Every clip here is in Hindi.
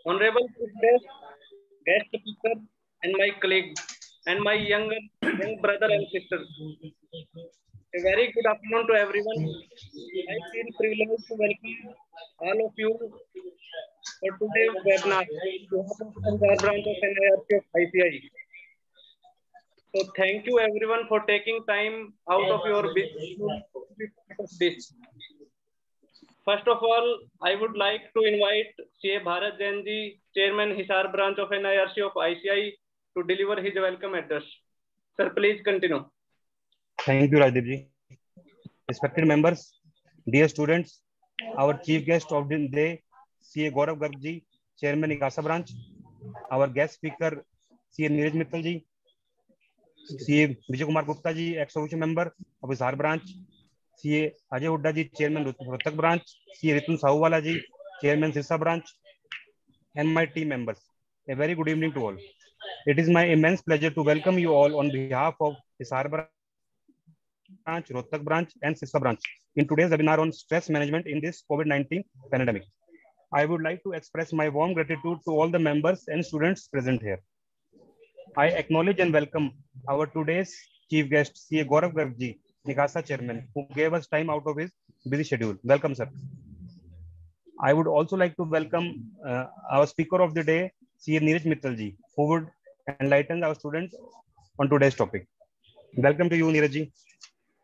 Honorable guest, guest speaker, and my colleague, and my young brother and sister. A very good afternoon to everyone. I feel privileged to welcome all of you for today's webinar on behalf of Punjab branch of NIRC of ICI. So thank you everyone for taking time out of your busy schedule to be part of this. First of all, I would like to invite CA Bharat Jain ji, Chairman Hisar branch of NIRC of ICI, to deliver his welcome address. Sir, please continue. Thank you, Rajdeep ji. Respected members, dear students, our chief guest of the day, CA Gaurav Garg ji, Chairman ICASA branch. Our guest speaker, CA Neeraj Mittal ji, CA Vijay Kumar Gupta ji, ex-official member of Hisar branch. CA Ajay Hooda ji, Chairman Rohtak branch. CA Ritun Sahuwala ji, Chairman Sirsa branch, and my team members. A very good evening to all. It is my immense pleasure to welcome you all on behalf of Hisar branch, Rohtak branch, and Sirsa branch in today's webinar on stress management in this COVID-19 pandemic. I would like to express my warm gratitude to all the members and students present here. I acknowledge and welcome our today's chief guest, CA Gaurav Garg ji, ICASA chairman, who gave us time out of his busy schedule. Welcome, sir. I would also like to welcome our speaker of the day, CA Neeraj Mittal ji, who would enlighten our students on today's topic. Welcome to you, Neeraj ji.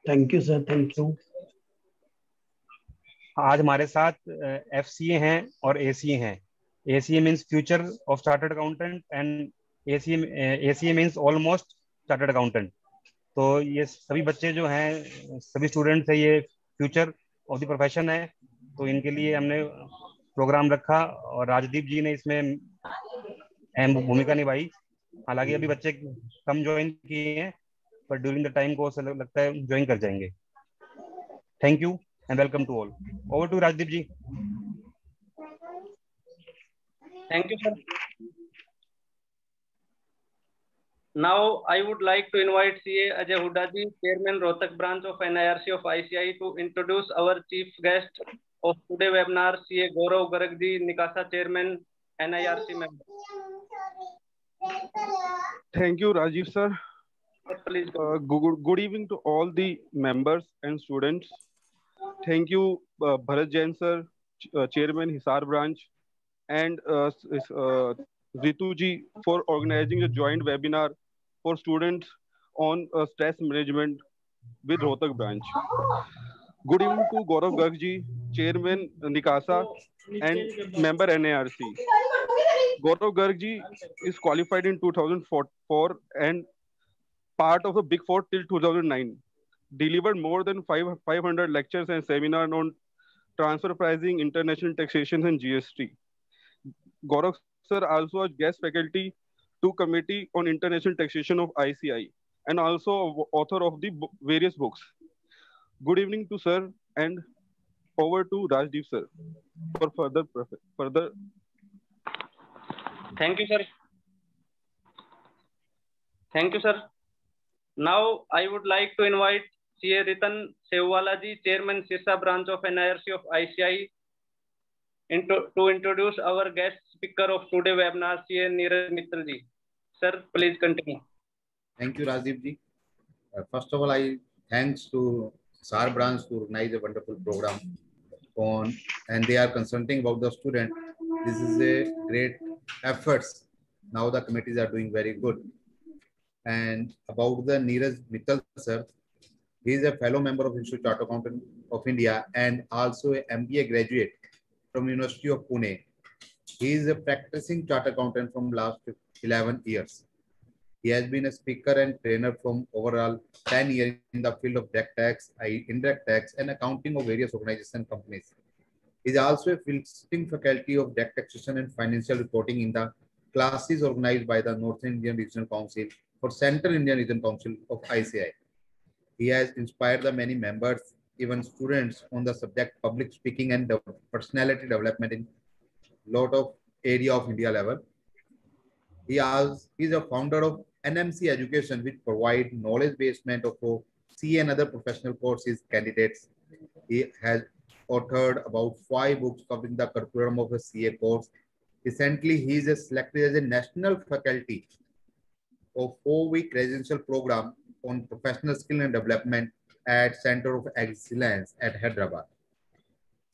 Thank you, sir. Thank you. आज हमारे साथ FCA हैं और ACA हैं. ACA means Future of Chartered Accountant and ACA means Almost Chartered Accountant. तो ये सभी बच्चे जो हैं, सभी स्टूडेंट्स हैं, ये फ्यूचर ऑफ द प्रोफेशन है. तो इनके लिए हमने प्रोग्राम रखा और राजदीप जी ने इसमें अहम भूमिका निभाई. हालांकि अभी बच्चे कम ज्वाइन किए हैं, पर ड्यूरिंग द टाइम कोर्स लगता है ज्वाइन कर जाएंगे. Thank you and welcome to all. Over to Rajdeep ji. Thank you, sir. Now I would like to invite CA Ajay Hooda ji, Chairman Rohtak branch of NIRC of ICI, to introduce our chief guest of today's webinar, CA Gaurav Garg ji, ICASA Chairman, NIRC member. Thank you, Rajiv sir. Please. Good evening to all the members and students. Thank you, Bharat Jain sir, Chairman Hisar branch, and Ritu ji for organizing a joint webinar for students on stress management with Rohtak branch. Good evening to Gaurav Garg ji, Chairman ICASA and member NIRC. Gaurav Garg ji is qualified in 2004 and part of the Big Four till 2009. Delivered more than 500 lectures and seminars on transfer pricing, international taxation, and GST. Gaurav sir also a guest faculty to Committee on International Taxation of ICI and also author of the various books. Good evening to sir, and over to Rajdeep sir for further. Thank you, sir. Thank you, sir. Now I would like to invite CA Ritun Sahuwala ji, Chairman Sirsa branch of NIRC of ICI, to introduce our guest speaker of today's webinar, CA Neeraj Mittal ji. Sir, please continue. Thank you, Rajiv ji. First of all, I thanks to SAR branch to organize a wonderful program on, and they are consulting about the student. This is a great efforts. Now the committees are doing very good. And about the Neeraj Mittal sir, he is a fellow member of Institute of Chartered Accountants of India and also an MBA graduate from University of Pune. He is a practicing chartered accountant from last 11 years. He has been a speaker and trainer from overall 10 years in the field of direct tax, indirect tax, and accounting of various organizations and companies. He is also a visiting faculty of direct taxation and financial reporting in the classes organized by the Northern Indian Regional Council for Central Indian Region Council of ICI. He has inspired the many members, even students, on the subject public speaking and personality development in lot of area of India level. He is a founder of NMC Education, which provide knowledge basement of CA and other professional courses candidates. He has authored about 5 books covering the curriculum of a CA course. Recently, he is selected as a national faculty of 4-week residential program on professional skill and development at Center of Excellence at Hyderabad.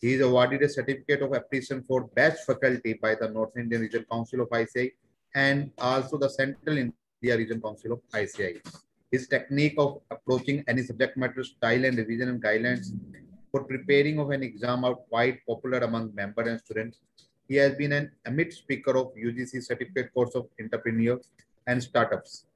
He is awarded a certificate of appreciation for best faculty by the North Indian Regional Council of ICI and also the Central India Region Council of ICI. His technique of approaching any subject matter, style and revision and guidelines for preparing of an exam are quite popular among members and students. He has been an eminent speaker of UGC certificate course of entrepreneur and startups.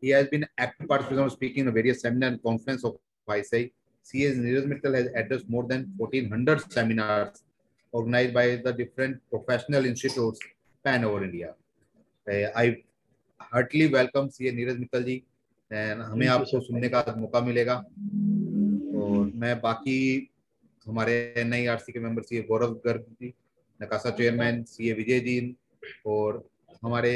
He has been active participant of speaking in various seminars and conferences of ICI. CS Neeraj Mittal has addressed more than 1400 seminars organized by the different professional institutes pan over India. I heartily welcome CA Neeraj Mittal ji, and हमें आपको सुनने का मौका मिलेगा। और मैं बाकी हमारे NIRC के मेंबर CA गौरव गर्ग जी, नकासा चेयरमैन CA विजय जी और हमारे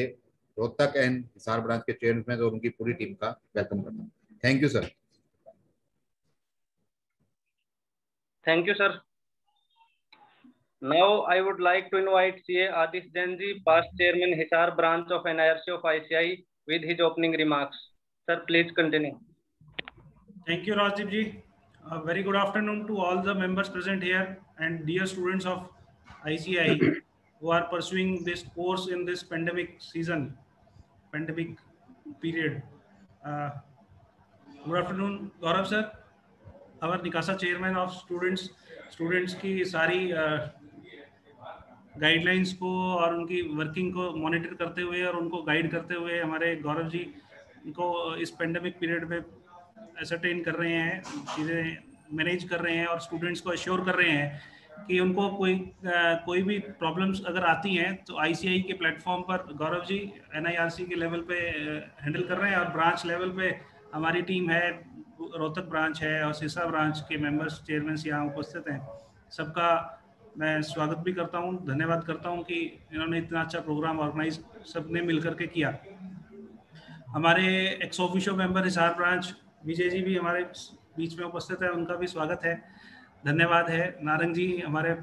रोहतक एंड हिसार ब्रांच के चेयरमैन और उनकी पूरी टीम का वेलकम करता हूँ। Thank you sir. Thank you, sir. Now I would like to invite CA Adish Jain ji, past chairman Hisar branch of NIRC of ICI, with his opening remarks. Sir, please continue. Thank you, Rajdeep ji. A very good afternoon to all the members present here and dear students of ICI who are pursuing this course in this pandemic season, pandemic period. Good afternoon, Gaurav sir, our Nikasa chairman of students की सारी गाइडलाइंस को और उनकी वर्किंग को मॉनिटर करते हुए और उनको गाइड करते हुए हमारे गौरव जी को इस पेंडेमिक पीरियड में एसरटेन कर रहे हैं, चीज़ें मैनेज कर रहे हैं और स्टूडेंट्स को अश्योर कर रहे हैं कि उनको कोई भी प्रॉब्लम्स अगर आती हैं तो आईसीआई के प्लेटफॉर्म पर गौरव जी NIRC के लेवल पे हैंडल कर रहे हैं और ब्रांच लेवल पे हमारी टीम है, रोहतक ब्रांच है और सिरसा ब्रांच के मेंबर्स चेयरमैन यहाँ उपस्थित हैं। सबका मैं स्वागत भी करता हूँ, धन्यवाद करता हूँ कि इन्होंने इतना अच्छा प्रोग्राम ऑर्गेनाइज सबने मिलकर के किया। हमारे ex member Hisar branch Vijay ji भी हमारे बीच में उपस्थित है, उनका भी स्वागत है, धन्यवाद है। नारंग जी हमारे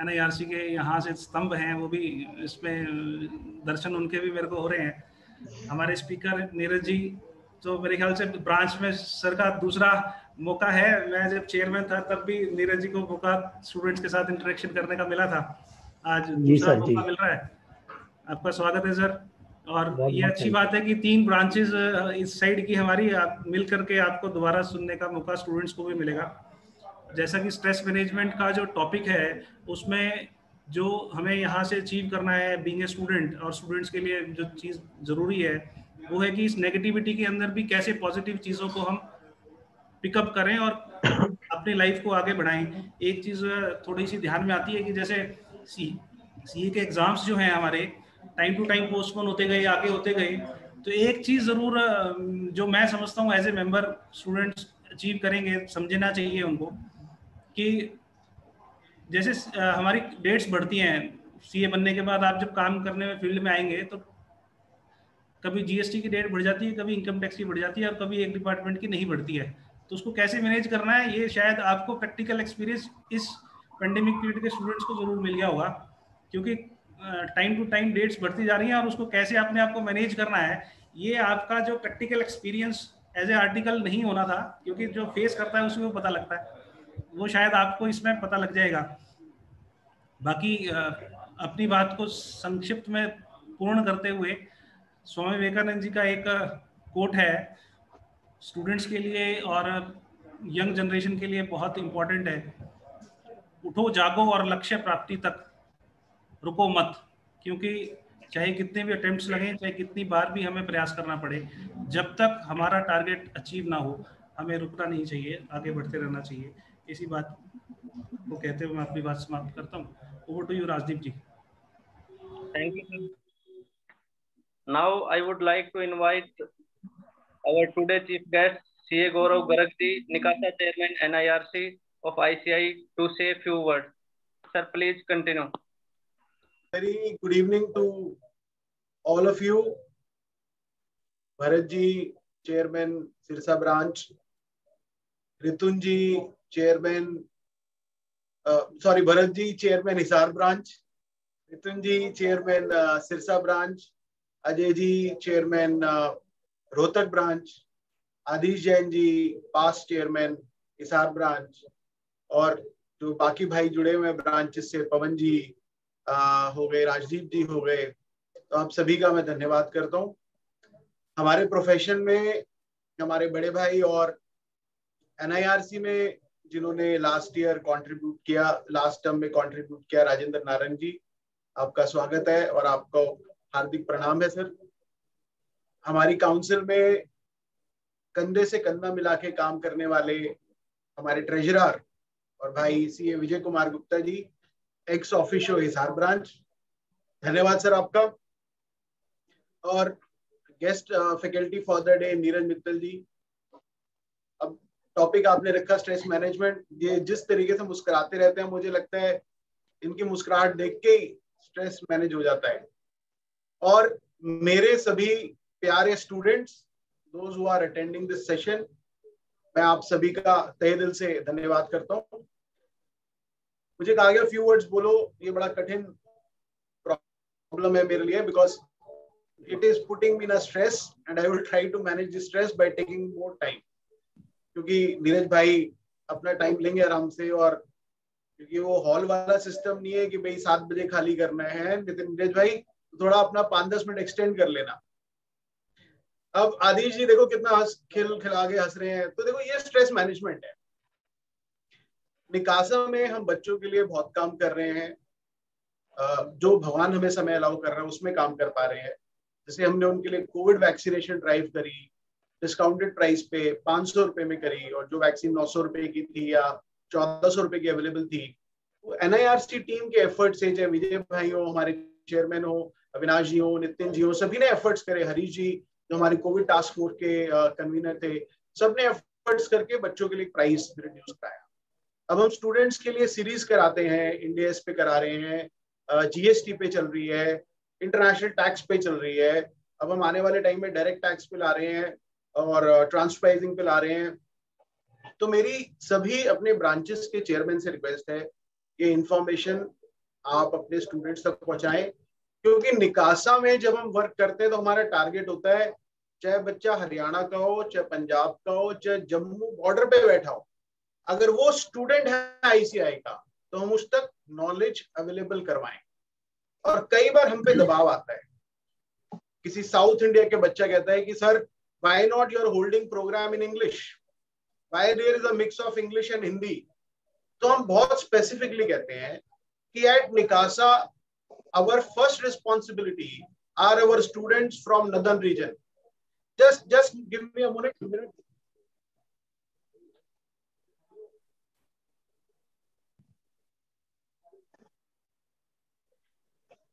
NIRC के यहाँ से स्तंभ हैं, वो भी इसमें दर्शन उनके भी मेरे को हो रहे हैं। हमारे स्पीकर नीरज जी, तो मेरे ख्याल से ब्रांच में सर का दूसरा मौका है, मैं जब चेयरमैन था तब भी नीरज जी को मौका स्टूडेंट्स के साथ इंटरेक्शन करने का मिला था, आज दूसरा मौका मिल रहा है। आपका स्वागत है सर। और ये अच्छी बात है कि 3 ब्रांचेस इस साइड की हमारी मिल करके आपको दोबारा सुनने का मौका स्टूडेंट्स को भी मिलेगा। जैसा कि स्ट्रेस मैनेजमेंट का जो टॉपिक है उसमें जो हमें यहाँ से अचीव करना है बीइंग ए स्टूडेंट, और स्टूडेंट्स के लिए जो चीज़ ज़रूरी है वो है कि इस नेगेटिविटी के अंदर भी कैसे पॉजिटिव चीज़ों को हम पिकअप करें और अपनी लाइफ को आगे बढ़ाएं। एक चीज़ थोड़ी सी ध्यान में आती है कि जैसे CA के एग्ज़ाम्स जो हैं हमारे टाइम टू टाइम पोस्टपोन होते गए, आगे होते गए, तो एक चीज़ ज़रूर जो मैं समझता हूँ as a member students achieve करेंगे, समझना चाहिए उनको कि जैसे हमारी डेट्स बढ़ती हैं, CA बनने के बाद आप जब काम करने में फील्ड में आएंगे तो कभी GST की डेट बढ़ जाती है, कभी इनकम टैक्स की बढ़ जाती है और कभी एक डिपार्टमेंट की नहीं बढ़ती है। तो उसको कैसे मैनेज करना है ये शायद आपको प्रैक्टिकल एक्सपीरियंस इस पेंडेमिक पीरियड के स्टूडेंट्स को जरूर मिल गया होगा, क्योंकि टाइम टू टाइम डेट्स बढ़ती जा रही हैं और उसको कैसे अपने आप को मैनेज करना है, ये आपका जो practical experience as a article नहीं होना था, क्योंकि जो फेस करता है उसमें पता लगता है, वो शायद आपको इसमें पता लग जाएगा। बाकी अपनी बात को संक्षिप्त में पूर्ण करते हुए स्वामी विवेकानंद जी का एक कोट है, स्टूडेंट्स के लिए और यंग जनरेशन के लिए बहुत इम्पोर्टेंट है, उठो जागो और लक्ष्य प्राप्ति तक रुको मत, क्योंकि चाहे कितने भी अटेम्प्ट्स लगें, चाहे कितनी बार भी हमें प्रयास करना पड़े, जब तक हमारा टारगेट अचीव ना हो हमें रुकना नहीं चाहिए, आगे बढ़ते रहना चाहिए। इसी बात को कहते हुए मैं अपनी बात समाप्त करता हूँ। Over to you Rajdeep ji. Thank you, sir. Now I would like to invite our today chief guest CA Gaurav Garg ji, Nikasa chairman NIRC of ICI, to say a few words. Sir, please continue. Very good evening to all of you. Bharat ji, chairman Sirsa branch, Ritun ji, chairman sorry, Bharat ji chairman Hisar branch, Nitin ji chairman Sirsa branch, Ajay ji chairman Rohtak branch, Aadish Jain ji past chairman Hisar branch, और जो बाकी भाई जुड़े हुए ब्रांचेस से पवन जी हो गए, राजदीप जी हो गए, तो आप सभी का मैं धन्यवाद करता हूँ। हमारे प्रोफेशन में हमारे बड़े भाई और NIRC में जिन्होंने लास्ट ईयर कंट्रीब्यूट किया, लास्ट टर्म में कंट्रीब्यूट किया, राजेंद्र नारंग जी, आपका स्वागत है और आपको हार्दिक प्रणाम है सर। हमारी काउंसिल में कंधे से कंधा मिला के काम करने वाले हमारे ट्रेजरर और भाई CA Vijay Kumar Gupta ji, ex Hisar branch, धन्यवाद सर आपका। और guest faculty for the day Neeraj Mittal ji. अब टॉपिक आपने रखा स्ट्रेस मैनेजमेंट। ये जिस तरीके से मुस्कुराते रहते हैं, मुझे लगता है इनकी मुस्कुराहट देख के ही स्ट्रेस मैनेज हो जाता है। और मेरे सभी प्यारे students, those who are attending this session, मैं आप सभी का तहे दिल से धन्यवाद करता हूँ। मुझे कहा गया फ्यू वर्ड्स बोलो, ये बड़ा कठिन प्रॉब्लम है मेरे लिए, because it is putting me in a stress and I will try to manage this stress by taking more time, क्योंकि नीरज भाई अपना टाइम लेंगे आराम से, और क्योंकि वो हॉल वाला सिस्टम नहीं है कि भाई 7 बजे खाली करना है। नीरज भाई थोड़ा अपना 5-10 मिनट एक्सटेंड कर लेना। अब आदिश जी देखो कितना खिला के हंस रहे हैं, तो देखो ये स्ट्रेस मैनेजमेंट है। निकासा में हम बच्चों के लिए बहुत काम कर रहे हैं, जो भगवान हमें समय अलाउ कर रहा है उसमें काम कर पा रहे हैं। जैसे हमने उनके लिए कोविड वैक्सीनेशन ड्राइव करी, डिस्काउंटेड प्राइस पे 500 रुपए में करी, और जो वैक्सीन 900 रुपए की थी या 1400 रुपए की अवेलेबल थी, वो NIRC टीम के एफर्ट से, चाहे विजय भाई हो, हमारे चेयरमैन हो, अविनाश जी हो, नितिन जी हो, सभी ने एफर्ट्स करे, हरीश जी जो हमारे कोविड टास्क फोर्स के कन्वीनर थे, सबने एफर्ट्स करके बच्चों के लिए प्राइस रिड्यूस कराया। अब हम स्टूडेंट्स के लिए सीरीज कराते हैं, इंडिया पे करा रहे हैं, GST पे चल रही है, इंटरनेशनल टैक्स पे चल रही है, अब हम आने वाले टाइम में डायरेक्ट टैक्स पे ला रहे हैं और ट्रांसप्राइजिंग पे ला रहे हैं। तो मेरी सभी अपने ब्रांचेस के चेयरमैन से रिक्वेस्ट है कि इंफॉर्मेशन आप अपने स्टूडेंट्स तक पहुंचाएं, क्योंकि निकासा में जब हम वर्क करते हैं तो हमारा टारगेट होता है, चाहे बच्चा हरियाणा का हो, चाहे पंजाब का हो, चाहे जम्मू बॉर्डर पे बैठा हो, अगर वो स्टूडेंट है ICI का, तो हम उस तक नॉलेज अवेलेबल करवाएं। और कई बार हम पे दबाव आता है, किसी साउथ इंडिया के बच्चा कहता है कि sir why not you are holding program in English, why there is a mix of English and Hindi. तो हम बहुत स्पेसिफिकली कहते हैं कि at NICASA our first responsibility are our students from northern region. Just give me a minute.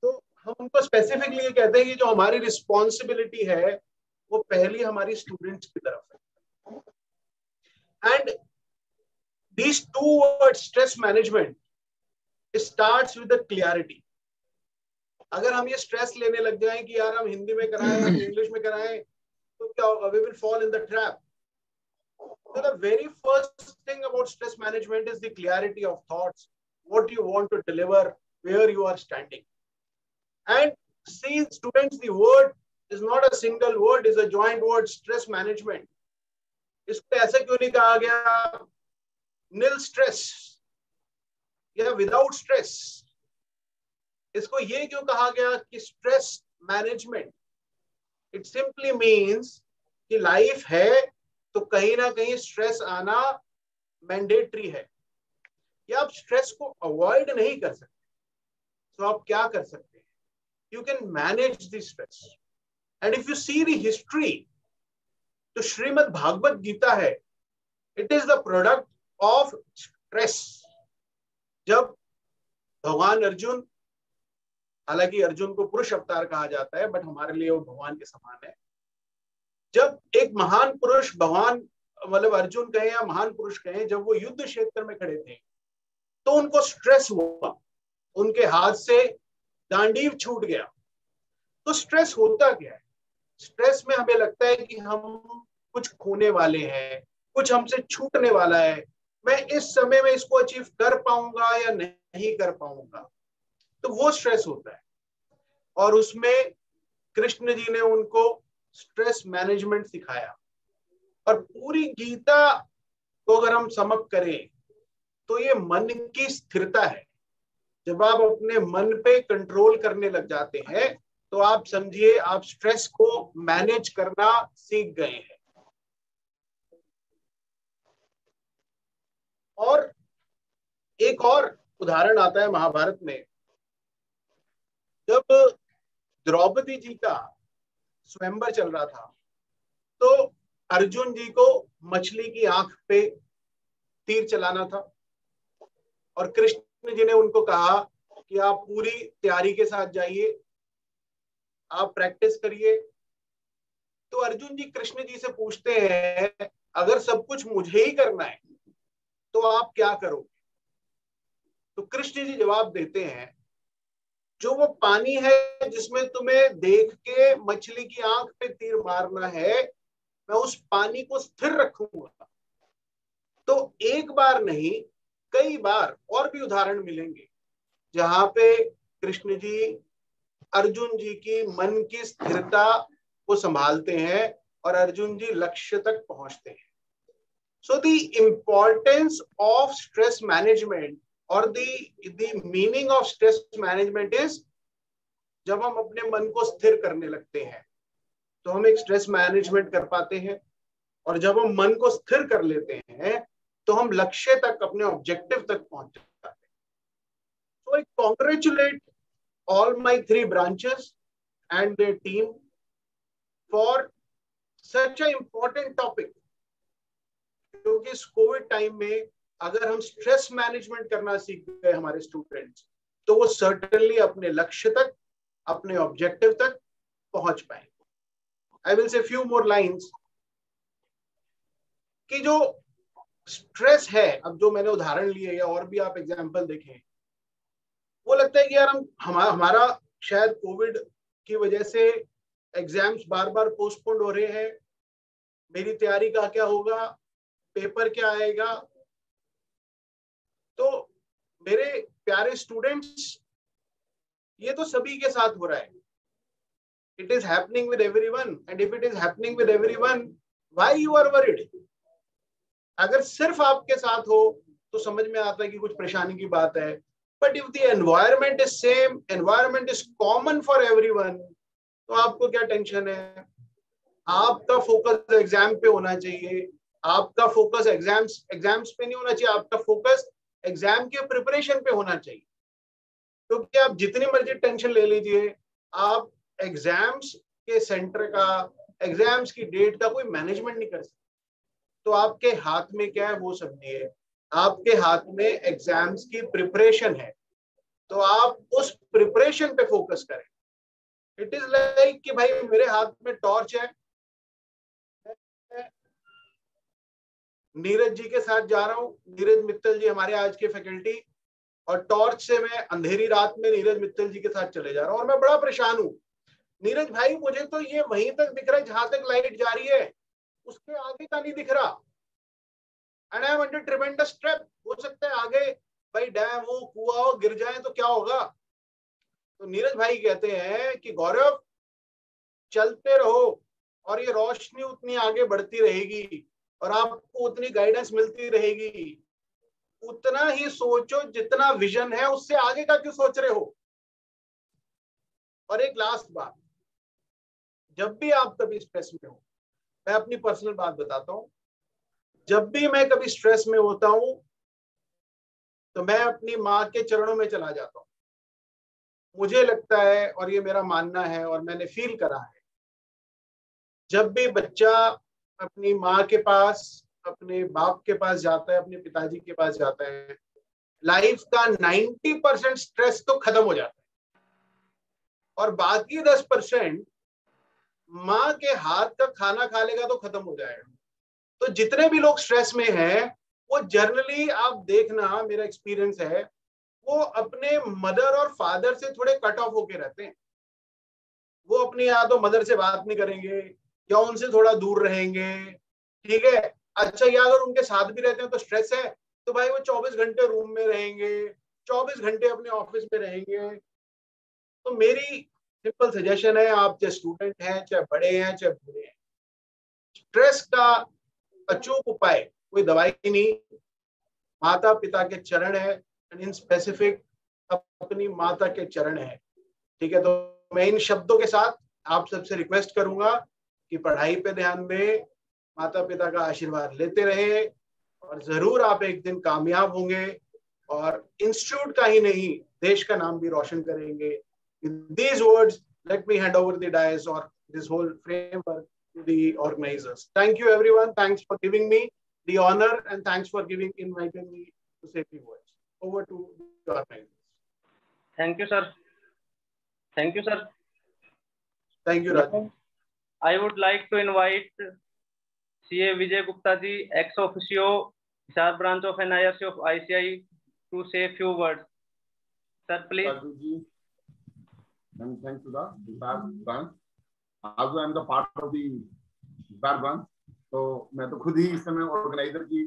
तो हम उनको स्पेसिफिकली ये कहते हैं कि जो हमारी रिस्पॉन्सिबिलिटी है वो पहली हमारी स्टूडेंट्स की तरफ है। And these two words, stress management, starts with the clarity. अगर हम ये स्ट्रेस लेने लग जाएं कि यार हम हिंदी में कराएं, हम इंग्लिश में कराएं, तो क्या होगा? We will fall in the trap. So the very first thing about stress management is the clarity of thoughts, what you want to deliver, where you are standing. And see, students, the word is not a single word, is a joint word, stress management. इसको ऐसे क्यों नहीं कहा गया nil stress या without stress? इसको ये क्यों कहा गया कि stress management? It simply means कि लाइफ है तो कहीं ना कहीं स्ट्रेस आना मैंडेटरी है, या आप स्ट्रेस को अवॉइड नहीं कर सकते। तो आप क्या कर सकते हैं? You can manage the stress. And if you see the history, तो श्रीमद् भागवत गीता है, it is the product of stress. जब भगवान अर्जुन, हालांकि अर्जुन को पुरुष अवतार कहा जाता है, बट हमारे लिए वो भगवान के समान है, जब एक महान पुरुष, भगवान मतलब अर्जुन कहें या महान पुरुष कहें, जब वो युद्ध क्षेत्र में खड़े थे तो उनको स्ट्रेस हुआ, उनके हाथ से गांडीव छूट गया। तो स्ट्रेस होता क्या है? स्ट्रेस में हमें लगता है कि हम कुछ खोने वाले हैं, कुछ हमसे छूटने वाला है, मैं इस समय में इसको अचीव कर पाऊंगा या नहीं कर पाऊंगा, तो वो स्ट्रेस होता है। और उसमें कृष्ण जी ने उनको स्ट्रेस मैनेजमेंट सिखाया। और पूरी गीता को अगर हम समअप करें तो ये मन की स्थिरता है। जब आप अपने मन पे कंट्रोल करने लग जाते हैं तो आप समझिए आप स्ट्रेस को मैनेज करना सीख गए हैं। और एक और उदाहरण आता है महाभारत में, जब द्रौपदी जी का स्वयंवर चल रहा था तो अर्जुन जी को मछली की आंख पे तीर चलाना था और कृष्ण जी ने उनको कहा कि आप पूरी तैयारी के साथ जाइए, आप प्रैक्टिस करिए। तो अर्जुन जी कृष्ण जी से पूछते हैं, अगर सब कुछ मुझे ही करना है तो आप क्या करोगे? तो कृष्ण जी जवाब देते हैं, जो वो पानी है जिसमें तुम्हें देख के मछली की आंख पे तीर मारना है, मैं उस पानी को स्थिर रखूंगा। तो एक बार नहीं, कई बार और भी उदाहरण मिलेंगे जहां पे कृष्ण जी अर्जुन जी की मन की स्थिरता को संभालते हैं और अर्जुन जी लक्ष्य तक पहुंचते हैं। So the importance of stress management और the meaning of stress management is, जब हम अपने मन को स्थिर करने लगते हैं तो हम एक स्ट्रेस मैनेजमेंट कर पाते हैं, और जब हम मन को स्थिर कर लेते हैं तो हम लक्ष्य तक, अपने ऑब्जेक्टिव तक पहुंच जाते हैं। So I congratulate all my 3 branches and their team for such an important topic, क्योंकि इस कोविड टाइम में अगर हम स्ट्रेस मैनेजमेंट करना सीख गए हमारे स्टूडेंट्स, तो वो सर्टेनली अपने लक्ष्य तक, अपने ऑब्जेक्टिव तक पहुंच पाएंगे। I will say few more lines कि जो स्ट्रेस है, अब जो मैंने उदाहरण लिए या और भी आप एग्जाम्पल देखें, वो लगता है कि यार हमारा शायद कोविड की वजह से एग्जाम्स बार बार पोस्टपोन्ड हो रहे हैं, मेरी तैयारी का क्या होगा, पेपर क्या आएगा। तो मेरे प्यारे स्टूडेंट्स, ये तो सभी के साथ हो रहा है। It is happening with everyone, and if it is happening with everyone, why you are worried? अगर सिर्फ आपके साथ हो तो समझ में आता है कि कुछ परेशानी की बात है, but if the environment is same, environment is common for everyone, तो आपको क्या टेंशन है? आपका फोकस एग्जाम पे होना चाहिए, आपका फोकस एग्जाम्स पे नहीं होना चाहिए, आपका फोकस एग्जाम के प्रिपरेशन पे होना चाहिए। क्योंकि आप जितनी मर्जी टेंशन ले लीजिए, आप एग्जाम्स के सेंटर का, एग्जाम्स की डेट का कोई मैनेजमेंट नहीं कर सकते। तो आपके हाथ में क्या है वो समझिए, आपके हाथ में एग्जाम्स की प्रिपरेशन है, तो आप उस प्रिपरेशन पे फोकस करें। इट इज लाइक कि भाई मेरे हाथ में टॉर्च है, नीरज जी के साथ जा रहा हूँ, नीरज मित्तल जी हमारे आज के फैकल्टी, और टॉर्च से मैं अंधेरी रात में नीरज मित्तल जी के साथ चले जा रहा हूँ और मैं बड़ा परेशान हूँ। नीरज भाई मुझे तो ये वहीं तक दिख रहा है जहां तक लाइट जा रही है, उसके आगे का नहीं दिख रहा, and I M under ट्रेमेंडस stress. हो सकता है आगे भाई डैम हो, कुआं हो, गिर जाए तो क्या होगा। तो नीरज भाई कहते हैं कि गौरव चलते रहो और ये रोशनी उतनी आगे बढ़ती रहेगी और आपको उतनी गाइडेंस मिलती रहेगी। उतना ही सोचो जितना विजन है, उससे आगे का क्यों सोच रहे हो। और एक लास्ट बात, जब भी आप कभी स्ट्रेस में हो, मैं अपनी पर्सनल बात बताता हूं, जब भी मैं कभी स्ट्रेस में होता हूं तो मैं अपनी माँ के चरणों में चला जाता हूं। मुझे लगता है, और ये मेरा मानना है और मैंने फील करा है, जब भी बच्चा अपनी माँ के पास, अपने बाप के पास जाता है, अपने पिताजी के पास जाता है, लाइफ का 90% स्ट्रेस तो खत्म हो जाता है और बाकी 10% माँ के हाथ का खाना खा लेगा तो खत्म हो जाएगा। तो जितने भी लोग स्ट्रेस में हैं, वो जनरली आप देखना, मेरा एक्सपीरियंस है, वो अपने मदर और फादर से थोड़े कट ऑफ होके रहते हैं। वो अपनी या तो मदर से बात नहीं करेंगे या उनसे थोड़ा दूर रहेंगे, ठीक है। अच्छा, या अगर उनके साथ भी रहते हैं तो स्ट्रेस है, तो भाई वो 24 घंटे रूम में रहेंगे, 24 घंटे अपने ऑफिस में रहेंगे। तो मेरी सिंपल सजेशन है, आप चाहे स्टूडेंट हैं, चाहे बड़े हैं, चाहे बूढ़े हैं, स्ट्रेस का अचूक उपाय कोई दवाई नहीं, माता पिता के चरण है, इन स्पेसिफिक अपनी माता के चरण है। ठीक है, तो मैं इन शब्दों के साथ आप सबसे रिक्वेस्ट करूंगा कि पढ़ाई पे ध्यान दें, माता पिता का आशीर्वाद लेते रहे, और जरूर आप एक दिन कामयाब होंगे और इंस्टीट्यूट का ही नहीं देश का नाम भी रोशन करेंगे। With these words, let me hand over the dais or this whole framework to the organizers. Thank you, everyone. Thanks for giving me the honor and thanks for inviting me to say few words. Over to the organizers. Thank you, sir. Thank you, sir. Thank you, Raj. I would like to invite CA Vijay Gupta ji, ex officio, Hisar branch of NIRC of ICI, to say a few words. Sir, please. And thanks to the Hisar branch. Also, I am the part of the Hisar branch. तो मैं तो खुद ही इस समय ऑर्गेनाइजर की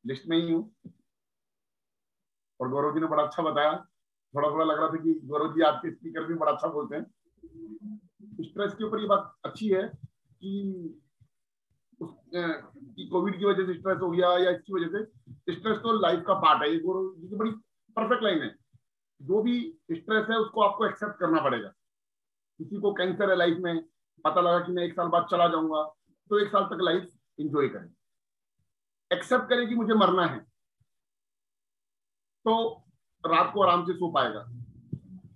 लिस्ट में ही हूँ। और गौरव जी ने बड़ा अच्छा बताया, थोड़ा थोड़ा लग रहा था कि गौरव जी आपके स्पीकर भी बड़ा अच्छा बोलते हैं। स्ट्रेस के ऊपर ये बात अच्छी है कि कोविड की वजह से स्ट्रेस हो गया या इसकी वजह से, स्ट्रेस तो लाइफ का पार्ट है। ये गौरव जी की बड़ी परफेक्ट लाइन है, जो भी स्ट्रेस है उसको आपको एक्सेप्ट करना पड़ेगा। किसी को कैंसर है लाइफ में, पता लगा कि मैं 1 साल बाद चला जाऊंगा, तो 1 साल तक लाइफ एंजॉय करें, एक्सेप्ट करें कि मुझे मरना है, तो रात को आराम से सो पाएगा।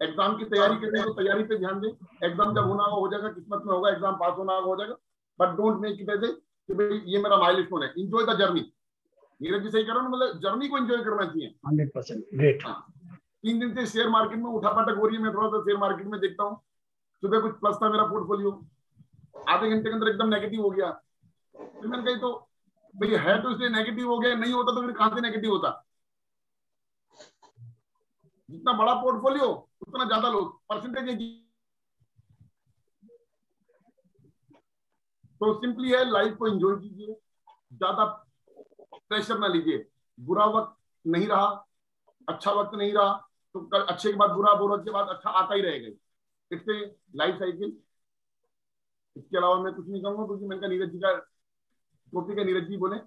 एग्जाम की तैयारी करनी है तो तैयारी पे ध्यान दें, एग्जाम जब होना हो जाएगा, किस्मत में होगा, एग्जाम पास होना हो जाएगा, but don't make it as कि भाई ये मेरा माइलस्टोन है। Enjoy the journey. Neeraj ji सही कर रहे हैं, मतलब जर्नी को एंजॉय करना चाहिए। 100% ग्रेट। 3 दिन से शेयर मार्केट में उठापटक हो रही है, मैं थोड़ा सा शेयर मार्केट में देखता हूँ। सुबह कुछ प्लस था मेरा पोर्टफोलियो, आधे घंटे के अंदर एकदम नेगेटिव हो गया। फिर मैंने कही तो भाई है तो इसलिए नेगेटिव हो गया, नहीं होता तो फिर कहां से नेगेटिव होता। जितना बड़ा पोर्टफोलियो उतना ज्यादा लोग परसेंटेज है। तो सिंपली है, लाइफ को एंजॉय कीजिए, ज्यादा प्रेशर ना लीजिए। बुरा वक्त नहीं रहा, अच्छा वक्त नहीं रहा, तो कल अच्छे के बाद बुरा, बुरा के बाद अच्छा आता ही रहेगा। इससे लाइफ साइकिल। इसके अलावा मैं कुछ नहीं कहूंगा, क्योंकि मैंने कहा नीरज जी का टॉपिक है, नीरज जी बोले।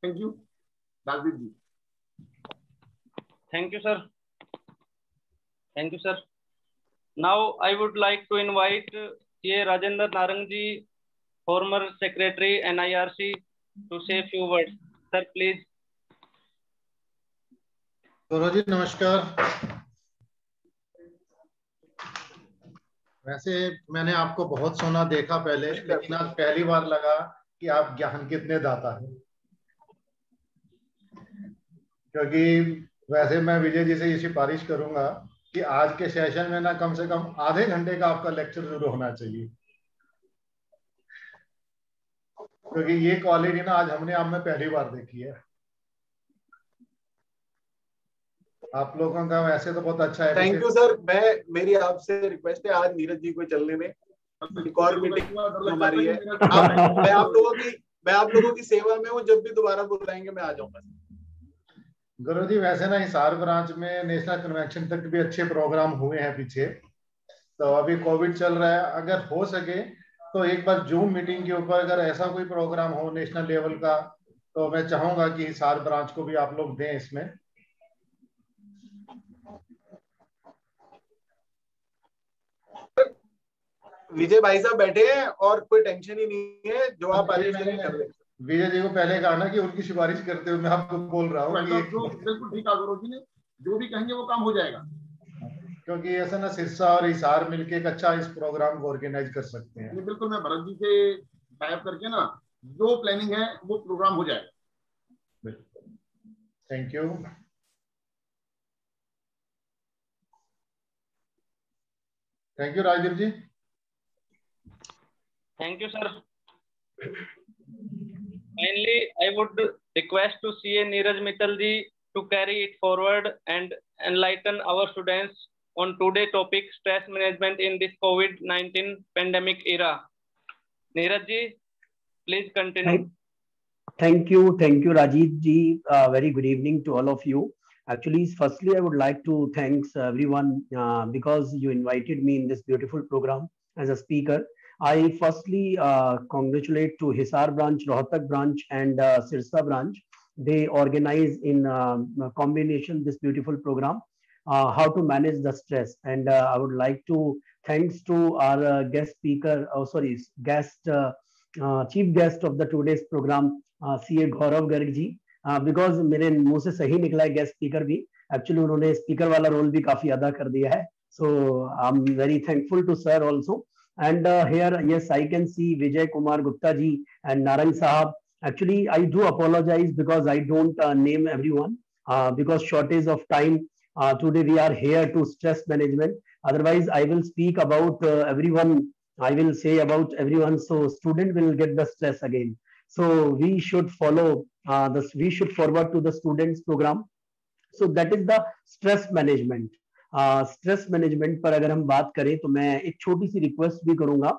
Thank you Rajdeep ji. Thank you, sir. Thank you, sir. Now I would like to invite CA Rajendra Narang ji, former secretary NIRC, to say a few words. Sir, please. Gaurav ji नमस्कार। वैसे मैंने आपको बहुत सुना देखा पहले, लेकिन आज पहली बार लगा कि आप ज्ञान कितने दाता हैं। क्योंकि वैसे मैं विजय जी से ये सिफारिश करूंगा कि आज के सेशन में ना कम से कम आधे घंटे का आपका लेक्चर जरूर होना चाहिए, क्योंकि ये क्वालिटी ना आज हमने आप में पहली बार देखी है। आप लोगों का वैसे तो बहुत अच्छा है। Thank you sir. मेरी आपसे रिक्वेस्ट है, आज नीरज जी को चलने में, एक और मीटिंग हमारी है। मैं आप लोगों की सेवा में हूँ, जब भी दोबारा बुलाएंगे मैं आ जाऊंगा। गुरु जी वैसे ना हिसार ब्रांच में नेशनल कन्वेंशन तक भी अच्छे प्रोग्राम हुए हैं पीछे, तो अभी कोविड चल रहा है। अगर हो सके तो एक बार जूम मीटिंग के ऊपर अगर ऐसा कोई प्रोग्राम हो नेशनल लेवल का, तो मैं चाहूंगा कि हिसार ब्रांच को भी आप लोग दें इसमें। विजय भाई साहब बैठे हैं और कोई टेंशन ही नहीं है, जो आप आदेश देंगे कर लेंगे। विजय जी को पहले कहा ना कि उनकी सिफारिश करते हुए मैं आपको बोल रहा हूँ कि बिल्कुल ठीक है, गुरु जी ने जो भी कहेंगे वो काम हो जाएगा। क्योंकि ऐसा ना सिरसा और हिसार मिलके एक अच्छा इस प्रोग्राम को ऑर्गेनाइज कर सकते हैं। बिल्कुल, मैं भरत जी से टाइप करके ना जो प्लानिंग है वो प्रोग्राम हो जाएगा। Thank you. Thank you Rajdeep ji. Thank you, sir. Finally, I would request to CA Neeraj Mittal ji to carry it forward and enlighten our students on today's topic, stress management in this COVID-19 pandemic era. Neeraj ji, please continue. Thank you, Rajiv ji. Very good evening to all of you. Actually, firstly, I would like to thanks everyone because you invited me in this beautiful program as a speaker. I firstly congratulate to Hisar branch, Rohtak branch, and Sirsa branch. They organize in combination this beautiful program, how to manage the stress. And I would like to thanks to our guest speaker, chief guest of the today's program, CA Gaurav Garg ji, because मेरे मुंह से सही निकला है गेस्ट स्पीकर भी. एक्चुअली उन्होंने स्पीकर वाला रोल भी काफी अदा कर दिया है. So I am very thankful to sir also. And here yes I can see Vijay Kumar Gupta ji and Narang साहब. Actually, I do apologize because I don't name everyone because shortage of time. Today we are here to stress management. Otherwise, I will speak about everyone. I will say about everyone, so student will get the stress again. So we should follow this. We should forward to the students program. So that is the stress management. Stress management पर अगर हम बात करें तो मैं एक छोटी सी रिक्वेस्ट भी करूंगा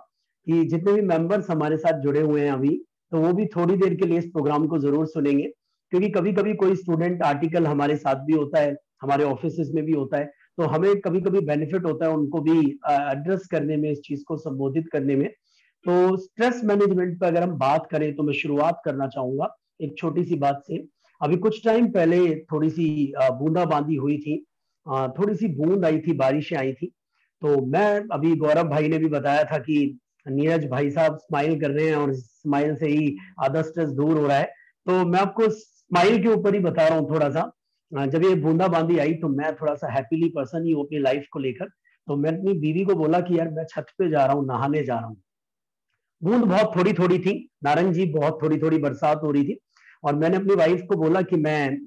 कि जितने भी मेंबर्स हमारे साथ जुड़े हुए हैं अभी, तो वो भी थोड़ी देर के लिए इस प्रोग्राम को जरूर सुनेंगे, क्योंकि कभी कभी कोई स्टूडेंट आर्टिकल हमारे साथ भी होता है, हमारे ऑफिस में भी होता है, तो हमें कभी कभी बेनिफिट होता है उनको भी एड्रेस करने में, इस चीज को संबोधित करने में. तो स्ट्रेस मैनेजमेंट पर अगर हम बात करें तो मैं शुरुआत करना चाहूंगा एक छोटी सी बात से. अभी कुछ टाइम पहले थोड़ी सी बूंदाबांदी हुई थी, थोड़ी सी बूंद आई थी, बारिशें आई थी. तो मैं अभी गौरव भाई ने भी बताया था कि नीरज भाई साहब स्माइल कर रहे हैं और स्माइल से ही आधा स्ट्रेस दूर हो रहा है. तो मैं आपको स्माइल के ऊपर ही बता रहा हूँ थोड़ा सा. जब ये बूंदाबांदी आई तो मैं थोड़ा सा हैप्पीली पर्सन ही हूँ अपनी लाइफ को लेकर. तो मैं अपनी बीवी को बोला कि यार मैं छत पे जा रहा हूँ, नहाने जा रहा हूँ. बूंद बहुत थोड़ी थोड़ी थी, नारंग जी, बहुत थोड़ी थोड़ी बरसात हो रही थी, और मैंने अपनी वाइफ को बोला कि मैं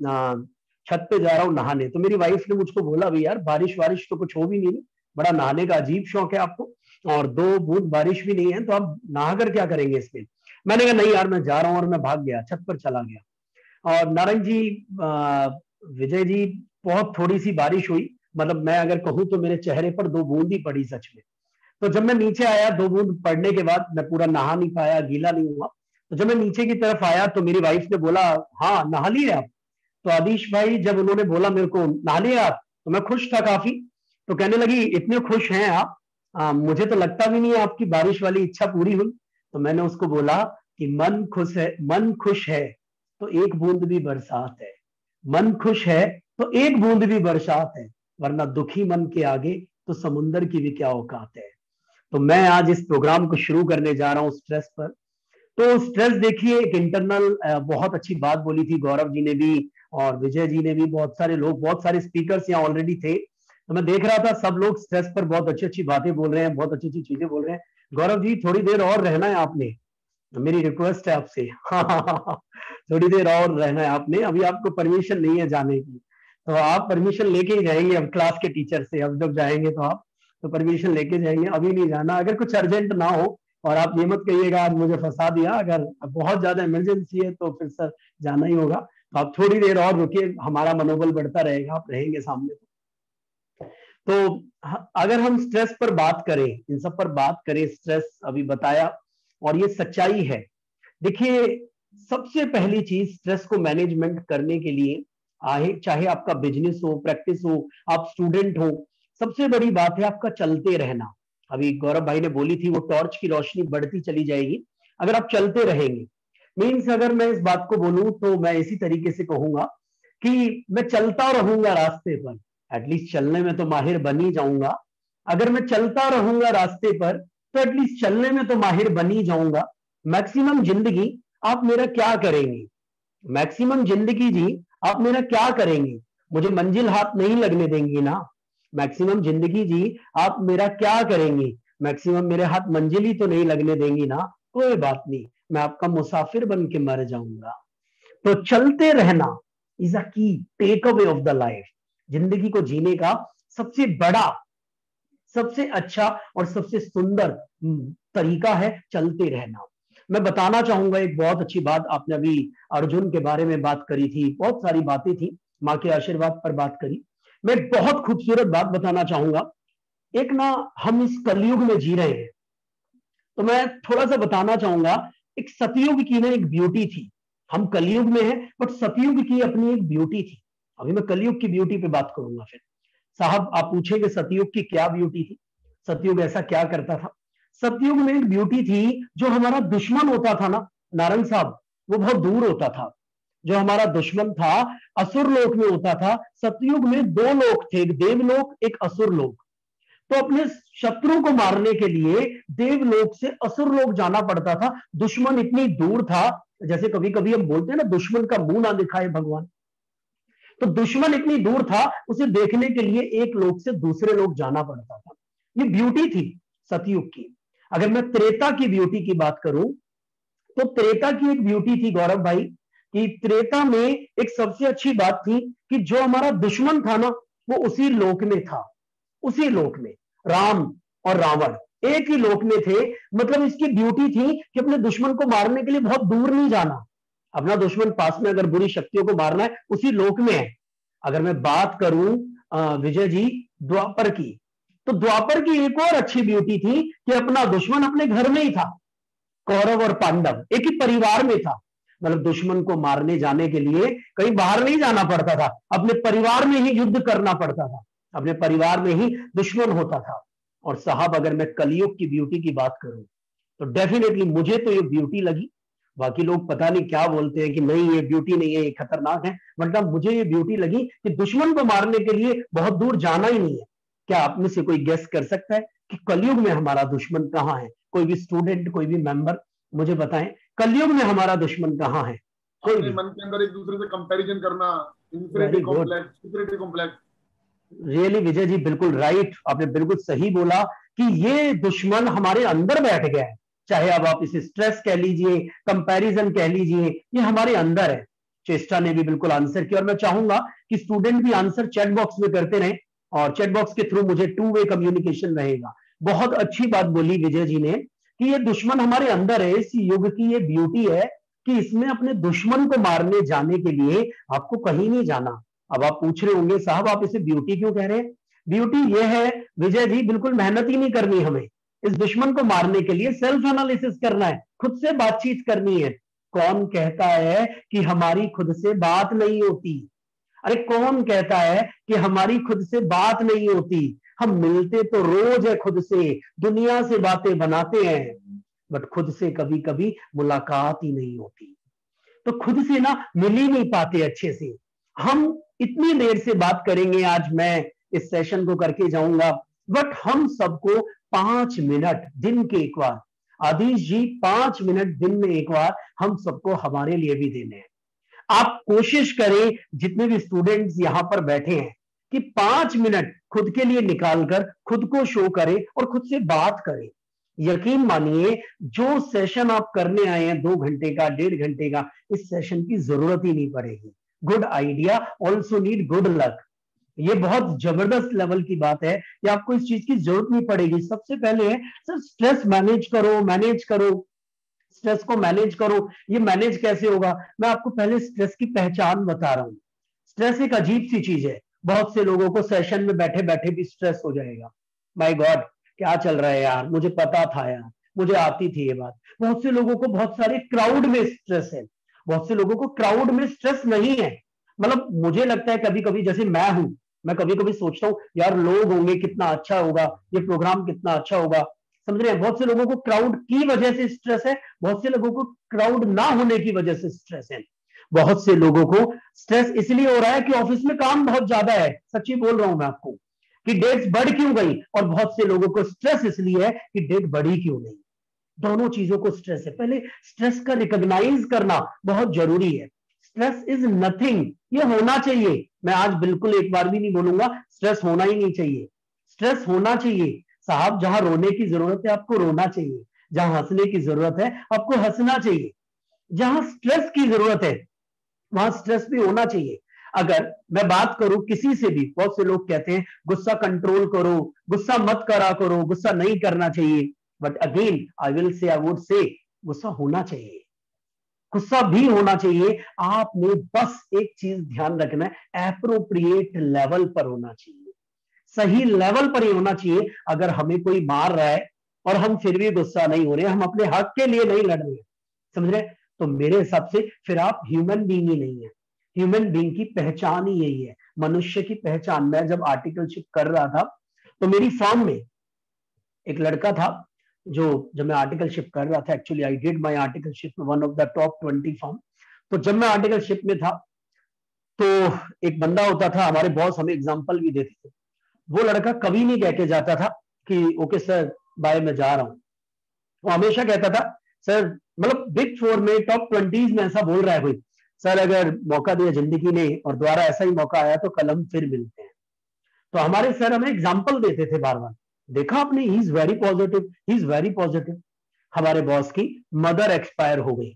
छत पे जा रहा हूँ नहाने. तो मेरी वाइफ ने मुझको बोला भाई यार बारिश वारिश तो कुछ हो भी नहीं, बड़ा नहाने का अजीब शौक है आपको, और 2 बूंद बारिश भी नहीं है, तो आप नहाकर क्या करेंगे इसमें. मैंने कहा नहीं यार मैं जा रहा हूँ, और मैं भाग गया, छत पर चला गया. और नारंग जी, विजय जी, बहुत थोड़ी सी बारिश हुई, मतलब मैं अगर कहूँ तो मेरे चेहरे पर 2 बूंद ही पड़ी सच में. तो जब मैं नीचे आया 2 बूंद पड़ने के बाद, मैं पूरा नहा नहीं पाया, गीला नहीं हुआ. तो जब मैं नीचे की तरफ आया तो मेरी वाइफ ने बोला हाँ नहा लिए आप. तो आदिश भाई जब उन्होंने बोला मेरे को नहा लिए आप, तो मैं खुश था काफी. तो कहने लगी इतने खुश हैं आप, मुझे तो लगता भी नहीं है आपकी बारिश वाली इच्छा पूरी हुई. तो मैंने उसको बोला कि मन खुश है तो 1 बूंद भी बरसात है, मन खुश है तो 1 बूंद भी बरसात है, वरना दुखी मन के आगे तो समुंदर की भी क्या औकात है. तो मैं आज इस प्रोग्राम को शुरू करने जा रहा हूँ स्ट्रेस पर. तो स्ट्रेस देखिए एक इंटरनल, बहुत अच्छी बात बोली थी गौरव जी ने भी और विजय जी ने भी, बहुत सारे लोग, बहुत सारे स्पीकर्स यहाँ ऑलरेडी थे. तो मैं देख रहा था सब लोग स्ट्रेस पर बहुत अच्छी अच्छी बातें बोल रहे हैं, बहुत अच्छी अच्छी चीजें बोल रहे हैं. गौरव जी थोड़ी देर और रहना है आपने, मेरी रिक्वेस्ट है आपसे. थोड़ी देर और रहना है आपने, अभी आपको परमिशन नहीं है जाने की. तो आप परमिशन लेके ही जाएंगे अब क्लास के टीचर से, अब जब जाएंगे तो आप तो परमिशन लेके जाएंगे, अभी नहीं जाना. अगर कुछ अर्जेंट ना हो, और आप ये मत कहिएगा आज मुझे फंसा दिया, अगर बहुत ज्यादा इमरजेंसी है तो फिर सर जाना ही होगा. तो आप थोड़ी देर और रुकिए, हमारा मनोबल बढ़ता रहेगा, आप रहेंगे सामने. तो अगर हम स्ट्रेस पर बात करें, इन सब पर बात करें, स्ट्रेस अभी बताया और ये सच्चाई है. देखिए सबसे पहली चीज स्ट्रेस को मैनेजमेंट करने के लिए चाहे आपका बिजनेस हो, प्रैक्टिस हो, आप स्टूडेंट हो, सबसे बड़ी बात है आपका चलते रहना. अभी गौरव भाई ने बोली थी वो टॉर्च की रोशनी बढ़ती चली जाएगी अगर आप चलते रहेंगे. मीन्स अगर मैं इस बात को बोलूं तो मैं इसी तरीके से कहूंगा कि मैं चलता रहूंगा रास्ते पर, एटलीस्ट चलने में तो माहिर बन ही जाऊंगा. अगर मैं चलता रहूंगा रास्ते पर तो एटलीस्ट चलने में तो माहिर बन ही जाऊंगा. मैक्सिमम जिंदगी आप मेरा क्या करेंगे, मैक्सिमम जिंदगी जी आप मेरा क्या करेंगे, मुझे मंजिल हाथ नहीं लगने देंगी ना. मैक्सिमम जिंदगी जी आप मेरा क्या करेंगे, मैक्सिमम मेरे हाथ मंजिल ही तो नहीं लगने देंगी ना. कोई बात नहीं, मैं आपका मुसाफिर बन के मर जाऊंगा. तो चलते रहना is a key take away of the life. जिंदगी को जीने का सबसे बड़ा, सबसे अच्छा और सबसे सुंदर तरीका है चलते रहना. मैं बताना चाहूंगा एक बहुत अच्छी बात. आपने अभी अर्जुन के बारे में बात करी थी, बहुत सारी बातें थी, माँ के आशीर्वाद पर बात करी. मैं बहुत खूबसूरत बात बताना चाहूंगा. एक ना हम इस कलयुग में जी रहे हैं, तो मैं थोड़ा सा बताना चाहूंगा. एक सतयुग की ना एक ब्यूटी थी. हम कलयुग में हैं, बट सतयुग की अपनी एक ब्यूटी थी। अभी मैं कलयुग की ब्यूटी पे बात करूंगा। फिर साहब आप पूछेंगे सतयुग की क्या ब्यूटी थी, सतयुग ऐसा क्या करता था? सतयुग में एक ब्यूटी थी, जो हमारा दुश्मन होता था ना नारंग साहब, वो बहुत दूर होता था। जो हमारा दुश्मन था असुर लोक में होता था। सतयुग में दो लोक थे, एक देवलोक एक असुर लोक। तो अपने शत्रु को मारने के लिए देवलोक से असुर लोक जाना पड़ता था। दुश्मन इतनी दूर था, जैसे कभी कभी हम बोलते हैं ना, दुश्मन का मुंह ना दिखाए भगवान। तो दुश्मन इतनी दूर था, उसे देखने के लिए एक लोक से दूसरे लोक जाना पड़ता था। ये ब्यूटी थी सतयुग की। अगर मैं त्रेता की ब्यूटी की बात करूं, तो त्रेता की एक ब्यूटी थी गौरव भाई, कि त्रेता में एक सबसे अच्छी बात थी कि जो हमारा दुश्मन था ना, वो उसी लोक में था। उसी लोक में राम और रावण एक ही लोक में थे। मतलब इसकी ब्यूटी थी कि अपने दुश्मन को मारने के लिए बहुत दूर नहीं जाना। अपना दुश्मन पास में अगर बुरी शक्तियों को मारना है, उसी लोक में है। अगर मैं बात करूं विजय जी द्वापर की, तो द्वापर की एक और अच्छी ब्यूटी थी कि अपना दुश्मन अपने घर में ही था। कौरव और पांडव एक ही परिवार में था। मतलब दुश्मन को मारने जाने के लिए कहीं बाहर नहीं जाना पड़ता था, अपने परिवार में ही युद्ध करना पड़ता था, अपने परिवार में ही दुश्मन होता था। और साहब अगर मैं कलयुग की ब्यूटी की बात करूं, तो डेफिनेटली मुझे तो ये ब्यूटी लगी। बाकी लोग पता नहीं क्या बोलते हैं कि नहीं ये ब्यूटी नहीं है, ये खतरनाक है, मतलब मुझे ये ब्यूटी लगी कि दुश्मन को मारने के लिए बहुत दूर जाना ही नहीं है। क्या आप में से कोई गेस कर सकता है कि कलयुग में हमारा दुश्मन कहाँ है? कोई भी स्टूडेंट, कोई भी मेंबर मुझे बताएं, कलयुग में हमारा दुश्मन कहाँ है? कोई भी मन के अंदर एक दूसरे से कंपैरिजन करना, inferiority complex, superiority complex. Really Vijay ji बिल्कुल राइट, आपने बिल्कुल सही बोला कि ये दुश्मन हमारे अंदर बैठ गया है। चाहे अब आप इसे स्ट्रेस कह लीजिए, कंपैरिजन कह लीजिए, ये हमारे अंदर है। चेष्टा ने भी बिल्कुल आंसर किया, और मैं चाहूंगा कि स्टूडेंट भी आंसर चैट बॉक्स में करते रहे, और चैट बॉक्स के थ्रू मुझे 2 वे कम्युनिकेशन रहेगा। बहुत अच्छी बात बोली विजय जी ने कि ये दुश्मन हमारे अंदर है। इस युग की ये ब्यूटी है कि इसमें अपने दुश्मन को मारने जाने के लिए आपको कहीं नहीं जाना। अब आप पूछ रहे होंगे साहब आप इसे ब्यूटी क्यों कह रहे हैं? ब्यूटी ये है विजय जी, बिल्कुल मेहनत ही नहीं करनी हमें इस दुश्मन को मारने के लिए। सेल्फ एनालिसिस करना है, खुद से बातचीत करनी है। कौन कहता है कि हमारी खुद से बात नहीं होती? अरे कौन कहता है कि हमारी खुद से बात नहीं होती? हम मिलते तो रोज है खुद से, दुनिया से बातें बनाते हैं, बट खुद से कभी कभी मुलाकात ही नहीं होती। तो खुद से ना मिल ही नहीं पाते अच्छे से। हम इतनी देर से बात करेंगे, आज मैं इस सेशन को करके जाऊंगा, बट हम सबको 5 मिनट दिन के एक बार, आदिश जी 5 मिनट दिन में एक बार हम सबको हमारे लिए भी देने हैं। आप कोशिश करें, जितने भी स्टूडेंट्स यहां पर बैठे हैं, कि 5 मिनट खुद के लिए निकालकर खुद को शो करें और खुद से बात करें। यकीन मानिए जो सेशन आप करने आए हैं 2 घंटे का, 1.5 घंटे का, इस सेशन की जरूरत ही नहीं पड़ेगी। Good idea also need good luck. ये बहुत जबरदस्त लेवल की बात है कि आपको इस चीज की जरूरत नहीं पड़ेगी। सबसे पहले है सर स्ट्रेस मैनेज करो, मैनेज करो, स्ट्रेस को मैनेज करो। ये मैनेज कैसे होगा? मैं आपको पहले स्ट्रेस की पहचान बता रहा हूं। स्ट्रेस एक अजीब सी चीज है। बहुत से लोगों को सेशन में बैठे बैठे भी स्ट्रेस हो जाएगा। माय गॉड क्या चल रहा है यार, मुझे पता था यार, मुझे आती थी ये बात। बहुत से लोगों को बहुत सारे क्राउड में स्ट्रेस है, बहुत से लोगों को क्राउड में स्ट्रेस नहीं है। मतलब मुझे लगता है कभी कभी, जैसे मैं हूं, मैं कभी कभी सोचता हूँ यार लोग होंगे कितना अच्छा होगा, ये प्रोग्राम कितना अच्छा होगा, समझ रहे हैं? बहुत से लोगों को क्राउड की वजह से स्ट्रेस है, बहुत से लोगों को क्राउड ना होने की वजह से स्ट्रेस है। बहुत से लोगों को स्ट्रेस इसलिए हो रहा है कि ऑफिस में काम बहुत ज्यादा है, सच्ची बोल रहा हूं मैं आपको, कि डेट्स बढ़ क्यों गई। और बहुत से लोगों को स्ट्रेस इसलिए है कि डेट बढ़ी क्यों नहीं। दोनों चीजों को स्ट्रेस है। पहले स्ट्रेस का रिकॉग्नाइज करना बहुत जरूरी है। स्ट्रेस इज नथिंग, ये होना चाहिए। मैं आज बिल्कुल एक बार भी नहीं बोलूंगा स्ट्रेस होना ही नहीं चाहिए। स्ट्रेस होना चाहिए साहब। जहां रोने की जरूरत है आपको रोना चाहिए, जहां हंसने की जरूरत है आपको हंसना चाहिए, जहां स्ट्रेस की जरूरत है वहां स्ट्रेस भी होना चाहिए। अगर मैं बात करूं किसी से भी, बहुत से लोग कहते हैं गुस्सा कंट्रोल करो, गुस्सा मत करा करो, गुस्सा नहीं करना चाहिए। But again I will say, I would say, गुस्सा होना चाहिए, गुस्सा भी होना चाहिए। आपने बस एक चीज ध्यान रखना है, एप्रोप्रिएट लेवल पर होना चाहिए, सही लेवल पर ही होना चाहिए। अगर हमें कोई मार रहा है और हम फिर भी गुस्सा नहीं हो रहे, हम अपने हक के लिए नहीं लड़ रहे, समझ रहे? तो मेरे हिसाब से फिर आप ह्यूमन बीइंग ही नहीं है। ह्यूमन बीइंग की पहचान ही यही है, मनुष्य की पहचान। मैं जब आर्टिकलशिप कर रहा था तो मेरी फॉर्म में एक लड़का था जो, जब मैं आर्टिकलशिप कर रहा था, actually I did my articleship one of the top 20 form. तो जब मैं आर्टिकलशिप में था तो एक बंदा होता था, हमारे बॉस हमें एग्जांपल भी देते थे, वो लड़का कभी नहीं कह के जाता था कि ओके सर बाय मैं जा रहा हूं। वो हमेशा कहता था सर, मतलब बिग 4 में टॉप 20 में ऐसा बोल रहा है कोई, सर अगर मौका दिया जिंदगी ने और दोबारा ऐसा ही मौका आया तो कल हम फिर मिलते हैं। तो हमारे सर हमें एग्जाम्पल देते थे बार बार, देखा आपने, he is very positive, he is very positive. हमारे बॉस की मदर एक्सपायर हो गई,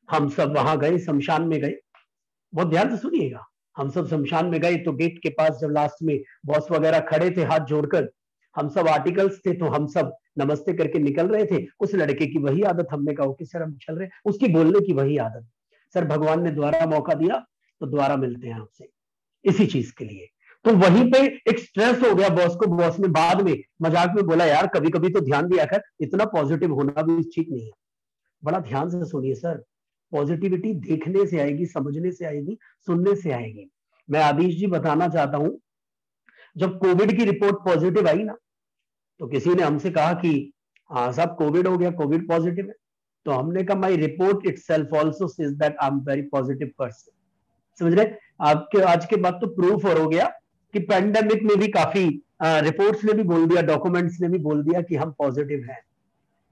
हम सब वहां गए, शमशान में गए, बहुत ध्यान से सुनिएगा, हम सब शमशान में गए तो गेट के पास जब लास्ट में बॉस वगैरह खड़े थे हाथ जोड़कर, हम सब आर्टिकल्स थे तो हम सब नमस्ते करके निकल रहे थे। उस लड़के की वही आदत, हमने कहा कि सर हम चल रहे, उसकी बोलने की वही आदत, सर भगवान ने दोबारा मौका दिया तो दोबारा मिलते हैं आपसे, इसी चीज के लिए। तो वहीं पे एक स्ट्रेस हो गया बॉस को, बॉस ने बाद में मजाक में बोला यार कभी कभी तो ध्यान दिया कर, इतना पॉजिटिव होना भी ठीक नहीं है। बड़ा ध्यान से सुनिए सर, पॉजिटिविटी देखने से आएगी, समझने से आएगी, सुनने से आएगी। मैं आदिश जी बताना चाहता हूं, जब कोविड की रिपोर्ट पॉजिटिव आई ना, तो किसी ने हमसे कहा कि हाँ साहब कोविड हो गया, कोविड पॉजिटिव है। तो हमने कहा माई report itself also says that I am very positive person. समझ रहे, आपके आज के बाद तो प्रूफ हो गया कि पैंडेमिक में भी काफी रिपोर्ट्स ने भी बोल दिया, डॉक्यूमेंट्स ने भी बोल दिया कि हम पॉजिटिव हैं।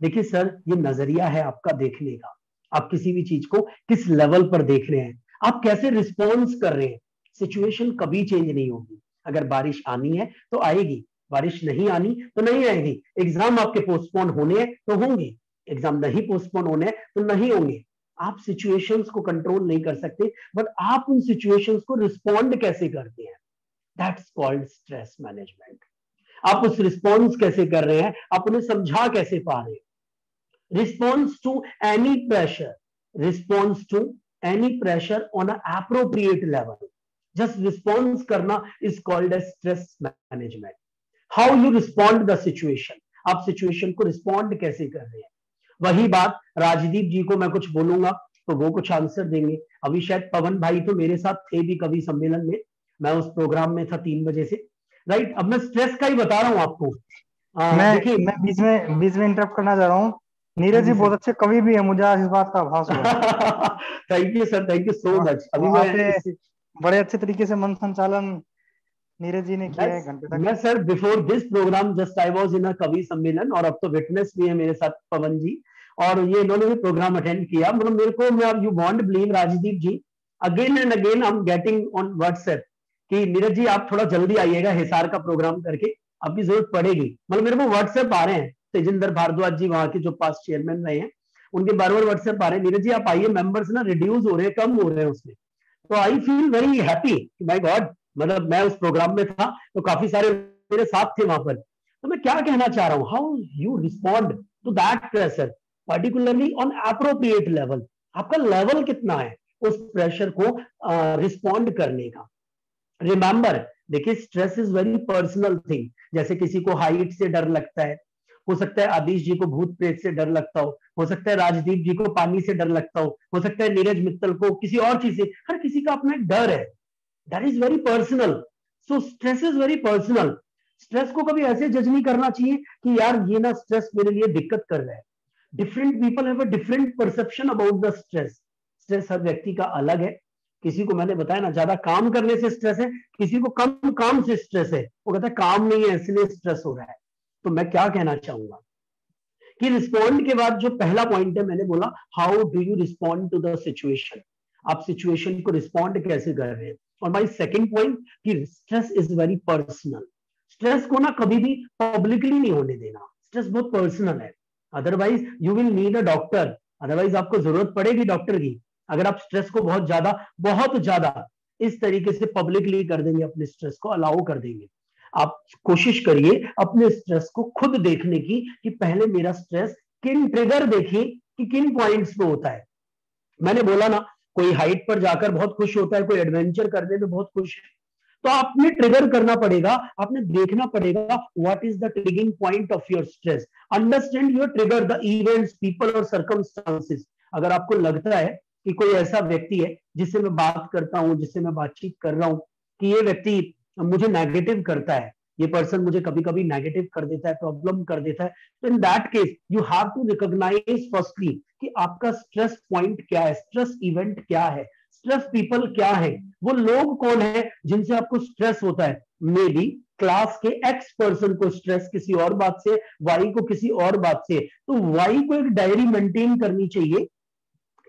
देखिए सर, ये नजरिया है आपका देखने का, आप किसी भी चीज को किस लेवल पर देख रहे हैं, आप कैसे रिस्पॉन्स कर रहे हैं। सिचुएशन कभी चेंज नहीं होगी, अगर बारिश आनी है तो आएगी, बारिश नहीं आनी तो नहीं आएगी। एग्जाम आपके पोस्टपोन होने हैं तो होंगे, एग्जाम नहीं पोस्टपोन होने हैं तो नहीं होंगे। आप सिचुएशंस को कंट्रोल नहीं कर सकते, बट आप उन सिचुएशंस को रिस्पॉन्ड कैसे करते हैं, दैट्स कॉल्ड स्ट्रेस मैनेजमेंट। आप उस रिस्पॉन्स कैसे कर रहे हैं, आप उन्हें समझा कैसे पा रहे हैं। Response to any pressure, response to any pressure on a appropriate level, just response करना is called as stress management. How you respond the situation, आप सिचुएशन को रिस्पॉन्ड कैसे कर रहे हैं। वही बात राजदीप जी को मैं कुछ बोलूंगा तो वो कुछ आंसर देंगे। अभी शायद पवन भाई तो मेरे साथ थे भी कवि सम्मेलन में, मैं उस प्रोग्राम में था 3 बजे से, राइट। अब मैं स्ट्रेस का ही बता रहा हूं आपको। मैं बीच में इंटरप्ट करना चाह रहा हूँ। नीरज जी बहुत अच्छे कवि भी है, मुझे आज इस बात का आभास हुआ। Thank you sir, thank you so much. अभी मैं बड़े अच्छे तरीके से मन संचालन नीरज जी ने किया है घंटे तक। मैं sir before this programme just I was in a kavi sammelan, और अब तो विटनेस भी है मेरे साथ पवन जी, और ये इन्होंने भी प्रोग्राम अटेंड किया। मतलब मेरे को, मैं you won't believe Rajdeep ji, again and again I am getting on WhatsApp कि नीरज जी आप थोड़ा जल्दी आइएगा हिसार का प्रोग्राम करके, आपकी जरूरत पड़ेगी। मतलब मेरे को व्हाट्सएप आ रहे हैं, तेजिंदर भारद्वाज जी वहां के जो पास चेयरमैन रहे हैं, उनके बार बार व्हाट्सएप आ रहे हैं, नीरज जी आप आइए, मेंबर्स ना रिड्यूस हो रहे हैं, कम हो रहे हैं उसमें। तो I feel very happy, my God, मतलब मैं उस प्रोग्राम में था तो काफी सारे मेरे साथ थे वहां पर। तो मैं क्या कहना चाह रहा हूं, how you respond to that pressure, particularly on appropriate level, आपका लेवल कितना है उस प्रेशर को रिस्पॉन्ड करने का। रिमेंबर, देखिए stress is very personal thing. जैसे किसी को हाइट से डर लगता है, हो सकता है आदिश जी को भूत प्रेत से डर लगता हो सकता है राजदीप जी को पानी से डर लगता हो सकता है नीरज मित्तल को किसी और चीज से, हर किसी का अपना एक डर है, that is very personal. So stress is very personal. Stress को कभी ऐसे जज नहीं करना चाहिए कि यार ये ना स्ट्रेस मेरे लिए दिक्कत कर रहा है। Different people have a different perception about the stress. Stress हर व्यक्ति का अलग है। किसी को मैंने बताया ना ज्यादा काम करने से स्ट्रेस है, किसी को कम काम से स्ट्रेस है, वो कहता है काम नहीं है इसलिए स्ट्रेस हो रहा है। तो मैं क्या कहना चाहूंगा कि रिस्पॉन्ड के बाद जो पहला पॉइंट है, मैंने बोला how do you respond to the situation, आप सिचुएशन को रिस्पॉन्ड कैसे कर रहे हैं। और माय सेकंड पॉइंट कि stress is very personal. Stress को ना कभी भी पब्लिकली नहीं होने देना, स्ट्रेस बहुत पर्सनल है। Otherwise you will need a doctor, otherwise आपको जरूरत पड़ेगी डॉक्टर की। अगर आप स्ट्रेस को बहुत ज्यादा इस तरीके से पब्लिकली कर देंगे, अपने स्ट्रेस को अलाउ कर देंगे। आप कोशिश करिए अपने स्ट्रेस को खुद देखने की कि पहले मेरा स्ट्रेस किन ट्रिगर देखिए कि किन पॉइंट्स पे होता है। मैंने बोला ना, कोई हाइट पर जाकर बहुत खुश होता है, कोई एडवेंचर करने में बहुत खुश है, तो आपने ट्रिगर करना पड़ेगा, आपने देखना पड़ेगा what is the triggering point of your stress, understand your trigger, the events, people और सर्कमस्टांसेस। अगर आपको लगता है कि कोई ऐसा व्यक्ति है जिससे मैं बात करता हूँ, जिससे मैं बातचीत कर रहा हूँ, कि ये व्यक्ति मुझे नेगेटिव करता है, ये पर्सन मुझे कभी कभी नेगेटिव कर देता है, प्रॉब्लम कर देता है, तो in that case you have to recognise firstly कि आपका स्ट्रेस पॉइंट क्या है, स्ट्रेस इवेंट क्या है, स्ट्रेस पीपल क्या है, वो लोग कौन है जिनसे आपको स्ट्रेस होता है। मे बी क्लास के एक्स पर्सन को स्ट्रेस किसी और बात से, वाई को किसी और बात से, तो वाई को एक डायरी मेंटेन करनी चाहिए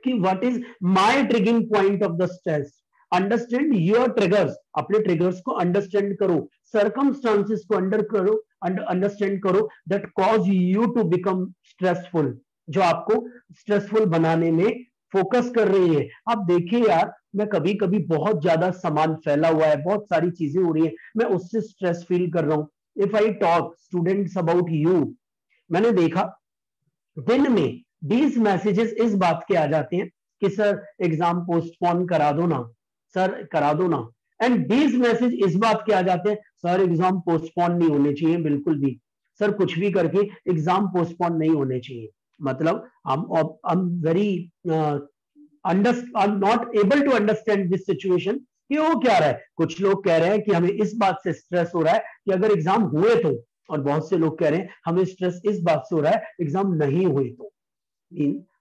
कि what is my triggering point of the stress. Understand your triggers, अपने ट्रिगर्स को अंडरस्टैंड करो, सर्कमस्टांसेस को अंडरस्टैंड करो that cause you to become stressful, जो आपको स्ट्रेसफुल बनाने में फोकस कर रही है। आप देखिए यार, मैं कभी कभी बहुत ज्यादा सामान फैला हुआ है, बहुत सारी चीजें हो रही है, मैं उससे स्ट्रेस फील कर रहा हूं। If I talk students about you, मैंने देखा दिन में 20 मैसेजेस इस बात के आ जाते हैं कि सर एग्जाम पोस्टपोन करा दो ना, सर करा दो ना, एंड 20 मैसेज इस बात के आ जाते हैं सर एग्जाम पोस्टपोन नहीं होने चाहिए बिल्कुल भी, सर कुछ भी करके एग्जाम पोस्टपोन नहीं होने चाहिए। मतलब I'm very I'm not able to understand this situation कि वो क्या रहा है। कुछ लोग कह रहे हैं कि हमें इस बात से स्ट्रेस हो रहा है कि अगर एग्जाम हुए तो, और बहुत से लोग कह रहे हैं हमें स्ट्रेस इस बात से हो रहा है एग्जाम नहीं हुए तो।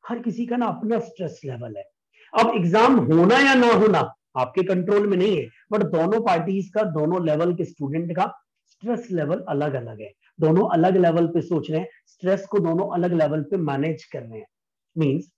हर किसी का ना अपना स्ट्रेस लेवल है। अब एग्जाम होना या ना होना आपके कंट्रोल में नहीं है, बट दोनों पार्टीज का, दोनों लेवल के स्टूडेंट का स्ट्रेस लेवल अलग अलग है, दोनों अलग लेवल पे सोच रहे हैं, स्ट्रेस को दोनों अलग लेवल पे मैनेज कर रहे हैं। मींस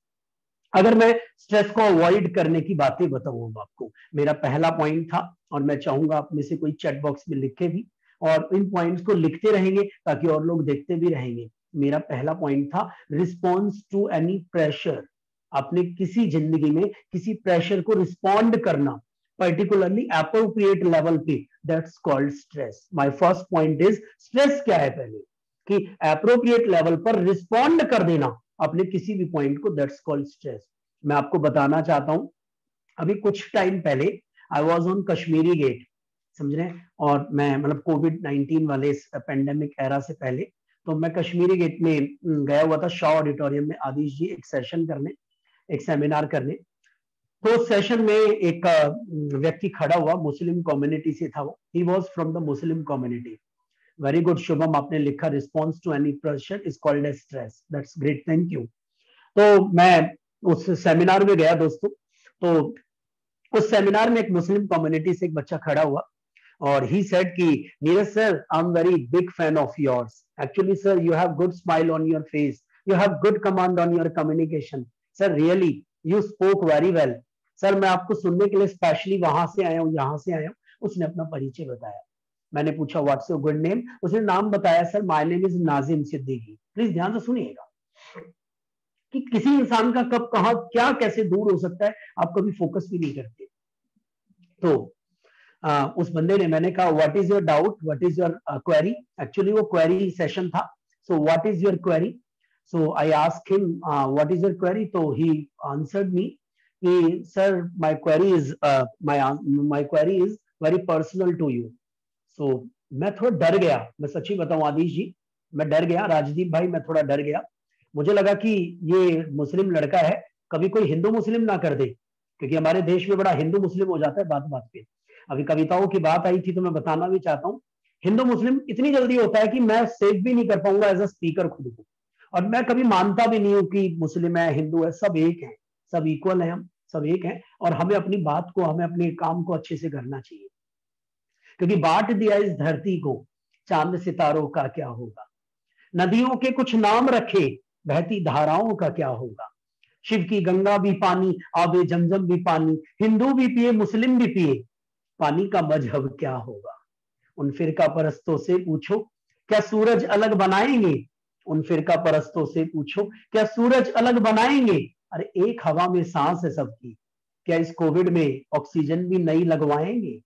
अगर मैं स्ट्रेस को अवॉइड करने की बातें बताऊं आपको, मेरा पहला पॉइंट था, और मैं चाहूंगा आप में से कोई चैट बॉक्स में लिखे भी, और इन पॉइंट्स को लिखते रहेंगे ताकि और लोग देखते भी रहेंगे। मेरा पहला पॉइंट था रिस्पॉन्स टू एनी प्रेशर। आपने किसी जिंदगी में किसी प्रेशर को रिस्पॉन्ड करना, पर्टिकुलरली अप्रोप्रिएट लेवल पे, that's called stress. My first point is stress क्या है पहले, कि अप्रोप्रिएट लेवल पर रिस्पॉन्ड कर देना अपने किसी भी पॉइंट को, दैट्स कॉल्ड स्ट्रेस। मैं आपको बताना चाहता हूं, अभी कुछ टाइम पहले I was on Kashmiri Gate, समझ रहे हैं, और मैं मतलब कोविड-19 वाले पेंडेमिक एरा से पहले, तो मैं कश्मीरी गेट में गया हुआ था शॉ ऑडिटोरियम में, आदिश जी एक सेशन करने, एक सेमिनार करने। तो सेशन में एक व्यक्ति खड़ा हुआ, मुस्लिम कम्युनिटी से था वो, he was from the Muslim community. Very good Shubham, आपने लिखा response to any pressure is called as stress, that's great, thank you. तो मैं उस सेमिनार में गया दोस्तों, तो उस सेमिनार में एक मुस्लिम कम्युनिटी से एक बच्चा खड़ा हुआ, और ही सेड कि Neeraj sir, I am very big fan of yours, actually sir you have good smile on your face, you have good command on your communication, sir really you spoke very well, sir मैं आपको सुनने के लिए स्पेशली वहां से आया हूँ, यहाँ से आया हूँ। उसने अपना परिचय बताया, मैंने पूछा व्हाट्स योर गुड नेम, उसने नाम बताया, sir my name is Nazim Siddiqui. Please ध्यान से सुनिएगा कि किसी इंसान का कब कहां क्या कैसे दूर हो सकता है, आप कभी फोकस भी नहीं करते। तो उस बंदे ने, मैंने कहा what is your doubt, what is your query, actually वो क्वेरी सेशन था, so what is your query, so I asked him what is your query, तो ही आंसर्ड मी कि sir my query is very personal to you. So मैं थोड़ा डर गया, मैं सच्ची बताऊं आदिश जी, मैं डर गया, राजदीप भाई मैं थोड़ा डर गया। मुझे लगा कि ये मुस्लिम लड़का है, कभी कोई हिंदू मुस्लिम ना कर दे, क्योंकि हमारे देश में बड़ा हिंदू मुस्लिम हो जाता है बात बात पे। अभी कविताओं की बात आई थी तो मैं बताना भी चाहता हूँ, हिंदू मुस्लिम इतनी जल्दी होता है कि मैं सेव भी नहीं कर पाऊंगा एज अ स्पीकर खुद को, और मैं कभी मानता भी नहीं हूँ कि मुस्लिम है हिंदू है, सब एक है, सब इक्वल है, हम सब एक हैं, और हमें अपनी बात को, हमें अपने काम को अच्छे से करना चाहिए, क्योंकि बांट दिया इस धरती को, चांद सितारों का क्या होगा, नदियों के कुछ नाम रखे, बहती धाराओं का क्या होगा, शिव की गंगा भी पानी, आबे जमजम भी पानी, हिंदू भी पिए मुस्लिम भी पिए, पानी का मजहब क्या होगा। उन फिरका परस्तों से पूछो क्या सूरज अलग बनाएंगे, उन फिरका परस्तों से पूछो क्या सूरज अलग बनाएंगे, अरे एक हवा में सांस है सबकी, क्या इस कोविड में ऑक्सीजन भी नई लगवाएंगे,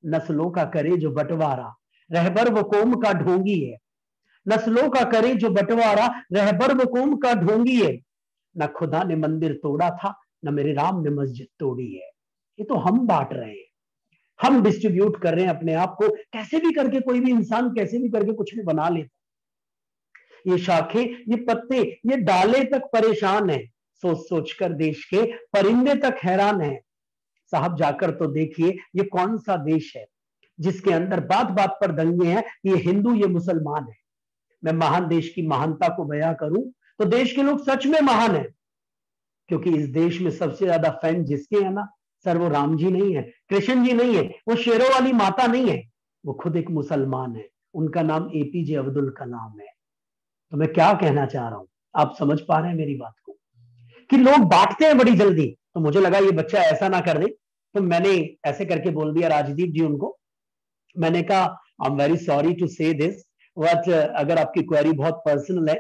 नस्लों का करे जो बंटवारा, रहबर व कौम का ढोंगी है, नस्लों का करे जो बंटवारा, रहबर व कौम का ढोंगी है, न खुदा ने मंदिर तोड़ा था, न मेरे राम ने मस्जिद तोड़ी है। ये तो हम बांट रहे हैं, हम डिस्ट्रीब्यूट कर रहे हैं अपने आप को, कैसे भी करके कोई भी इंसान कैसे भी करके कुछ भी बना लेता है। ये शाखें, ये पत्ते, ये डाले तक परेशान है, सोच सोचकर देश के परिंदे तक हैरान है। साहब जाकर तो देखिए ये कौन सा देश है जिसके अंदर बात बात पर दंगे हैं, ये हिंदू ये मुसलमान है। मैं महान देश की महानता को बयां करूं तो देश के लोग सच में महान है, क्योंकि इस देश में सबसे ज्यादा फैन जिसके है ना सर, वो राम जी नहीं है, कृष्ण जी नहीं है, वो शेरों वाली माता नहीं है, वो खुद एक मुसलमान है। उनका नाम एपीजे अब्दुल कलाम है। तो मैं क्या कहना चाह रहा हूं, आप समझ पा रहे हैं मेरी बात को, कि लोग बांटते हैं बड़ी जल्दी। तो मुझे लगा ये बच्चा ऐसा ना कर दे, तो मैंने ऐसे करके बोल दिया राजदीप जी उनको। मैंने कहा I am very sorry to say this, but अगर आपकी क्वेरी बहुत पर्सनल है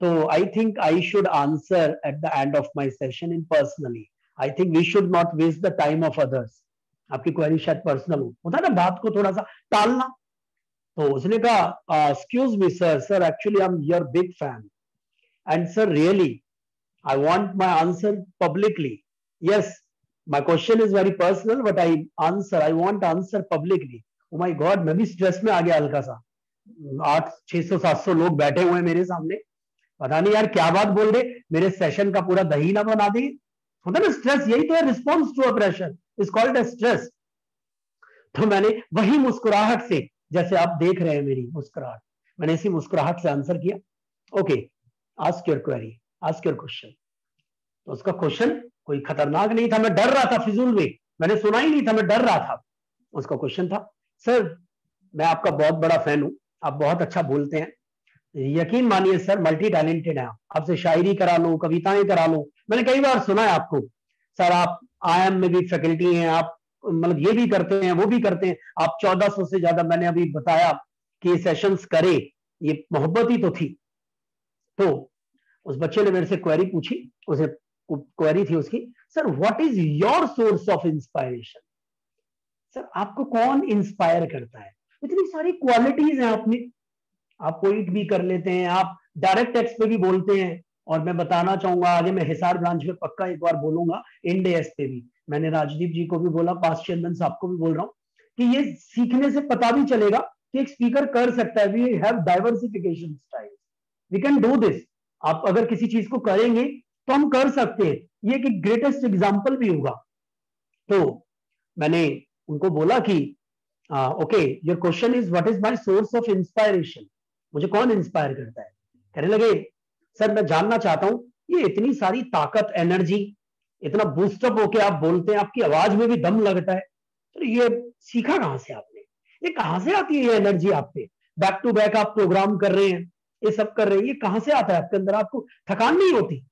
तो I think I should answer at the end of my session in personally. I think we should not waste the time of others. आपकी क्वेरी शायद पर्सनल हो, होता है ना बात को थोड़ा सा टालना। तो उसने कहा excuse me sir, sir actually I am your big fan and sir really I want my answer publicly. Yes, my question is very personal, but I want answer publicly. Oh my God, मैं भी स्ट्रेस में आ गया हल्का सा। 600-700 लोग बैठे हुए हैं मेरे सामने, पता नहीं यार क्या बात बोल रहे, मेरे सेशन का पूरा दही ना बना दी। होता ना स्ट्रेस, यही तो है, response to a pressure is called a stress. तो मैंने वही मुस्कुराहट से, जैसे आप देख रहे हैं मेरी मुस्कुराहट, मैंने इसी मुस्कुराहट से आंसर किया, okay ask your query, ask your question. तो उसका क्वेश्चन कोई खतरनाक नहीं था, मैं डर रहा था फिजूल में, मैंने सुना ही नहीं था, मैं डर रहा था। उसका क्वेश्चन था, सर मैं आपका बहुत बड़ा फैन हूं, आप बहुत अच्छा बोलते हैं, यकीन मानिए सर मल्टी टैलेंटेड हैं आप, आपसे शायरी करा लो, कविताएं करा लो, मैंने कई बार सुना है आपको। सर आप IIM में भी फैकल्टी हैं, आप मतलब ये भी करते हैं वो भी करते हैं, आप 1400 से ज्यादा, मैंने अभी बताया कि ये सेशंस करे, ये मोहब्बत ही तो थी। तो उस बच्चे ने मेरे से क्वेरी पूछी, उसे क्वेरी थी उसकी, sir what is your source of inspiration, sir आपको कौन इंस्पायर करता है, इतनी सारी क्वालिटीज हैं आप में, आप पोइट भी कर लेते हैं, आप डायरेक्ट टेक्स्ट पे भी बोलते हैं, और मैं बताना चाहूंगा आगे मैं हिसार ब्रांच में पक्का एक बार बोलूंगा, इंडेस पे भी मैंने राजदीप जी को भी बोला, पास चेयरमैन साहब को भी बोल रहा हूँ कि ये सीखने से पता भी चलेगा कि एक स्पीकर कर सकता है, we have diversification style, we can do this. आप अगर किसी चीज को करेंगे तो हम कर सकते हैं, ये एक ग्रेटेस्ट एग्जांपल भी होगा। तो मैंने उनको बोला कि okay your question is what is my source of inspiration, मुझे कौन इंस्पायर करता है। कहने लगे सर मैं जानना चाहता हूं, ये इतनी सारी ताकत, एनर्जी, इतना बूस्टअप होके आप बोलते हैं, आपकी आवाज में भी दम लगता है, तो ये सीखा कहां से आपने, ये कहां से आती है ये एनर्जी आप पे, बैक टू बैक आप प्रोग्राम कर रहे हैं, ये सब कर रहे हैं, ये कहां से आता है आपके अंदर, आपको थकान नहीं होती।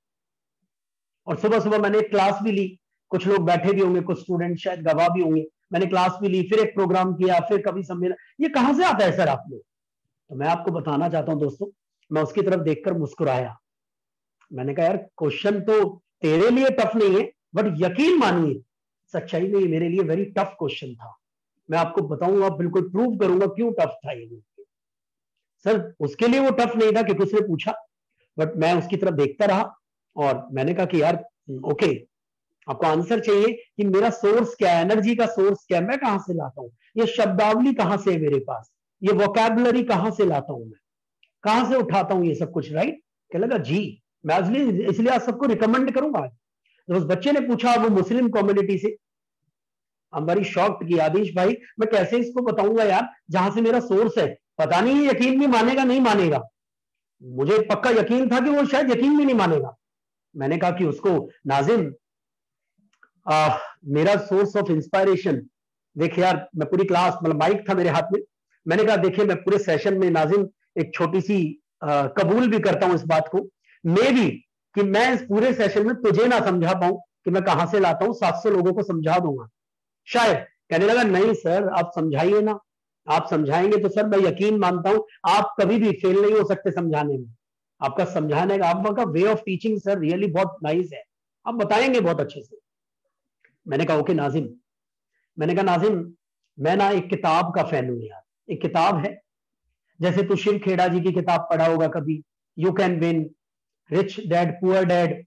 और सुबह सुबह मैंने एक क्लास भी ली, कुछ लोग बैठे भी होंगे, कुछ स्टूडेंट शायद गवाह भी होंगे, मैंने क्लास भी ली, फिर एक प्रोग्राम किया, फिर कभी सम्मेलन, ये कहां से आता है सर आप लोग। तो मैं आपको बताना चाहता हूं दोस्तों, मैं उसकी तरफ देखकर मुस्कुराया, मैंने कहा यार क्वेश्चन तो तेरे लिए टफ नहीं है, बट यकीन मानिए सच्चाई में ये मेरे लिए वेरी टफ क्वेश्चन था। मैं आपको बताऊंगा, बिल्कुल प्रूव करूंगा क्यों टफ था ये। सर उसके लिए वो टफ नहीं था क्योंकि उसने पूछा, बट मैं उसकी तरफ देखता रहा और मैंने कहा कि यार ओके आपको आंसर चाहिए कि मेरा सोर्स क्या है, एनर्जी का सोर्स क्या है, मैं कहां से लाता हूं, ये शब्दावली कहां से है मेरे पास, ये वोकैबुलरी कहां से लाता हूं, मैं कहां से उठाता हूं ये सब कुछ, राइट। क्या लगा जी मैं इसलिए आज सबको रिकमेंड करूंगा। तो उस बच्चे ने पूछा, वो मुस्लिम कम्युनिटी से, हमारी शॉक्ड की आदिश भाई मैं कैसे इसको बताऊंगा यार जहां से मेरा सोर्स है, पता नहीं यकीन भी मानेगा नहीं मानेगा, मुझे पक्का यकीन था कि वो शायद यकीन भी नहीं मानेगा। मैंने कहा कि उसको नाजिम मेरा सोर्स ऑफ इंस्पायरेशन, देख यार मैं पूरी क्लास, मतलब माइक था मेरे हाथ में, मैंने कहा देखिए मैं पूरे सेशन में नाजिम एक छोटी सी कबूल भी करता हूं इस बात को, मे भी कि मैं इस पूरे सेशन में तुझे ना समझा पाऊं कि मैं कहां से लाता हूं, 700 लोगों को समझा दूंगा शायद। कहने लगा नहीं सर आप समझाइए ना, आप समझाएंगे तो सर मैं यकीन मानता हूं आप कभी भी फेल नहीं हो सकते समझाने में, आपका समझाने का, आपका way of teaching sir really बहुत नाइस है, आप बताएंगे बहुत अच्छे से। मैंने कहा ओके नाजिम, मैंने कहा नाजिम मैं ना एक किताब का फैन हूं यार, एक किताब है, जैसे तू शिव खेड़ा जी की किताब पढ़ा होगा कभी, you can win, rich dad poor dad,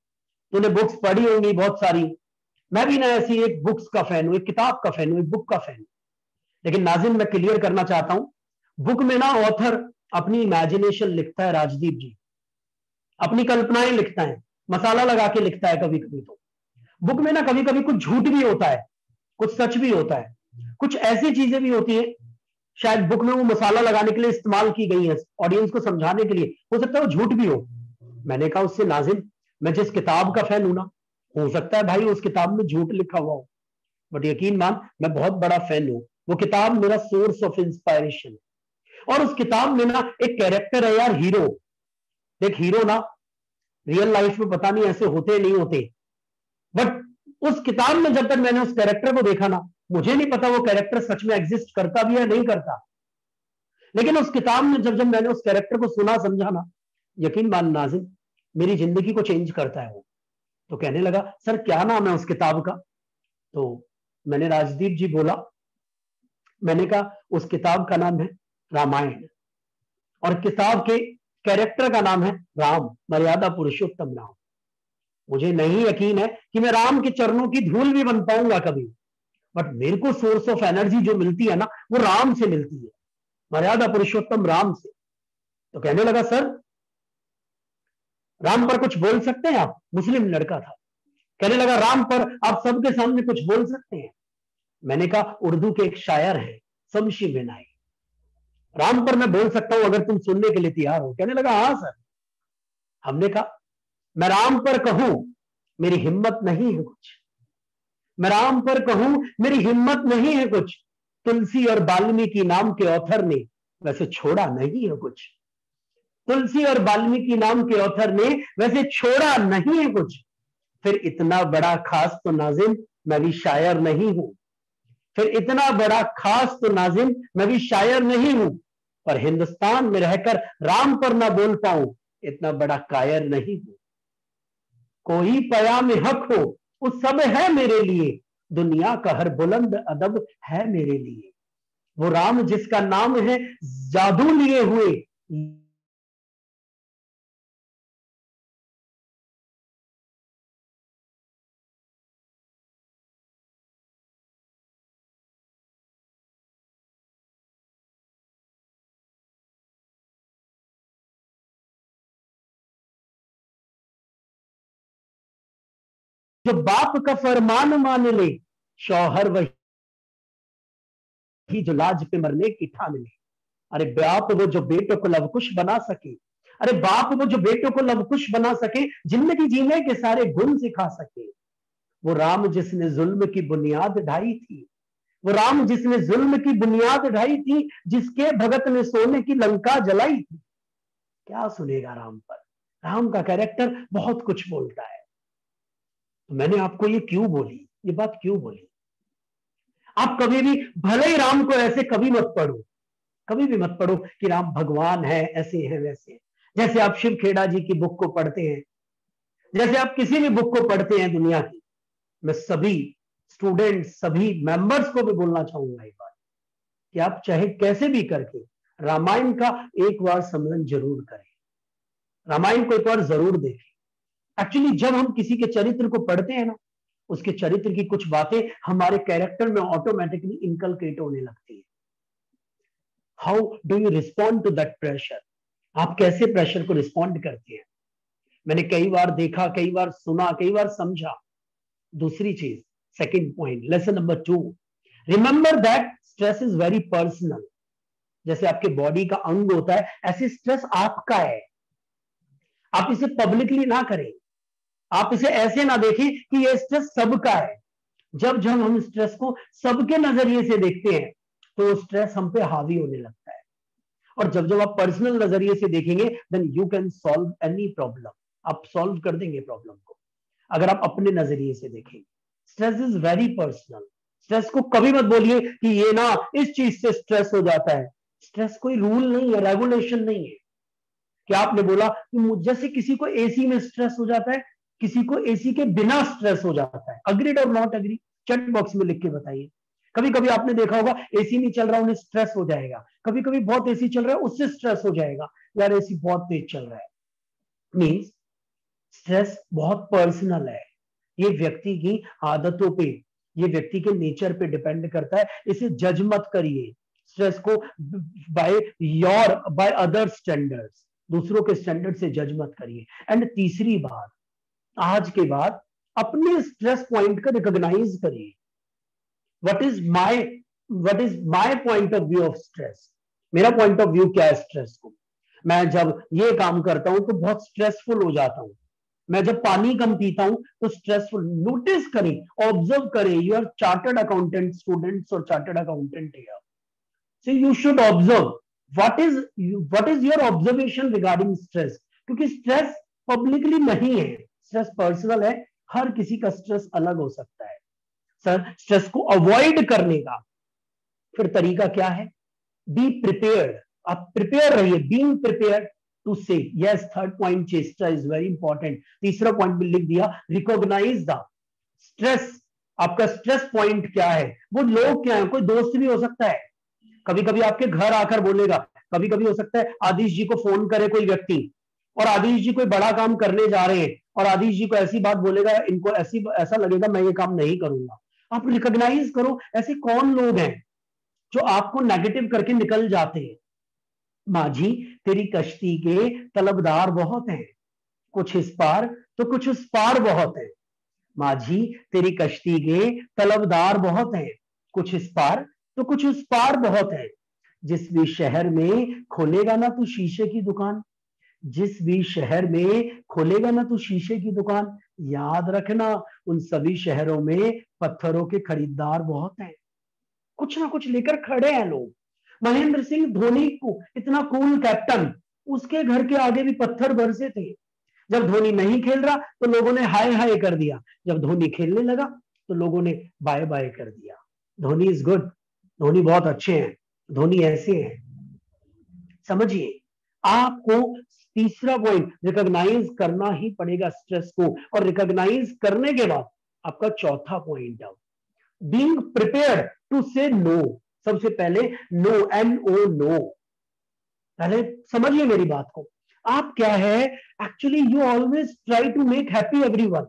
तूने बुक्स पढ़ी होंगी बहुत सारी, मैं भी ना ऐसी एक बुक्स का फैन हूं, एक किताब का फैन हूं, एक बुक का फैन हूं। लेकिन नाजिम मैं क्लियर करना चाहता हूं, बुक में ना ऑथर अपनी इमेजिनेशन लिखता है, राजदीप जी अपनी कल्पनाएं लिखता है, मसाला लगा के लिखता है कभी कभी। तो बुक में ना कभी कभी कुछ झूठ भी होता है, कुछ सच भी होता है, कुछ ऐसी चीजें भी होती है शायद बुक में वो मसाला लगाने के लिए इस्तेमाल की गई है, ऑडियंस को समझाने के लिए, हो सकता है वो झूठ भी हो। मैंने कहा उससे नाजिम, मैं जिस किताब का फैन हूं ना, हो सकता है भाई उस किताब में झूठ लिखा हुआ हो, बट यकीन मान मैं बहुत बड़ा फैन हूं। वो किताब मेरा सोर्स ऑफ इंस्पायरेशन है। और उस किताब में ना एक कैरेक्टर है यार, हीरो। देख हीरो ना रियल लाइफ में पता नहीं ऐसे होते नहीं होते, बट उस किताब में जब तक मैंने उस कैरेक्टर को देखा ना, मुझे नहीं पता वो कैरेक्टर सच में एग्जिस्ट करता भी है नहीं करता, लेकिन उस किताब में जब मैंने उस कैरेक्टर को सुना समझा ना, यकीन मान नाजिम मेरी जिंदगी को चेंज करता है वो। तो कहने लगा सर क्या नाम है उस किताब का? तो मैंने राजदीप जी बोला, मैंने कहा उस किताब का नाम है रामायण, और किताब के कैरेक्टर का नाम है राम, मर्यादा पुरुषोत्तम राम। मुझे नहीं यकीन है कि मैं राम के चरणों की धूल भी बन पाऊंगा कभी, बट मेरे को सोर्स ऑफ एनर्जी जो मिलती है ना, वो राम से मिलती है, मर्यादा पुरुषोत्तम राम से। तो कहने लगा सर राम पर कुछ बोल सकते हैं आप? मुस्लिम लड़का था। कहने लगा राम पर आप सबके सामने कुछ बोल सकते हैं? मैंने कहा उर्दू के एक शायर है शमशी बेनाई, राम पर मैं बोल सकता हूं अगर तुम सुनने के लिए तैयार हो। कहने लगा हाँ सर। हमने कहा मैं राम पर कहूं मेरी हिम्मत नहीं है कुछ, मैं राम पर कहूं मेरी हिम्मत नहीं है कुछ, तुलसी और वाल्मीकि नाम के ऑथर ने वैसे छोड़ा नहीं है कुछ, तुलसी और वाल्मीकि नाम के ऑथर ने वैसे छोड़ा नहीं है कुछ। फिर इतना बड़ा खास तो नाजिम मैं भी शायर नहीं हूं, फिर इतना बड़ा खास तो नाजिम मैं भी शायर नहीं हूं, पर हिंदुस्तान में रहकर राम पर ना बोल पाऊं इतना बड़ा कायर नहीं हूं। कोई पयाम हक हो वो सब है मेरे लिए, दुनिया का हर बुलंद अदब है मेरे लिए। वो राम जिसका नाम है जादू लिए हुए, जो बाप का फरमान मान ले, शौहर वही जो लाज पे मरने की ठान ले। अरे बाप वो जो बेटों को लवकुश बना सके, अरे बाप वो जो बेटों को लवकुश बना सके, जिंदगी जीने के सारे गुण सिखा सके। वो राम जिसने जुल्म की बुनियाद ढाई थी, वो राम जिसने जुल्म की बुनियाद ढाई थी, जिसके भगत ने सोने की लंका जलाई थी। क्या सुनेगा राम पर? राम का कैरेक्टर बहुत कुछ बोलता है। तो मैंने आपको ये क्यों बोली, ये बात क्यों बोली? आप कभी भी भले ही राम को ऐसे कभी मत पढ़ो, कभी भी मत पढ़ो कि राम भगवान है, ऐसे हैं वैसे हैं। जैसे आप शिव खेड़ा जी की बुक को पढ़ते हैं, जैसे आप किसी भी बुक को पढ़ते हैं दुनिया की, मैं सभी स्टूडेंट सभी मेंबर्स को भी बोलना चाहूंगा ये बात कि आप चाहे कैसे भी करके रामायण का एक बार सम्मेलन जरूर करें, रामायण को एक बार जरूर देखें। एक्चुअली जब हम किसी के चरित्र को पढ़ते हैं ना, उसके चरित्र की कुछ बातें हमारे कैरेक्टर में ऑटोमेटिकली इनकलकेट होने लगती है। How do you respond to that pressure? आप कैसे प्रेशर को रिस्पॉन्ड करते हैं? मैंने कई बार देखा, कई बार सुना, कई बार समझा। दूसरी चीज, second point, lesson number 2, remember that stress is very personal. जैसे आपके बॉडी का अंग होता है, ऐसे स्ट्रेस आपका है। आप इसे पब्लिकली ना करें, आप इसे ऐसे ना देखें कि ये स्ट्रेस सबका है। जब जब हम स्ट्रेस को सबके नजरिए से देखते हैं तो स्ट्रेस हम पे हावी होने लगता है, और जब जब आप पर्सनल नजरिए से देखेंगे then you can solve any problem, आप सॉल्व कर देंगे प्रॉब्लम को अगर आप अपने नजरिए से देखेंगे। Stress is very personal. Stress को कभी मत बोलिए कि ये ना इस चीज से स्ट्रेस हो जाता है। स्ट्रेस कोई रूल नहीं है, रेगुलेशन नहीं है। क्या आपने बोला कि जैसे किसी को एसी में स्ट्रेस हो जाता है, किसी को एसी के बिना स्ट्रेस हो जाता है। अग्रीड और नॉट अग्री चैट बॉक्स में लिख के बताइए। कभी कभी आपने देखा होगा एसी नहीं चल रहा उन्हें स्ट्रेस हो जाएगा, कभी कभी बहुत एसी चल रहा है उससे स्ट्रेस हो जाएगा, यार एसी बहुत तेज चल रहा है। मींस स्ट्रेस बहुत पर्सनल है, ये व्यक्ति की आदतों पे, ये व्यक्ति के नेचर पे डिपेंड करता है। इसे जज मत करिए स्ट्रेस को बाय अदर स्टैंडर्ड्स, दूसरों के स्टैंडर्ड से जज मत करिए। एंड तीसरी बात, आज के बाद अपने स्ट्रेस पॉइंट को रिकॉग्नाइज करिए। What is my point of view of stress, मेरा पॉइंट ऑफ व्यू क्या है स्ट्रेस को। मैं जब ये काम करता हूं तो बहुत स्ट्रेसफुल हो जाता हूं, मैं जब पानी कम पीता हूं तो स्ट्रेसफुल। नोटिस करें, ऑब्जर्व करें। You are chartered accountant students और chartered accountant here, so you should observe what is your observation regarding stress, क्योंकि स्ट्रेस पब्लिकली नहीं है, स्ट्रेस पर्सनल है, हर किसी का स्ट्रेस अलग हो सकता है। सर, स्ट्रेस को अवॉइड करने का फिर तरीका क्या है? बी प्रिपेयर्ड, आप प्रिपेयर रहिए, बीइंग प्रिपेयर्ड टू से यस। थर्ड पॉइंट चेष्टा इज वेरी इंपॉर्टेंट। तीसरा पॉइंट भी लिख दिया, रिकॉग्नाइज द स्ट्रेस। आपका स्ट्रेस पॉइंट क्या है, वो लोग क्या है, कोई दोस्त भी हो सकता है, कभी कभी आपके घर आकर बोलेगा, कभी कभी हो सकता है आदिश जी को फोन करे कोई व्यक्ति और आदिश जी कोई बड़ा काम करने जा रहे हैं और आदिश जी को ऐसी बात बोलेगा, इनको ऐसा लगेगा मैं ये काम नहीं करूंगा। आप रिकॉग्नाइज करो ऐसे कौन लोग हैं जो आपको नेगेटिव करके निकल जाते हैं। माझी तेरी कश्ती के तलबदार बहुत हैं, कुछ इस पार तो कुछ उस पार बहुत है। माझी तेरी कश्ती के तलबदार बहुत हैं, कुछ इस पार तो कुछ उस पार बहुत है। जिस भी शहर में खोलेगा ना तू शीशे की दुकान, जिस भी शहर में खोलेगा ना तू शीशे की दुकान, याद रखना उन सभी शहरों में पत्थरों के खरीदार बहुत हैं। कुछ ना कुछ लेकर खड़े हैं लोग। महेंद्र सिंह धोनी को इतना कूल कैप्टन, उसके घर के आगे भी पत्थर बरसे थे। जब धोनी नहीं खेल रहा तो लोगों ने हाय हाय कर दिया, जब धोनी खेलने लगा तो लोगों ने बाय बाय कर दिया। धोनी इज गुड, धोनी बहुत अच्छे हैं, धोनी ऐसे हैं। समझिए, आपको तीसरा पॉइंट रिकॉग्नाइज करना ही पड़ेगा स्ट्रेस को, और रिकॉग्नाइज करने के बाद आपका चौथा पॉइंट है being prepared to say no. सबसे पहले नो, NO, नो। पहले समझिए मेरी बात को। आप क्या है, actually you always try to make happy everyone.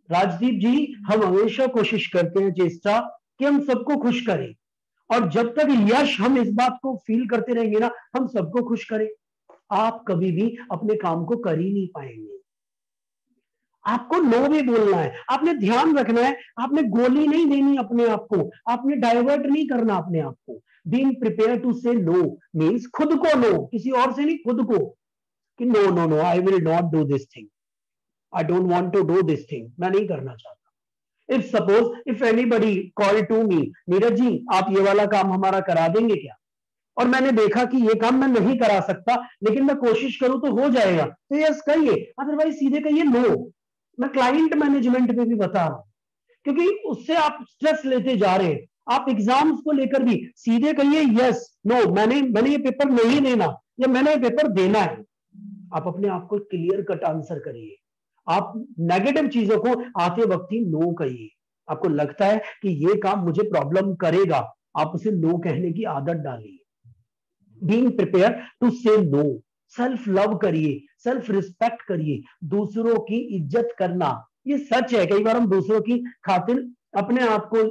Rajdeep ji, हम हमेशा कोशिश करते हैं चेष्टा कि हम सबको खुश करें, और जब तक यश हम इस बात को फील करते रहेंगे ना, हम सबको खुश करें, आप कभी भी अपने काम को कर ही नहीं पाएंगे। आपको नो भी बोलना है, आपने ध्यान रखना है, आपने गोली नहीं देनी अपने आप को, आपने डाइवर्ट नहीं करना अपने आप को। Being prepare to say no means खुद को नो, किसी और से नहीं, खुद को, कि no no no, I will not do this thing, I don't want to do this thing, मैं नहीं करना चाहता। If suppose if anybody call to me, Neeraj ji आप ये वाला काम हमारा करा देंगे क्या, और मैंने देखा कि ये काम मैं नहीं करा सकता लेकिन मैं कोशिश करूं तो हो जाएगा, तो यस कहिए, अदरवाइज सीधे कहिए नो। मैं क्लाइंट मैनेजमेंट में भी बता रहा हूं, क्योंकि उससे आप स्ट्रेस लेते जा रहे हैं। आप एग्जाम्स को लेकर भी सीधे कहिए यस नो, मैंने ये पेपर नहीं देना या मैंने ये पेपर देना है। आप अपने आप को क्लियर कट आंसर करिए। आप नेगेटिव चीजों को आते वक्त ही नो कहिए। आपको लगता है कि ये काम मुझे प्रॉब्लम करेगा, आप उसे नो कहने की आदत डालिए। Being prepare to say no, self love करिए, सेल्फ रिस्पेक्ट करिए, दूसरों की इज्जत करना। ये सच है, कई बार हम दूसरों की खातिर अपने आप को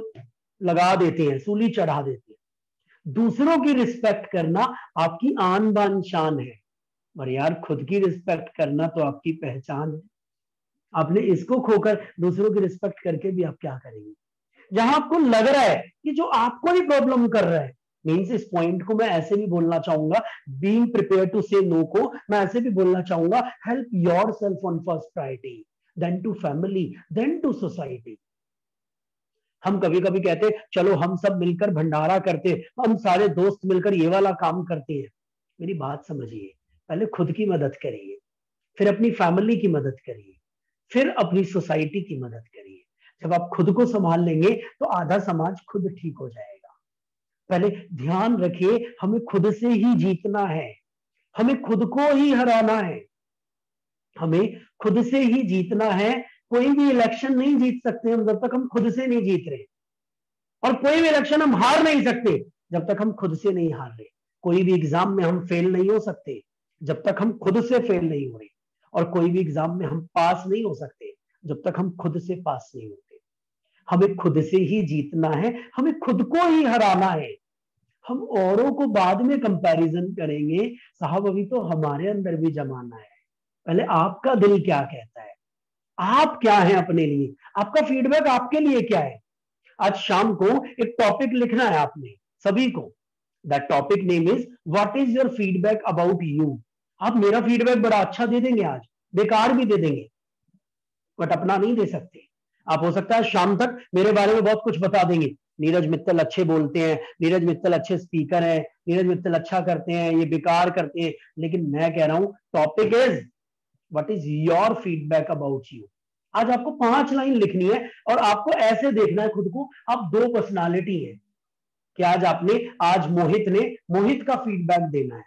लगा देते हैं, सूली चढ़ा देते हैं। दूसरों की रिस्पेक्ट करना आपकी आन बान शान है, और यार खुद की रिस्पेक्ट करना तो आपकी पहचान है। आपने इसको खोकर दूसरों की रिस्पेक्ट करके भी आप क्या करेंगे? जहां आपको लग रहा है कि जो आपको ही प्रॉब्लम कर रहा है, मीन्स इस पॉइंट को मैं ऐसे भी बोलना चाहूंगा, being prepare to say no को मैं ऐसे भी बोलना चाहूंगा, help yourself on first priority, then to family, then to society. हम कभी कभी कहते चलो हम सब मिलकर भंडारा करते, हम सारे दोस्त मिलकर ये वाला काम करते हैं। मेरी बात समझिए, पहले खुद की मदद करिए, फिर अपनी फैमिली की मदद करिए, फिर अपनी सोसाइटी की मदद करिए। जब आप खुद को संभाल लेंगे तो आधा समाज खुद ठीक हो जाएगा। पहले ध्यान रखिए, हमें खुद से ही जीतना है, हमें खुद को ही हराना है, हमें खुद से ही जीतना है। कोई भी इलेक्शन नहीं जीत सकते हम जब तक हम खुद से नहीं जीत रहे, और कोई भी इलेक्शन हम हार नहीं सकते जब तक हम खुद से नहीं हार रहे। कोई भी एग्जाम में हम फेल नहीं हो सकते जब तक हम खुद से फेल नहीं हो रहे, और कोई भी एग्जाम में हम पास नहीं हो सकते जब तक हम खुद से पास नहीं होते। हमें खुद से ही जीतना है, हमें खुद को ही हराना है। हम औरों को बाद में कंपैरिजन करेंगे, साहब अभी तो हमारे अंदर भी जमाना है। पहले आपका दिल क्या कहता है, आप क्या हैं अपने लिए, आपका फीडबैक आपके लिए क्या है। आज शाम को एक टॉपिक लिखना है आपने सभी को, that topic name is what is your feedback about you. आप मेरा फीडबैक बड़ा अच्छा दे देंगे, आज बेकार भी दे देंगे, बट अपना नहीं दे सकते। आप हो सकता है शाम तक मेरे बारे में बहुत कुछ बता देंगे, नीरज मित्तल अच्छे बोलते हैं, नीरज मित्तल अच्छे स्पीकर हैं, नीरज मित्तल अच्छा करते हैं, ये बेकार करते हैं, लेकिन मैं कह रहा हूं topic is what is your feedback about you. आज आपको 5 लाइन लिखनी है और आपको ऐसे देखना है खुद को, आप 2 पर्सनालिटी है कि आज मोहित ने मोहित का फीडबैक देना है,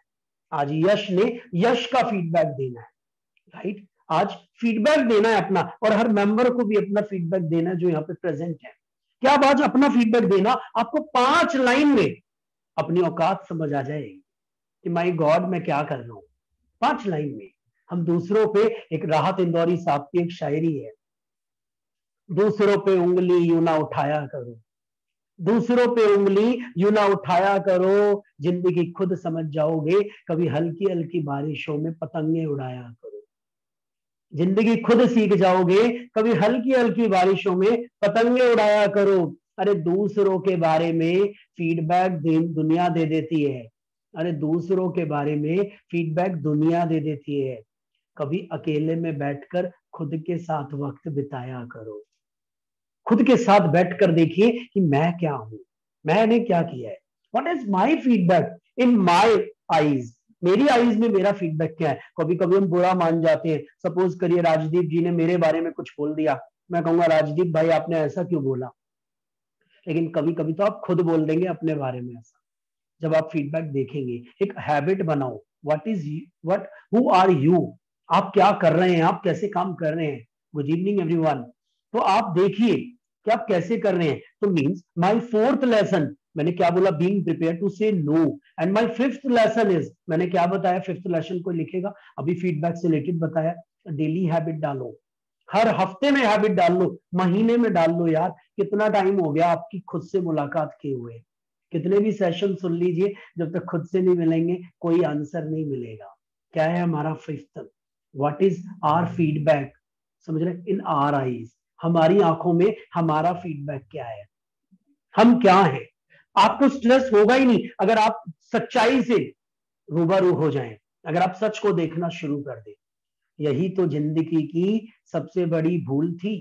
आज यश ने यश का फीडबैक देना है, राइट। आज फीडबैक देना है अपना, और हर मेंबर को भी अपना फीडबैक देना है जो यहाँ पे प्रेजेंट है। क्या आप आज अपना फीडबैक देना, आपको 5 लाइन में अपनी औकात समझ आ जाएगी कि माय गॉड मैं क्या कर रहा हूं। 5 लाइन में हम दूसरों पे, एक राहत इंदौरी साहब की एक शायरी है, दूसरों पे उंगली यूं ना उठाया करो, दूसरों पे उंगली यूं ना उठाया करो, जिंदगी खुद समझ जाओगे, कभी हल्की हल्की बारिशों में पतंगे उड़ाया करो। जिंदगी खुद सीख जाओगे, कभी हल्की हल्की बारिशों में पतंगे उड़ाया करो। अरे दूसरों के बारे में फीडबैक दुनिया दे देती है, अरे दूसरों के बारे में फीडबैक दुनिया दे देती है। कभी अकेले में बैठकर खुद के साथ वक्त बिताया करो, खुद के साथ बैठकर देखिए कि मैं क्या हूं, मैंने क्या किया है, what is my feedback in my eyes, मेरी आईज में मेरा फीडबैक क्या है। कभी कभी हम बुरा मान जाते हैं, सपोज करिए राजदीप जी ने मेरे बारे में कुछ बोल दिया, मैं कहूंगा राजदीप भाई आपने ऐसा क्यों बोला, लेकिन कभी कभी तो आप खुद बोल देंगे अपने बारे में ऐसा। जब आप फीडबैक देखेंगे, एक हैबिट बनाओ, व्हाट हु आर यू, आप क्या कर रहे हैं, आप कैसे काम कर रहे हैं। Good evening everyone. तो आप देखिए कि आप कैसे कर रहे हैं। तो मींस माय 4th लेसन, मैंने क्या बोला, being prepare to say no, and my 5th lesson is, मैंने क्या बताया, 5th लेसन को लिखेगा, अभी फीडबैक से रिलेटेड बताया, डेली हैबिट डालो, हर हफ्ते में हैबिट डाल लो, महीने में डाल लो। यार कितना टाइम हो गया आपकी खुद से मुलाकात किए हुए, कितने भी सेशन सुन लीजिए, जब तक खुद से नहीं मिलेंगे कोई आंसर नहीं मिलेगा। क्या है हमारा 5th, what is our feedback, समझ रहे, इन आवर आईज, हमारी आंखों में हमारा फीडबैक क्या है, हम क्या हैं। आपको स्ट्रेस होगा ही नहीं अगर आप सच्चाई से रूबरू हो जाएं, अगर आप सच को देखना शुरू कर दें। यही तो जिंदगी की सबसे बड़ी भूल थी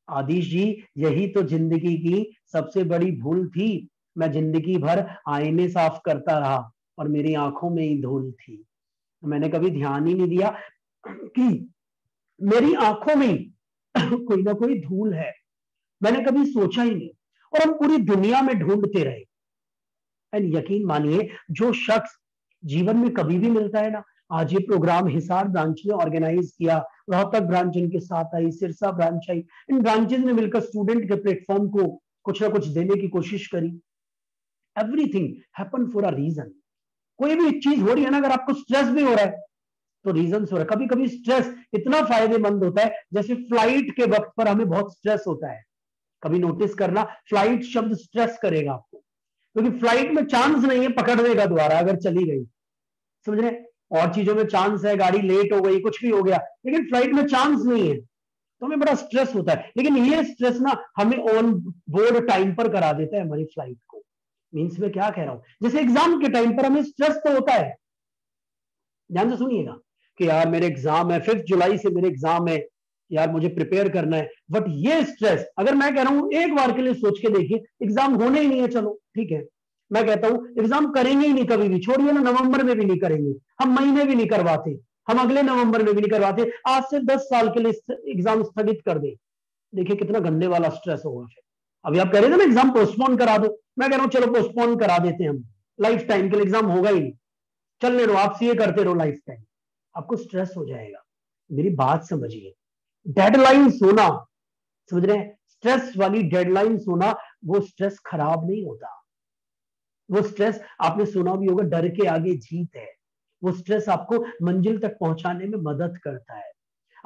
आदिश जी, यही तो जिंदगी की सबसे बड़ी भूल थी। मैं जिंदगी भर आईने साफ करता रहा और मेरी आंखों में ही धूल थी। मैंने कभी ध्यान ही नहीं दिया कि मेरी आंखों में कोई ना कोई धूल है, मैंने कभी सोचा ही नहीं, और हम पूरी दुनिया में ढूंढते रहे। एंड यकीन मानिए, जो शख्स जीवन में कभी भी मिलता है ना, आज ये प्रोग्राम हिसार ब्रांच ने ऑर्गेनाइज किया, रोहतक ब्रांच इनके साथ आई, सिरसा ब्रांच आई, इन ब्रांचेस ने मिलकर स्टूडेंट के प्लेटफॉर्म को कुछ ना कुछ देने की कोशिश करी। Everything happen for a reason. कोई भी चीज हो रही है ना, अगर आपको स्ट्रेस भी हो रहा है तो रीजन हो रहा है। कभी कभी स्ट्रेस इतना फायदेमंद होता है, जैसे फ्लाइट के वक्त पर हमें बहुत स्ट्रेस होता है, कभी नोटिस करना, फ्लाइट शब्द स्ट्रेस करेगा आपको, क्योंकि फ्लाइट में चांस नहीं है पकड़ने का दोबारा अगर चली गई, समझ रहे। और चीजों में चांस है, गाड़ी लेट हो गई, कुछ भी हो गया, लेकिन फ्लाइट में चांस नहीं है, तो हमें बड़ा स्ट्रेस होता है। लेकिन ये स्ट्रेस ना हमें ऑन बोर्ड टाइम पर करा देता है हमारी फ्लाइट को। मीन्स में क्या कह रहा हूं, जैसे एग्जाम के टाइम पर हमें स्ट्रेस तो होता है, ध्यान से सुनिएगा कि यार मेरे एग्जाम है, 5 जुलाई से मेरे एग्जाम है, यार मुझे प्रिपेयर करना है। बट ये स्ट्रेस, अगर मैं कह रहा हूं एक बार के लिए सोच के देखिए, एग्जाम होने ही नहीं है, चलो ठीक है, मैं कहता हूं एग्जाम करेंगे ही नहीं कभी भी, छोड़िए ना नवंबर में भी नहीं करेंगे, हम मई में भी नहीं करवाते, हम अगले नवंबर में भी नहीं करवाते, आज से 10 साल के लिए एग्जाम स्थगित कर दे। देखिए कितना गंदे वाला स्ट्रेस होगा। फिर अभी आप कह रहे थे ना एग्जाम पोस्टपोन करा दो, मैं कह रहा हूं चलो पोस्टपोन करा देते हैं हम, लाइफ टाइम के लिए एग्जाम होगा ही नहीं, चलने दो, आप सीए करते रहो लाइफ टाइम, आपको स्ट्रेस हो जाएगा। मेरी बात समझिए, डेडलाइन सोना, समझ रहे हैं, स्ट्रेस वाली डेडलाइन सोना, वो स्ट्रेस खराब नहीं होता। वो स्ट्रेस आपने सुना भी होगा, डर के आगे जीत है। वो स्ट्रेस आपको मंजिल तक पहुंचाने में मदद करता है,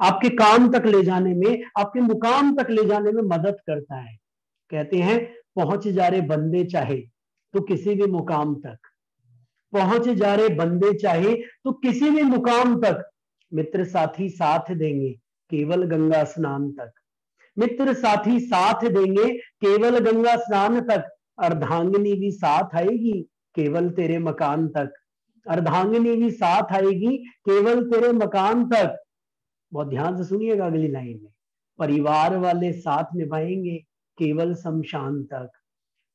आपके काम तक ले जाने में, आपके मुकाम तक ले जाने में मदद करता है। कहते हैं पहुंच जा रहे बंदे चाहे तो किसी भी मुकाम तक, पहुंच जा रहे बंदे चाहे तो किसी भी मुकाम तक, मित्र साथी साथ देंगे केवल गंगा स्नान तक। मित्र साथी साथ देंगे केवल गंगा स्नान तक। अर्धांगिनी भी साथ आएगी केवल तेरे मकान तक। अर्धांगिनी भी साथ आएगी केवल तेरे मकान तक। बहुत ध्यान से सुनिएगा अगली लाइन में, परिवार वाले साथ निभाएंगे केवल शमशान तक।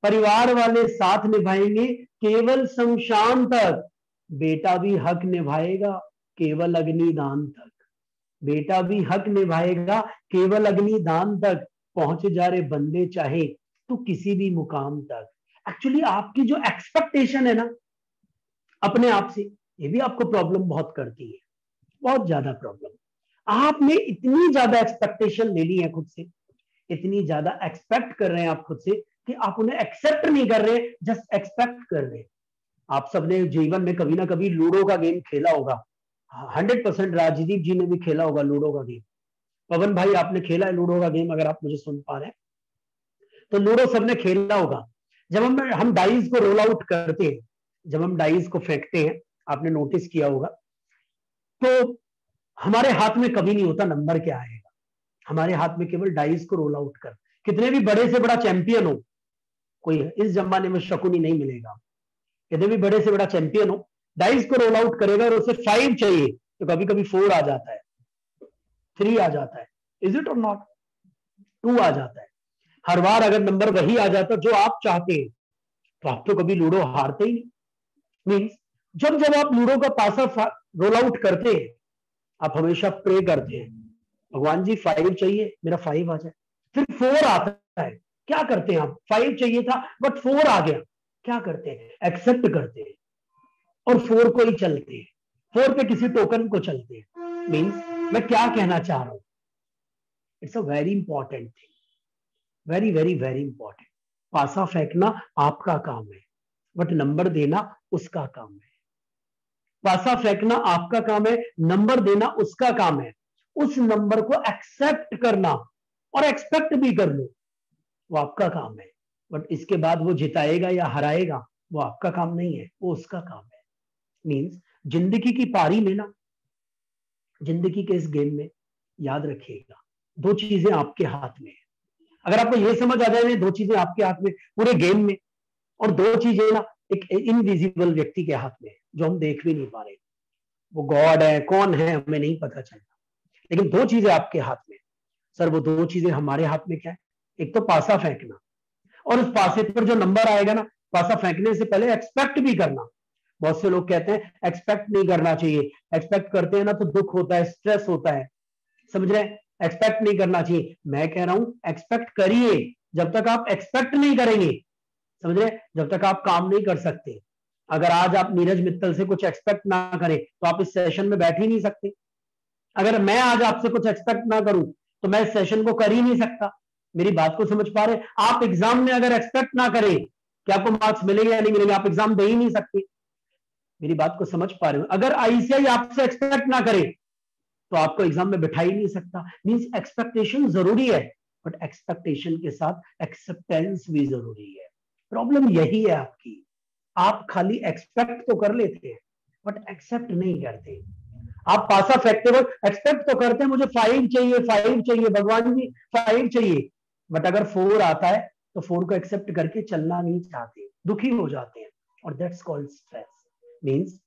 परिवार वाले साथ निभाएंगे केवल शमशान तक। बेटा भी हक निभाएगा केवल अग्निदान तक। बेटा भी हक निभाएगा केवल अग्निदान तक। पहुंच जा रे बंदे चाहे तो किसी भी मुकाम तक। एक्चुअली आपकी जो एक्सपेक्टेशन है ना अपने आप से, ये भी आपको प्रॉब्लम बहुत करती है, बहुत ज्यादा प्रॉब्लम। आपने इतनी ज्यादा एक्सपेक्टेशन ले ली है खुद से, इतनी ज्यादा एक्सपेक्ट कर रहे हैं आप खुद से कि आप उन्हें एक्सेप्ट नहीं कर रहे, जस्ट एक्सपेक्ट कर रहे हैं। आप सबने जीवन में कभी ना कभी लूडो का गेम खेला होगा। 100% राजदीप जी ने भी खेला होगा लूडो का गेम। पवन भाई आपने खेला है लूडो का गेम? अगर आप मुझे सुन पा रहे हैं तो लूडो सबने खेला होगा। जब हम डाइस को रोल आउट करते हैं, जब हम डाइस को फेंकते हैं, आपने नोटिस किया होगा, तो हमारे हाथ में कभी नहीं होता नंबर क्या आएगा। हमारे हाथ में केवल डाइस को रोल आउट कर, कितने भी बड़े से बड़ा चैंपियन हो, कोई इस जमाने में शकुनी नहीं मिलेगा, कितने भी बड़े से बड़ा चैंपियन हो, डाइस को रोल आउट करेगा और उसे 5 चाहिए तो कभी कभी 4 आ जाता है, 3 आ जाता है, इज इट और नॉट, 2 आ जाता है। हर बार अगर नंबर वही आ जाता जो आप चाहते हैं तो आप तो कभी लूडो हारते ही नहीं। मीन्स जब जब आप लूडो का पासा रोल आउट करते हैं, आप हमेशा प्रे करते हैं, भगवान जी 5 चाहिए, मेरा 5 आ जाए। फिर 4 आता है, क्या करते हैं आप? 5 चाहिए था बट 4 आ गया, क्या करते हैं? एक्सेप्ट करते हैं और 4 को ही चलते हैं, 4 पे किसी टोकन को चलते हैं। मीन्स मैं क्या कहना चाह रहा हूं, it's a very important thing, very very very important. पासा फेंकना आपका काम है बट नंबर देना उसका काम है। पासा फेंकना आपका काम है, नंबर देना उसका काम है। उस नंबर को एक्सेप्ट करना और एक्सपेक्ट भी कर लो, वो आपका काम है। बट इसके बाद वो जिताएगा या हराएगा वो आपका काम नहीं है, वो उसका काम है। मीन्स जिंदगी की पारी में ना, जिंदगी के इस गेम में याद रखिएगा 2 चीजें आपके हाथ में है। अगर आपको ये समझ आ जाए 2 चीजें आपके हाथ में पूरे गेम में, और 2 चीजें ना एक इनविजिबल व्यक्ति के हाथ में है जो हम देख भी नहीं पा रहे, वो गॉड है, कौन है हमें नहीं पता चलता, लेकिन 2 चीजें आपके हाथ में। सर वो 2 चीजें हमारे हाथ में क्या है? एक तो पासा फेंकना, और उस पासे पर जो नंबर आएगा ना, पासा फेंकने से पहले एक्सपेक्ट भी करना। बहुत से लोग कहते हैं एक्सपेक्ट नहीं करना चाहिए, एक्सपेक्ट करते हैं ना तो दुख होता है, स्ट्रेस होता है, समझ रहे हैं? एक्सपेक्ट नहीं करना चाहिए। मैं कह रहा हूं एक्सपेक्ट करिए, जब तक आप एक्सपेक्ट नहीं करेंगे, समझ रहे, जब तक आप काम नहीं कर सकते। अगर आज आप नीरज मित्तल से कुछ एक्सपेक्ट ना करें तो आप इस सेशन में बैठ ही नहीं सकते। अगर मैं आज आपसे कुछ एक्सपेक्ट ना करूं तो मैं इस सेशन को कर ही नहीं सकता। मेरी बात को समझ पा रहे? आप एग्जाम में अगर एक्सपेक्ट ना करें कि आपको मार्क्स मिलेंगे या नहीं मिलेंगे, आप एग्जाम दे ही नहीं सकते। मेरी बात को समझ पा रहे हो? अगर आईसीआई आपसे एक्सपेक्ट ना करे तो आपको एग्जाम में बिठा ही नहीं सकता। मींस एक्सपेक्टेशन जरूरी है बट एक्सपेक्टेशन के साथ एक्सेप्टेंस भी जरूरी है। प्रॉब्लम यही है आपकी, आप खाली एक्सपेक्ट तो कर लेते हैं बट एक्सेप्ट नहीं करते। आप पासा फेंकते वक्त एक्सपेक्ट तो करते हैं, मुझे 5 चाहिए, 5 चाहिए, भगवान जी 5 चाहिए, बट अगर 4 आता है तो 4 को एक्सेप्ट करके चलना नहीं चाहते, दुखी हो जाते हैं, और that's called stress. Means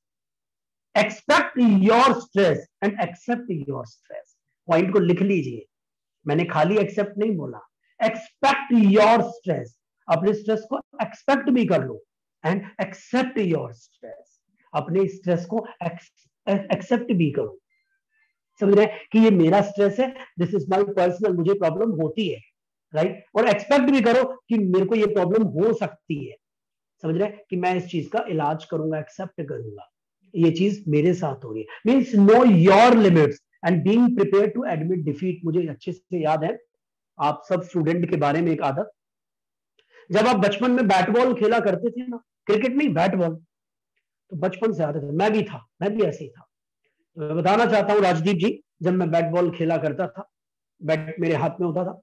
expect your stress and accept your stress. Point को लिख लीजिए, मैंने खाली एक्सेप्ट नहीं बोला, एक्सपेक्ट योर स्ट्रेस। अपने स्ट्रेस को एक्सपेक्ट भी कर लो एंड एक्सेप्ट योर स्ट्रेस, अपने स्ट्रेस को एक्सेप्ट भी करो। समझ रहे कि ये मेरा स्ट्रेस है, दिस इज माय पर्सनल, मुझे प्रॉब्लम होती है, राइट? और एक्सपेक्ट भी करो कि मेरे को ये प्रॉब्लम हो सकती है, समझ रहे कि मैं इस चीज का इलाज करूंगा, एक्सेप्ट करूंगा, ये चीज मेरे साथ हो रही है। Means know your limits and being prepared to admit defeat. मुझे अच्छे से याद है, आप सब स्टूडेंट के बारे में एक आदत, जब आप बचपन में बैट बॉल खेला करते थे ना, क्रिकेट नहीं बैट बॉल, तो बचपन से आदत है, मैं भी था, मैं भी ऐसे ही था। तो मैं बताना चाहता हूँ राजदीप जी, जब मैं बैट बॉल खेला करता था, बैट मेरे हाथ में होता था,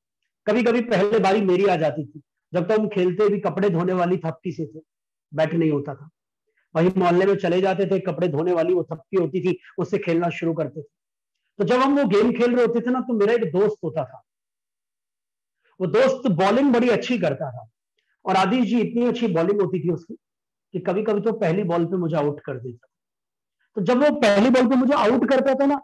कभी कभी पहले बारी मेरी आ जाती थी। जब तक हम खेलते भी कपड़े धोने वाली थप्पी से थे, बैट नहीं होता था। वही मोहल्ले में चले जाते थे, कपड़े धोने वाली वो थप्पी होती थी, उससे खेलना शुरू करते थे। तो जब हम वो गेम खेल रहे होते थे ना, तो मेरा एक दोस्त होता था, वो दोस्त बॉलिंग बड़ी अच्छी करता था, और आदिश जी इतनी अच्छी बॉलिंग होती थी उसकी कि कभी कभी तो पहली बॉल पे मुझे आउट कर देता। तो जब वो पहली बॉल पे मुझे आउट करता था ना,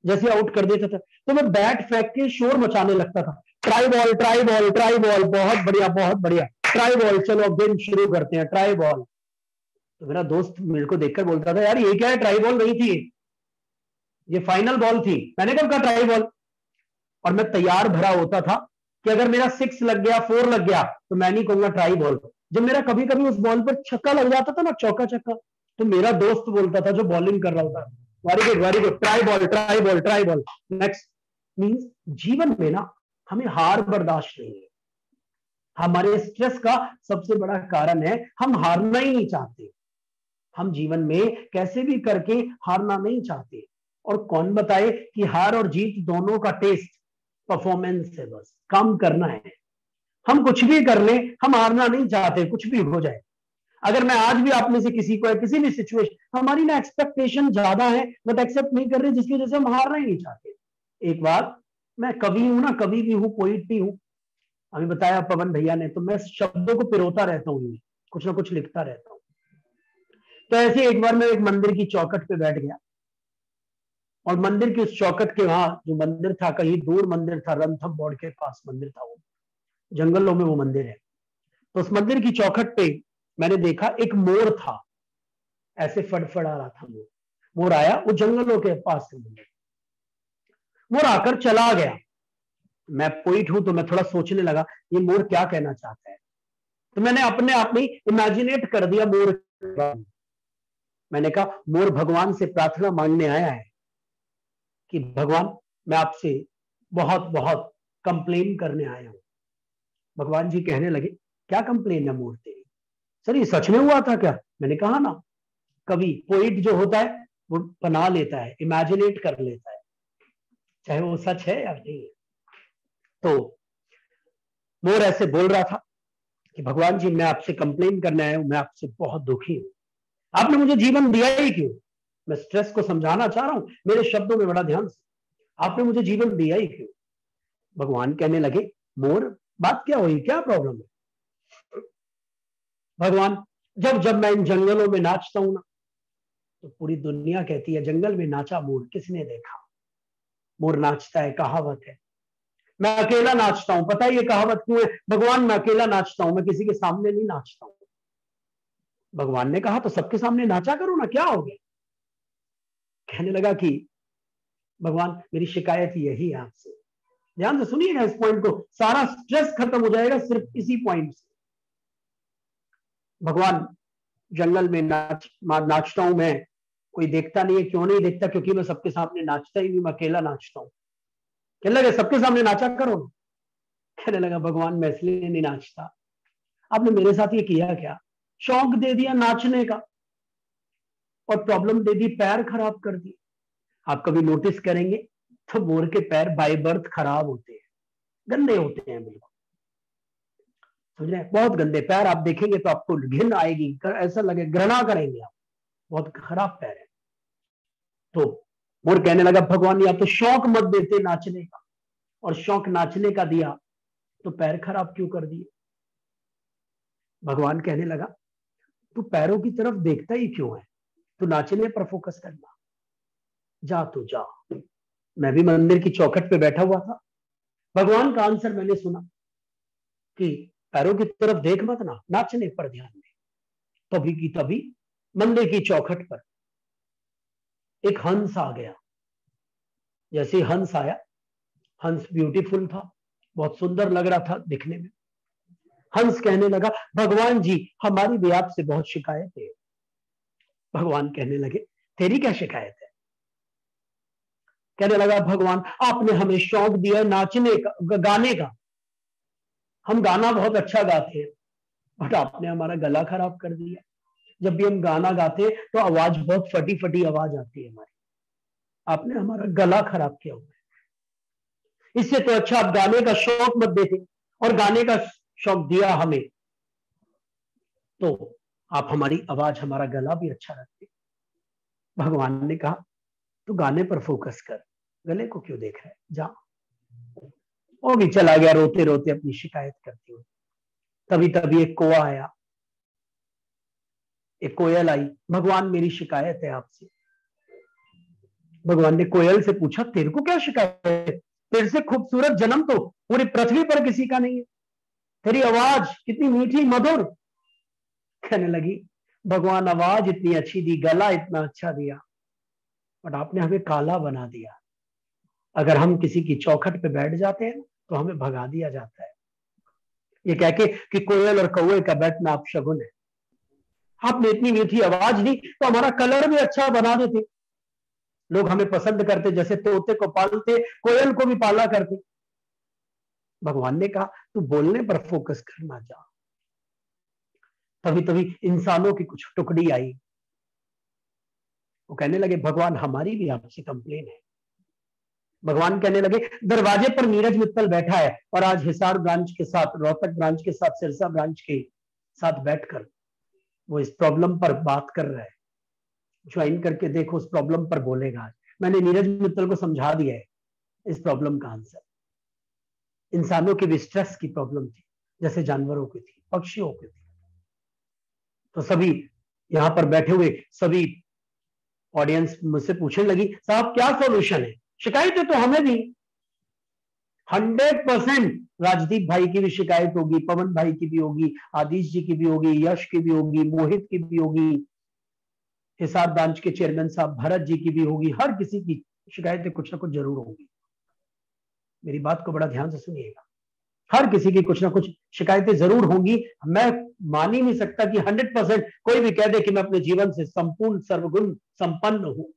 जैसे आउट कर देता था, तो मैं बैट फेंक के शोर मचाने लगता था, try ball try ball try ball, बहुत बढ़िया बहुत बढ़िया, ट्राई बॉल, चलो अब गेम शुरू करते हैं, ट्राई बॉल। तो मेरा दोस्त मेरे को देखकर बोलता था, यार ये क्या है, ट्राई बॉल नहीं थी, ये फाइनल बॉल थी। मैंने कब कहा ट्राई बॉल? और मैं तैयार भरा होता था कि अगर मेरा 6 लग गया, 4 लग गया, तो मैं नहीं कहूंगा ट्राई बॉल। जब मेरा कभी कभी उस बॉल पर छक्का लग जाता था ना, चौका छक्का, तो मेरा दोस्त बोलता था जो बॉलिंग कर रहा होता, very good, try ball try ball try ball, next. Means जीवन में ना हमें हार बर्दाश्त नहीं है। हमारे स्ट्रेस का सबसे बड़ा कारण है हम हारना ही नहीं चाहते। हम जीवन में कैसे भी करके हारना नहीं चाहते। और कौन बताए कि हार और जीत दोनों का टेस्ट परफॉर्मेंस है, बस काम करना है। हम कुछ भी कर लें, हम हारना नहीं चाहते, कुछ भी हो जाए। अगर मैं आज भी आप में से किसी को किसी भी सिचुएशन, हमारी ना एक्सपेक्टेशन ज्यादा है बट एक्सेप्ट नहीं कर रहे, जिसकी वजह से हम हारना ही नहीं चाहते। एक बात, मैं कवि हूं ना, कवि भी हूं, पोइट भी हूं, अभी बताया पवन भैया ने, तो मैं शब्दों को पिरोता रहता हूँ, कुछ ना कुछ लिखता रहता हूँ। तो ऐसे एक बार मैं एक मंदिर की चौखट पे बैठ गया, और मंदिर की उस चौखट के वहां जो मंदिर था, कहीं दूर मंदिर था, रणथंभ बोर्ड के पास मंदिर था, वो जंगलों में वो मंदिर है। तो उस मंदिर की चौखट पे मैंने देखा एक मोर था, ऐसे फड़फड़ा रहा था मोर। मोर आया, वो जंगलों के पास से मंदिर, मोर आकर चला गया। मैं पोइट हूं तो मैं थोड़ा सोचने लगा, ये मोर क्या कहना चाहता है। तो मैंने अपने आप में इमेजिनेट कर दिया मोर। मैंने कहा मोर भगवान से प्रार्थना मांगने आया है कि भगवान मैं आपसे बहुत बहुत कंप्लेन करने आया हूं। भगवान जी कहने लगे, क्या कंप्लेन है मोर तेरी? सर ये सच में हुआ था क्या? मैंने कहा ना, कवि पोइट जो होता है वो बना लेता है, इमेजिनेट कर लेता है, चाहे वो सच है या नहीं है। तो मोर ऐसे बोल रहा था कि भगवान जी मैं आपसे कंप्लेन करने आया हूं, मैं आपसे बहुत दुखी हूं, आपने मुझे जीवन दिया ही क्यों? मैं स्ट्रेस को समझाना चाह रहा हूं, मेरे शब्दों में बड़ा ध्यान से, आपने मुझे जीवन दिया ही क्यों? भगवान कहने लगे, मोर बात क्या हुई, क्या प्रॉब्लम है? भगवान, जब जब मैं इन जंगलों में नाचता हूं ना, तो पूरी दुनिया कहती है जंगल में नाचा मोर किसने देखा? मोर नाचता है, कहावत है। मैं अकेला नाचता हूं, पता है ये कहावत क्यों है? भगवान मैं अकेला नाचता हूं, मैं किसी के सामने नहीं नाचता हूं। भगवान ने कहा तो सबके सामने नाचा करो ना, क्या हो गया? कहने लगा कि भगवान मेरी शिकायत यही है आपसे, ध्यान से सुनिएगा इस पॉइंट को, सारा स्ट्रेस खत्म हो जाएगा सिर्फ इसी पॉइंट से। भगवान जंगल में नाचता हूं मैं, कोई देखता नहीं है, क्यों नहीं देखता? क्योंकि मैं सबके सामने नाचता ही नहीं, मैं अकेला नाचता हूं। कहने लगे सबके सामने नाचा करो। कहने लगा भगवान मैं इसलिए नहीं नाचता, आपने मेरे साथ ये किया क्या? शौक दे दिया नाचने का और प्रॉब्लम दे दी, पैर खराब कर दिए। आप कभी नोटिस करेंगे तो मोर के पैर बाय बर्थ खराब होते हैं, गंदे होते हैं, बिल्कुल समझ रहे हैं, बहुत गंदे पैर। आप देखेंगे तो आपको घिन आएगी, ऐसा लगे घृणा करेंगे आप, बहुत खराब पैर है। तो मोर कहने लगा भगवान आप तो शौक मत देते नाचने का, और शौक नाचने का दिया तो पैर खराब क्यों कर दिए? भगवान कहने लगा तू पैरों की तरफ देखता ही क्यों है, तू नाचने पर फोकस करना, जा तू जा। मैं भी मंदिर की चौखट पे बैठा हुआ था, भगवान का आंसर मैंने सुना कि पैरों की तरफ देख मत ना, नाचने पर ध्यान दे। तभी की तभी मंदिर की चौखट पर एक हंस आ गया। जैसे ही हंस आया, हंस ब्यूटीफुल था, बहुत सुंदर लग रहा था दिखने में। हंस कहने लगा भगवान जी हमारी भी आपसे बहुत शिकायत है। भगवान कहने लगे तेरी क्या शिकायत है? कहने लगा भगवान आपने हमें शौक दिया नाचने का, गाने का, हम गाना बहुत अच्छा गाते हैं, बट आपने हमारा गला खराब कर दिया। जब भी हम गाना गाते हैं तो आवाज बहुत फटी फटी आवाज आती है हमारी, आपने हमारा गला खराब किया हुआ है। इससे तो अच्छा आप गाने का शौक मत देते, और गाने का शौक दिया हमें तो आप हमारी आवाज, हमारा गला भी अच्छा रखते। भगवान ने कहा तू गाने पर फोकस कर, गले को क्यों देख रहा है, जा। वो भी चला गया रोते रोते अपनी शिकायत करते हुए। तभी तभी एक कौवा आया, एक कोयल आई, भगवान मेरी शिकायत है आपसे। भगवान ने कोयल से पूछा, तेरे को क्या शिकायत है? तेरे से खूबसूरत जन्म तो पूरी पृथ्वी पर किसी का नहीं है, तेरी आवाज कितनी मीठी मधुर। कहने लगी, भगवान आवाज इतनी अच्छी दी, गला इतना अच्छा दिया, बट आपने हमें काला बना दिया। अगर हम किसी की चौखट पे बैठ जाते हैं तो हमें भगा दिया जाता है, ये कह के कि कोयल और कौवे का बैठना आप शगुन है। आपने इतनी मीठी आवाज दी तो हमारा कलर भी अच्छा बना देते, लोग हमें पसंद करते, जैसे तोते को पालते कोयल को भी पाला करते। भगवान ने कहा तू बोलने पर फोकस करना जा। तभी तभी इंसानों की कुछ टुकड़ी आई, वो कहने लगे, भगवान हमारी भी आपसे कंप्लेन है। भगवान कहने लगे, दरवाजे पर नीरज मित्तल बैठा है और आज हिसार ब्रांच के साथ, रोहतक ब्रांच के साथ, सिरसा ब्रांच के साथ बैठकर वो इस प्रॉब्लम पर बात कर रहा है। ज्वाइन करके देखो, उस प्रॉब्लम पर बोलेगा। आज मैंने नीरज मित्तल को समझा दिया है इस प्रॉब्लम का आंसर। इंसानों की भी स्ट्रेस की प्रॉब्लम थी, जैसे जानवरों की थी, पक्षियों की थी। तो सभी यहां पर बैठे हुए सभी ऑडियंस मुझसे पूछने लगी, साहब क्या सॉल्यूशन है? शिकायतें तो हमें भी 100% राजदीप भाई की भी शिकायत होगी, पवन भाई की भी होगी, आदिश जी की भी होगी, यश की भी होगी, मोहित की भी होगी, हिसार ब्रांच के चेयरमैन साहब भरत जी की भी होगी। हर किसी की शिकायतें कुछ ना कुछ जरूर होगी। मेरी बात को बड़ा ध्यान से सुनिएगा, हर किसी की कुछ ना कुछ शिकायतें जरूर होंगी। मैं मान ही नहीं सकता कि 100% कोई भी कह दे कि मैं अपने जीवन से संपूर्ण सर्वगुण संपन्न हूं।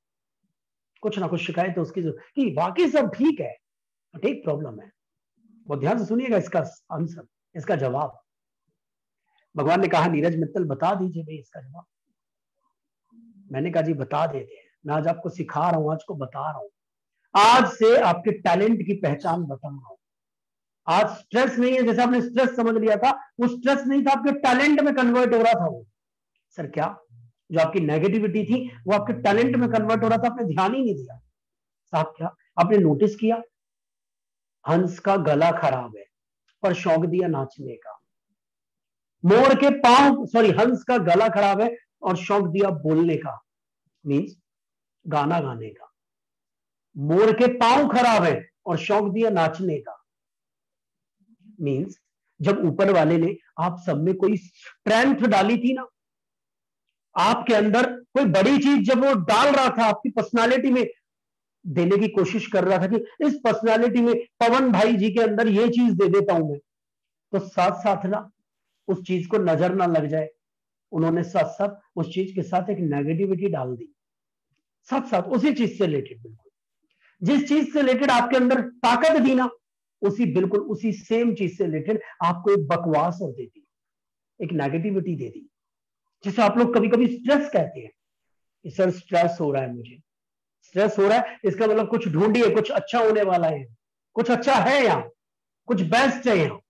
कुछ ना कुछ शिकायत उसकी कि वाकई सब ठीक है, ठीक प्रॉब्लम है। बहुत ध्यान से सुनिएगा इसका आंसर, इसका जवाब। भगवान ने कहा, नीरज मित्तल बता दीजिए भाई इसका जवाब। मैंने कहा, जी बता देते हैं, मैं आज आपको सिखा रहा हूं, आज को बता रहा हूं, आज से आपके टैलेंट की पहचान बता रहा हूं। आज स्ट्रेस नहीं है, जैसे आपने स्ट्रेस समझ लिया था, वो स्ट्रेस नहीं था, आपके टैलेंट में कन्वर्ट हो रहा था वो। सर क्या? जो आपकी नेगेटिविटी थी वो आपके टैलेंट में कन्वर्ट हो रहा था, आपने ध्यान ही नहीं दिया। साहब क्या आपने नोटिस किया? हंस का गला खराब है पर शौक दिया नाचने का। मोर के पांव, सॉरी, हंस का गला खराब है और शौक दिया बोलने का, मीन्स गाना गाने का। मोर के पांव खराब है और शौक दिया नाचने का, मीन्स जब ऊपर वाले ने आप सब में कोई स्ट्रेंथ डाली थी ना, आपके अंदर कोई बड़ी चीज जब वो डाल रहा था, आपकी पर्सनालिटी में देने की कोशिश कर रहा था कि इस पर्सनालिटी में पवन भाई जी के अंदर ये चीज दे देता हूं मैं, तो साथ साथ ना उस चीज को नजर ना लग जाए, उन्होंने साथ साथ उस चीज के साथ एक नेगेटिविटी डाल दी, साथ साथ उसी चीज से रिलेटेड। बिल्कुल जिस चीज से रिलेटेड आपके अंदर ताकत दी ना, उसी बिल्कुल उसी सेम चीज से रिलेटेड आपको एक बकवास और दे दी, एक नेगेटिविटी दे दी, जिसे आप लोग कभी कभी स्ट्रेस कहते हैं कि सर स्ट्रेस हो रहा है, मुझे स्ट्रेस हो रहा है, इसका मतलब कुछ ढूंढिए, कुछ अच्छा होने वाला है, कुछ अच्छा है यहाँ, कुछ बेस्ट है यहाँ।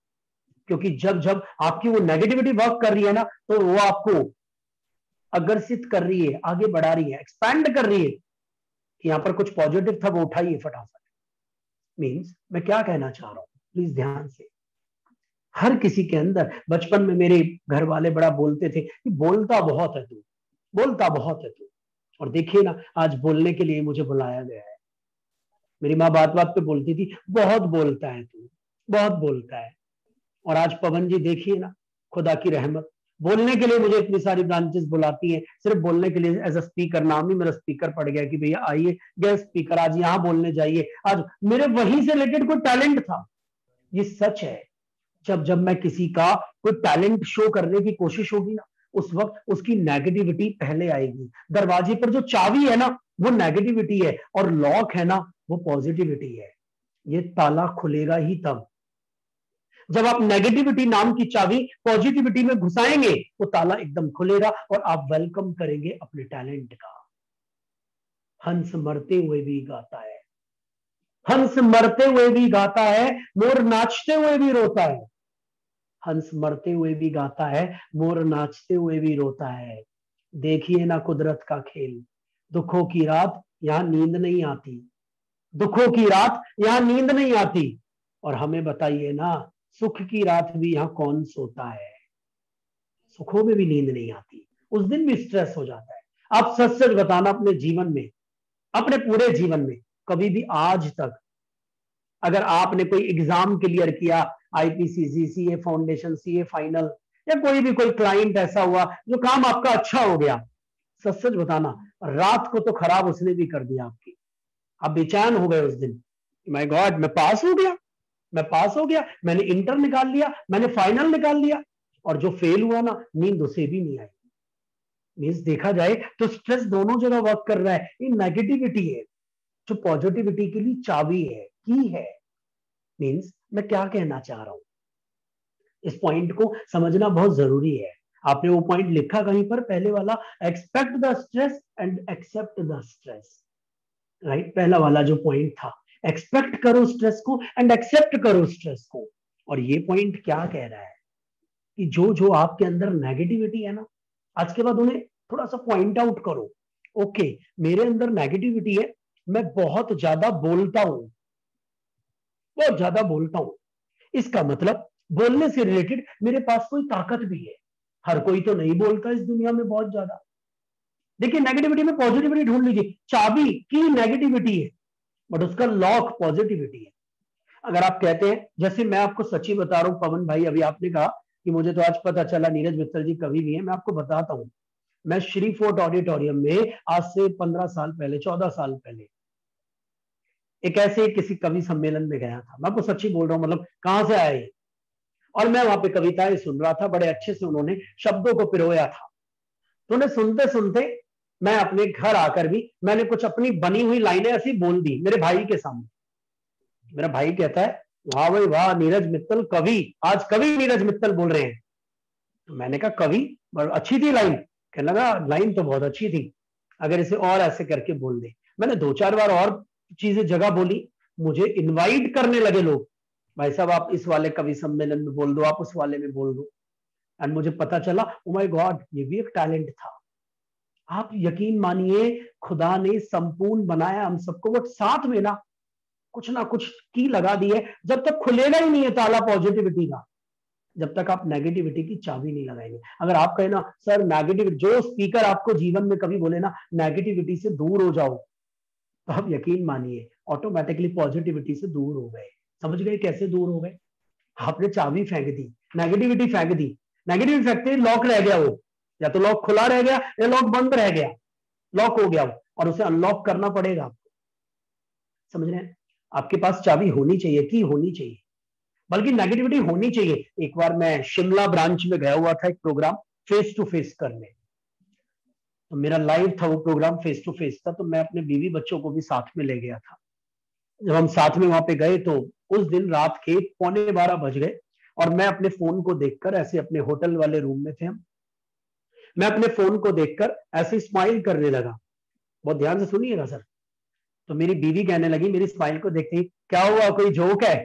क्योंकि जब जब आपकी वो नेगेटिविटी वर्क कर रही है ना, तो वो आपको अग्रसित कर रही है, आगे बढ़ा रही है, एक्सपैंड कर रही है कि यहाँ पर कुछ पॉजिटिव था वो उठाइए फटाफट। मीन्स मैं क्या कहना चाह रहा हूं, प्लीज ध्यान से। हर किसी के अंदर, बचपन में मेरे घर वाले बड़ा बोलते थे कि बोलता बहुत है तू, बोलता बहुत है तू, और देखिए ना आज बोलने के लिए मुझे बुलाया गया है। मेरी माँ बात बात पे बोलती थी, बहुत बोलता है तू, बहुत बोलता है। और आज पवन जी देखिए ना, खुदा की रहमत, बोलने के लिए मुझे इतनी सारी ब्रांचेस बुलाती हैं, सिर्फ बोलने के लिए एज अ स्पीकर, नाम ही मेरा स्पीकर पड़ गया कि भैया आइए गेस्ट स्पीकर, आज यहाँ बोलने जाइए। आज मेरे वहीं से रिलेटेड कोई टैलेंट था, ये सच है। जब जब मैं किसी का कोई टैलेंट शो करने की कोशिश होगी ना, उस वक्त उसकी नेगेटिविटी पहले आएगी। दरवाजे पर जो चाबी है ना वो नेगेटिविटी है, और लॉक है ना वो पॉजिटिविटी है। ये ताला खुलेगा ही तब जब आप नेगेटिविटी नाम की चाबी पॉजिटिविटी में घुसाएंगे, वो ताला एकदम खुलेगा और आप वेलकम करेंगे अपने टैलेंट का। हंस मरते हुए भी गाता है, हंस मरते हुए भी गाता है, मोर नाचते हुए भी रोता है। हंस मरते हुए भी गाता है, मोर नाचते हुए भी रोता है। देखिए ना कुदरत का खेल, दुखों की रात यहां नींद नहीं आती, दुखों की रात यहाँ नींद नहीं आती। और हमें बताइए ना, सुख की रात भी यहाँ कौन सोता है? सुखों में भी नींद नहीं आती, उस दिन भी स्ट्रेस हो जाता है। आप सच सच बताना, अपने जीवन में, अपने पूरे जीवन में कभी भी आज तक अगर आपने कोई एग्जाम क्लियर किया, IPCC, CA foundation, CA final, या कोई भी कोई क्लाइंट ऐसा हुआ जो काम आपका अच्छा हो गया, सच सच बताना, रात को तो खराब उसने भी कर दिया आपकी। आप बेचैन हो गए उस दिन, माय गॉड मैं पास हो गया, मैं पास हो गया, मैंने इंटर निकाल लिया, मैंने फाइनल निकाल लिया, और जो फेल हुआ ना, नींद उसे भी नहीं आई। मीन्स देखा जाए तो स्ट्रेस दोनों जगह वर्क कर रहा है। ये नेगेटिविटी है जो पॉजिटिविटी के लिए चाबी है, की है। मीन्स मैं क्या कहना चाह रहा हूं, इस पॉइंट को समझना बहुत जरूरी है। आपने वो पॉइंट लिखा कहीं पर, पहले वाला, expect the stress and accept the stress, right? पहला वाला जो पॉइंट था, एक्सपेक्ट करो स्ट्रेस को एंड एक्सेप्ट करो स्ट्रेस को। और ये पॉइंट क्या कह रहा है कि जो जो आपके अंदर नेगेटिविटी है ना, आज के बाद उन्हें थोड़ा सा पॉइंट आउट करो। ओके, मेरे अंदर नेगेटिविटी है, मैं बहुत ज्यादा बोलता हूं, बहुत ज्यादा बोलता हूं, इसका मतलब बोलने से रिलेटेड मेरे पास कोई ताकत भी है। हर कोई तो नहीं बोलता इस दुनिया में बहुत ज्यादा। देखिए, नेगेटिविटी में पॉजिटिविटी ढूंढ लीजिए। चाबी की नेगेटिविटी है, बट उसका लॉक पॉजिटिविटी है। अगर आप कहते हैं, जैसे मैं आपको सच्ची बता रहा हूं पवन भाई, अभी आपने कहा कि मुझे तो आज पता चला नीरज मित्तल जी कवि भी है, मैं आपको बताता हूं। मैं श्री फोर्ट ऑडिटोरियम में आज से 15 साल पहले, 14 साल पहले, एक ऐसे किसी कवि सम्मेलन में गया था। मैं आपको सच्ची बोल रहा हूं, मतलब कहां से आए, और मैं वहां पे कविताएं सुन रहा था, बड़े अच्छे से उन्होंने शब्दों को पिरोया था। तो उन्हें सुनते सुनते मैं अपने घर आकर भी मैंने कुछ अपनी बनी हुई लाइनें ऐसी बोल दी मेरे भाई के सामने। मेरा भाई कहता है, वाह भाई वाह, नीरज मित्तल कवि, आज कवि नीरज मित्तल बोल रहे हैं। तो मैंने कहा कवि, अच्छी थी लाइन। कहने लगा लाइन तो बहुत अच्छी थी, अगर इसे और ऐसे करके बोल दे। मैंने 2-4 बार और चीजें जगह बोली, मुझे इनवाइट करने लगे लोग, भाई साहब आप इस वाले कवि सम्मेलन में बोल दो, आप उस वाले में बोल दो। एंड मुझे पता चला, ओ माय गॉड, ये भी एक टैलेंट था। आप यकीन मानिए, खुदा ने संपूर्ण बनाया हम सबको, बट साथ में ना कुछ की लगा दी है। जब तक खुलेगा ही नहीं है ताला पॉजिटिविटी का, जब तक आप नेगेटिविटी की चाबी नहीं लगाएंगे। अगर आप कहें ना सर नेगेटिविटी, जो स्पीकर आपको जीवन में कभी बोले ना नेगेटिविटी से दूर हो जाओ, तो आप यकीन मानिए ऑटोमेटिकली पॉजिटिविटी से दूर हो गए। समझ गए कैसे दूर हो गए? आपने चाबी फेंक दी, नेगेटिविटी फेंक दी, नेगेटिविटी फेंकते लॉक रह गया, वो या तो लॉक खुला रह गया या लॉक बंद रह गया, लॉक हो गया वो, और उसे अनलॉक करना पड़ेगा आपको। समझ रहे हैं? आपके पास चाबी होनी चाहिए, की होनी चाहिए, बल्कि नेगेटिविटी होनी चाहिए। एक बार मैं शिमला ब्रांच में गया हुआ था एक प्रोग्राम फेस टू फेस करने, तो मेरा लाइव था वो प्रोग्राम, फेस टू फेस था, तो मैं अपने बीवी बच्चों को भी साथ में ले गया था। जब हम साथ में वहां पे गए तो उस दिन रात के 11:15 बज गए, और मैं अपने फोन को देखकर, ऐसे अपने होटल वाले रूम में थे हम, मैं अपने फोन को देखकर ऐसे स्माइल करने लगा। बहुत ध्यान से सुनिएगा सर। तो मेरी बीवी कहने लगी मेरी स्माइल को देखते ही, क्या हुआ, कोई जोक है?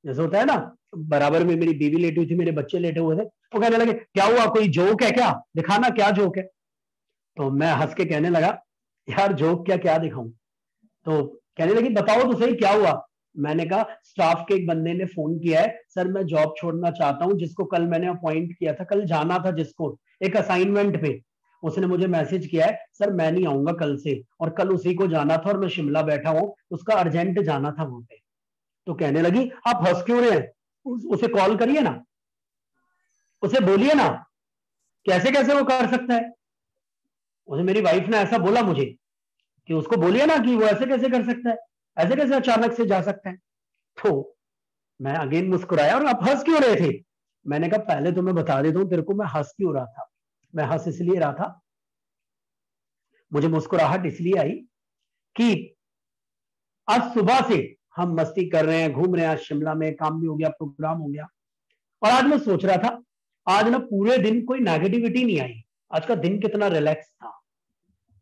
जैसे होता है ना, बराबर में मेरी बीवी लेटी हुई थी, मेरे बच्चे लेटे हुए थे, वो कहने लगे क्या हुआ, कोई जोक है क्या, दिखाना क्या जोक है। तो मैं हंस के कहने लगा, यार जोक क्या, क्या दिखाऊं? तो कहने लगी बताओ तो सही क्या हुआ। मैंने कहा स्टाफ के एक बंदे ने फोन किया है सर, मैं जॉब छोड़ना चाहता हूं, जिसको कल मैंने अपॉइंट किया था, कल जाना था जिसको एक असाइनमेंट पे, उसने मुझे मैसेज किया है सर मैं नहीं आऊंगा कल से, और कल उसी को जाना था और मैं शिमला बैठा हूं, उसका अर्जेंट जाना था वहां पे। तो कहने लगी आप हंस क्यों रहे हैं, उसे कॉल करिए ना, उसे बोलिए ना, कैसे कैसे वो कर सकता है। उसे मेरी वाइफ ने ऐसा बोला मुझे कि उसको बोलिए ना कि वो ऐसे कैसे कर सकता है, ऐसे कैसे अचानक से जा सकता है। तो मैं अगेन मुस्कुराया, और आप हंस क्यों रहे थे? मैंने कहा पहले तो मैं बता देता हूं तेरे को मैं हंस क्यों रहा था। मैं हंस इसलिए रहा था, मुझे मुस्कुराहट इसलिए आई कि आज सुबह से हम मस्ती कर रहे हैं, घूम रहे हैं, आज शिमला में काम भी हो गया, प्रोग्राम हो गया, और आज मैं सोच रहा था आज ना पूरे दिन कोई नेगेटिविटी नहीं आई, आज का दिन कितना रिलैक्स था।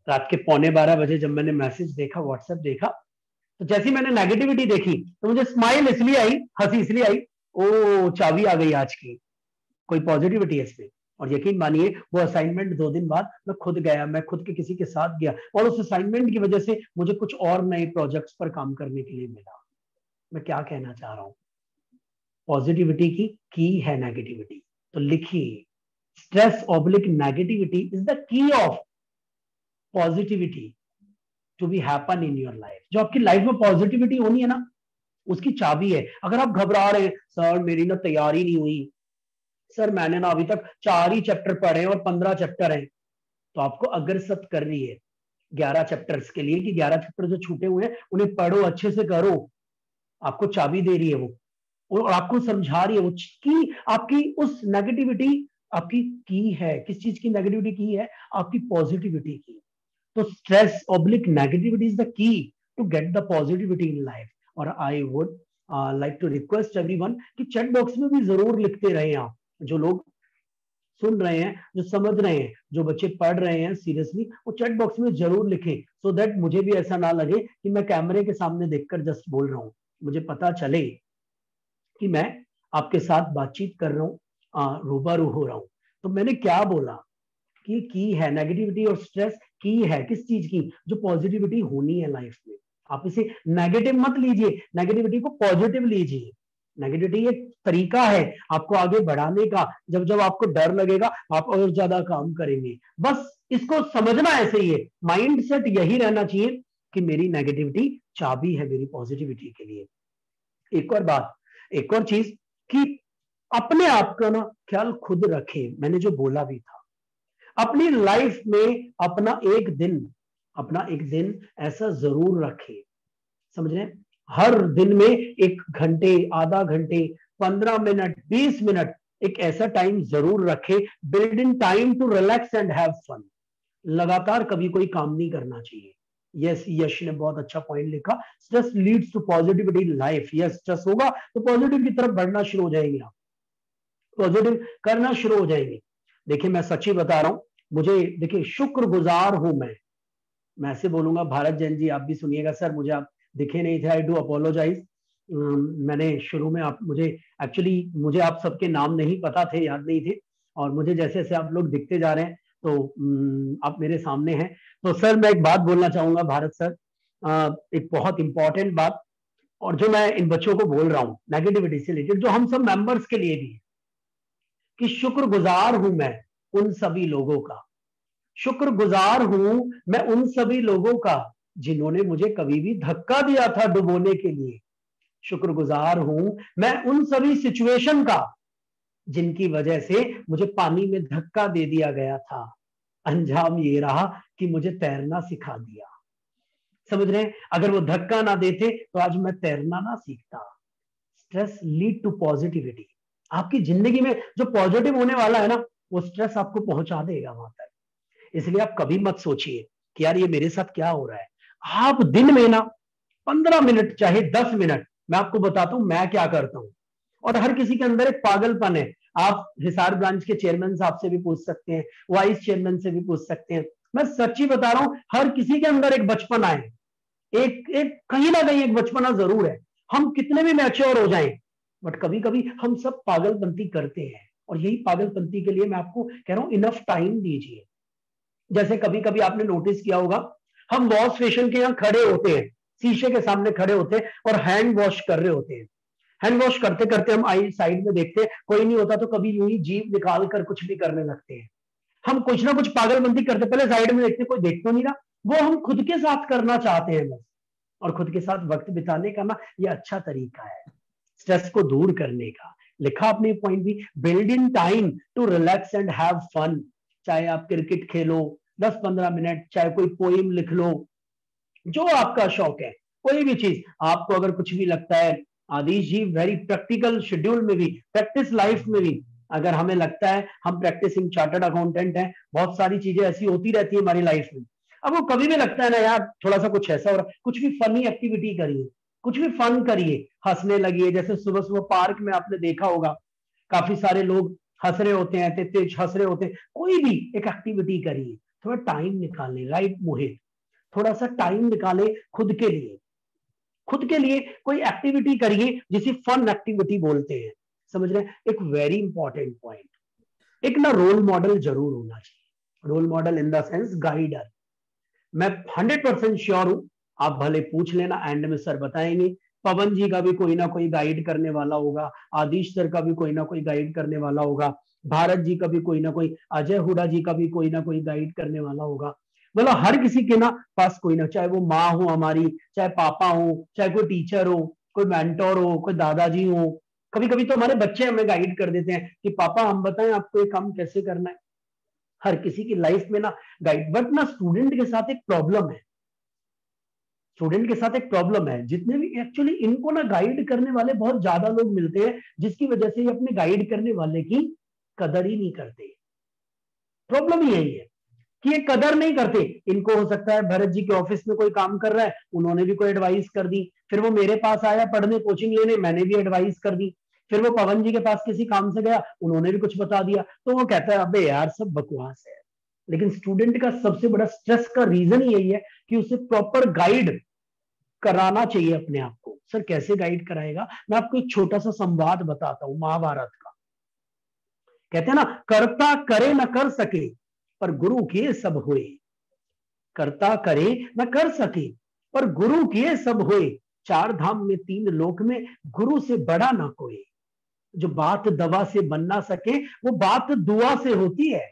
रात के 11:15 बजे जब मैंने मैसेज देखा, व्हाट्सएप देखा, तो जैसी मैंने नेगेटिविटी देखी तो मुझे स्माइल इसलिए आई, हंसी इसलिए आई, ओ चाबी आ गई आज की, कोई पॉजिटिविटी है इसमें। और यकीन मानिए वो असाइनमेंट 2 दिन बाद मैं खुद गया, मैं खुद के किसी के साथ गया और उस असाइनमेंट की वजह से मुझे कुछ और नए प्रोजेक्ट्स पर काम करने के लिए मिला। मैं क्या कहना चाह रहा हूं, पॉजिटिविटी की है नेगेटिविटी। तो लिखिए, stress oblique negativity is the key of positivity to be happen in your life. जो आपकी लाइफ में पॉजिटिविटी होनी है ना, उसकी चाबी है। अगर आप घबरा रहे हैं, सर मेरी ना तैयारी नहीं हुई, सर मैंने ना अभी तक 4 ही चैप्टर पढ़े और 15 चैप्टर हैं, तो आपको अग्रसत कर रही है 11 चैप्टर्स के लिए कि 11 चैप्टर जो छूटे हुए हैं उन्हें पढ़ो, अच्छे से करो। आपको चाबी दे रही है वो, और आपको समझा रही है वो कि आपकी उस नेगेटिविटी आपकी की है। किस चीज की नेगेटिविटी की है? आपकी पॉजिटिविटी की। तो stress oblique negativity is the key to get the positivity in life. और I would like to request everyone कि चैट बॉक्स में भी जरूर लिखते रहे आप, जो लोग सुन रहे हैं, जो समझ रहे हैं, जो बच्चे पढ़ रहे हैं सीरियसली, वो चैट बॉक्स में जरूर लिखें, सो दैट मुझे भी ऐसा ना लगे कि मैं कैमरे के सामने देखकर जस्ट बोल रहा हूँ। मुझे पता चले कि मैं आपके साथ बातचीत कर रहा हूँ, रूबरू हो रहा हूँ। तो मैंने क्या बोला कि की है नेगेटिविटी और स्ट्रेस की है किस चीज की? जो पॉजिटिविटी होनी है लाइफ में। आप इसे नेगेटिव मत लीजिए, नेगेटिविटी को पॉजिटिव लीजिए। नेगेटिविटी एक तरीका है आपको आगे बढ़ाने का। जब जब आपको डर लगेगा आप और ज्यादा काम करेंगे। बस इसको समझना ऐसे ही है, माइंड सेट यही रहना चाहिए कि मेरी नेगेटिविटी चाबी है मेरी पॉजिटिविटी के लिए। एक और बात, एक और चीज कि अपने आप का ना ख्याल खुद रखें। मैंने जो बोला भी था, अपनी लाइफ में अपना एक दिन ऐसा जरूर रखें, समझ रहे हैं? हर दिन में 1 घंटे, आधा घंटे, 15 मिनट, 20 मिनट एक ऐसा टाइम जरूर रखें, build in time to relax and have fun. लगातार कभी कोई काम नहीं करना चाहिए। यस, यश ने बहुत अच्छा पॉइंट लिखा, stress leads to positivity in life. Yes, stress होगा तो पॉजिटिव की तरफ बढ़ना शुरू हो जाएंगे, आप पॉजिटिव करना शुरू हो जाएंगे। देखिए मैं सच्ची बता रहा हूं, मुझे देखिए शुक्रगुजार हूं मैं ऐसे बोलूंगा, भारत जैन जी आप भी सुनिएगा। सर मुझे आप दिखे नहीं थे, आई डू अपोलोजाइज। मैंने शुरू में मुझे आप सबके नाम नहीं पता थे, याद नहीं थे, और मुझे जैसे जैसे आप लोग दिखते जा रहे हैं तो आप मेरे सामने हैं। तो सर मैं एक बात बोलना चाहूंगा भारत सर, एक बहुत इंपॉर्टेंट बात, और जो मैं इन बच्चों को बोल रहा हूं नेगेटिविटी से रिलेटेड, जो हम सब मेंबर्स के लिए भी है, कि शुक्रगुजार हूं मैं उन सभी लोगों का, शुक्रगुजार हूं मैं उन सभी लोगों का जिन्होंने मुझे कभी भी धक्का दिया था डुबोने के लिए। शुक्रगुजार हूं मैं उन सभी सिचुएशन का जिनकी वजह से मुझे पानी में धक्का दे दिया गया था। अंजाम ये रहा कि मुझे तैरना सिखा दिया। समझ रहे हैं? अगर वो धक्का ना देते तो आज मैं तैरना ना सीखता। Stress lead to positivity. आपकी जिंदगी में जो पॉजिटिव होने वाला है ना, वो स्ट्रेस आपको पहुंचा देगा वहां तक। इसलिए आप कभी मत सोचिए कि यार ये मेरे साथ क्या हो रहा है। आप दिन में ना 15 मिनट चाहे 10 मिनट, मैं आपको बताता हूं मैं क्या करता हूं। और हर किसी के अंदर एक पागलपन है। आप हिसार ब्रांच के चेयरमैन साहब से भी पूछ सकते हैं, वाइस चेयरमैन से भी पूछ सकते हैं। मैं सच्ची बता रहा हूं, हर किसी के अंदर एक बचपना है, एक कहीं ना कहीं एक बचपना जरूर है। हम कितने भी मैच्योर हो जाएं, बट कभी कभी हम सब पागलपंती करते हैं। और यही पागलपंती के लिए मैं आपको कह रहा हूं, इनफ टाइम दीजिए। जैसे कभी कभी आपने नोटिस किया होगा, हम वॉश बेसिन के यहाँ खड़े होते हैं, शीशे के सामने खड़े होते हैं और हैंड वॉश कर रहे होते हैं। हैंड वॉश करते करते हम आई साइड में देखते हैं, कोई नहीं होता तो कभी यूं ही जीभ निकाल कर कुछ भी करने लगते हैं। हम कुछ ना कुछ पागलबंदी करते, पहले साइड में देखते कोई देख तो नहीं रहा, वो हम खुद के साथ करना चाहते हैं बस। और खुद के साथ वक्त बिताने का ना ये अच्छा तरीका है स्ट्रेस को दूर करने का। लिखा आपने पॉइंट भी, build in time to relax and have fun. चाहे आप क्रिकेट खेलो 10-15 मिनट, चाहे कोई पोइम लिख लो, जो आपका शौक है, कोई भी चीज आपको अगर कुछ भी लगता है। आदिश जी वेरी प्रैक्टिकल शेड्यूल में भी, प्रैक्टिस लाइफ में भी, अगर हमें लगता है हम प्रैक्टिसिंग चार्टर्ड अकाउंटेंट हैं, बहुत सारी चीजें ऐसी होती रहती है हमारी लाइफ में। अब वो कभी भी लगता है ना यार थोड़ा सा कुछ ऐसा हो रहा, कुछ भी फनी एक्टिविटी करिए, कुछ भी फन करिए, हंसने लगिए। जैसे सुबह सुबह पार्क में आपने देखा होगा काफी सारे लोग हंस रहे होते हैं, तेज हंस रहे होते हैं। कोई भी एक एक्टिविटी करिए, थोड़ा टाइम निकालें। राइट मोहित, थोड़ा सा टाइम निकालें खुद के लिए, खुद के लिए कोई एक्टिविटी करिए जिसे फन एक्टिविटी बोलते हैं। समझ रहे हैं? एक वेरी इंपॉर्टेंट पॉइंट, एक ना रोल मॉडल जरूर होना चाहिए, role model in the sense guider. मैं 100% श्योर हूं, आप भले पूछ लेना, एंड में सर बताएंगे, पवन जी का भी कोई ना कोई गाइड करने वाला होगा, आदिश सर का भी कोई ना कोई गाइड करने वाला होगा, भारत जी का भी कोई ना कोई, अजय हुडा जी का भी कोई ना कोई गाइड करने वाला होगा। मतलब हर किसी के ना पास कोई ना, चाहे वो माँ हो हमारी, चाहे पापा हो, चाहे कोई टीचर हो, कोई मेंटोर हो, कोई दादाजी हो। कभी कभी तो हमारे बच्चे हमें गाइड कर देते हैं कि पापा हम बताएं आपको ये काम कैसे करना है। हर किसी की लाइफ में ना गाइड, बट ना स्टूडेंट के साथ एक प्रॉब्लम है, स्टूडेंट के साथ एक प्रॉब्लम है, जितने भी एक्चुअली इनको ना गाइड करने वाले बहुत ज्यादा लोग मिलते हैं, जिसकी वजह से ये अपने गाइड करने वाले की कदर ही नहीं करते। प्रॉब्लम ही यही है कि ये कदर नहीं करते। इनको हो सकता है भरत जी के ऑफिस में कोई काम कर रहा है, उन्होंने भी कोई एडवाइस कर दी, फिर वो मेरे पास आया पढ़ने कोचिंग लेने, मैंने भी एडवाइस कर दी, फिर वो पवन जी के पास किसी काम से गया, उन्होंने भी कुछ बता दिया, तो वो कहता है अबे यार सब बकवास है। लेकिन स्टूडेंट का सबसे बड़ा स्ट्रेस का रीजन यही है कि उसे प्रॉपर गाइड कराना चाहिए अपने आप को। सर कैसे गाइड कराएगा? मैं आपको एक छोटा सा संवाद बताता हूं महाभारत का। कहते हैं ना, कर्ता करे न कर सके पर गुरु किए सब होए। कर्ता करे न कर सके पर गुरु किए सब होए। चार धाम में तीन लोक में गुरु से बड़ा ना कोई। जो बात दवा से बन ना सके वो बात दुआ से होती है।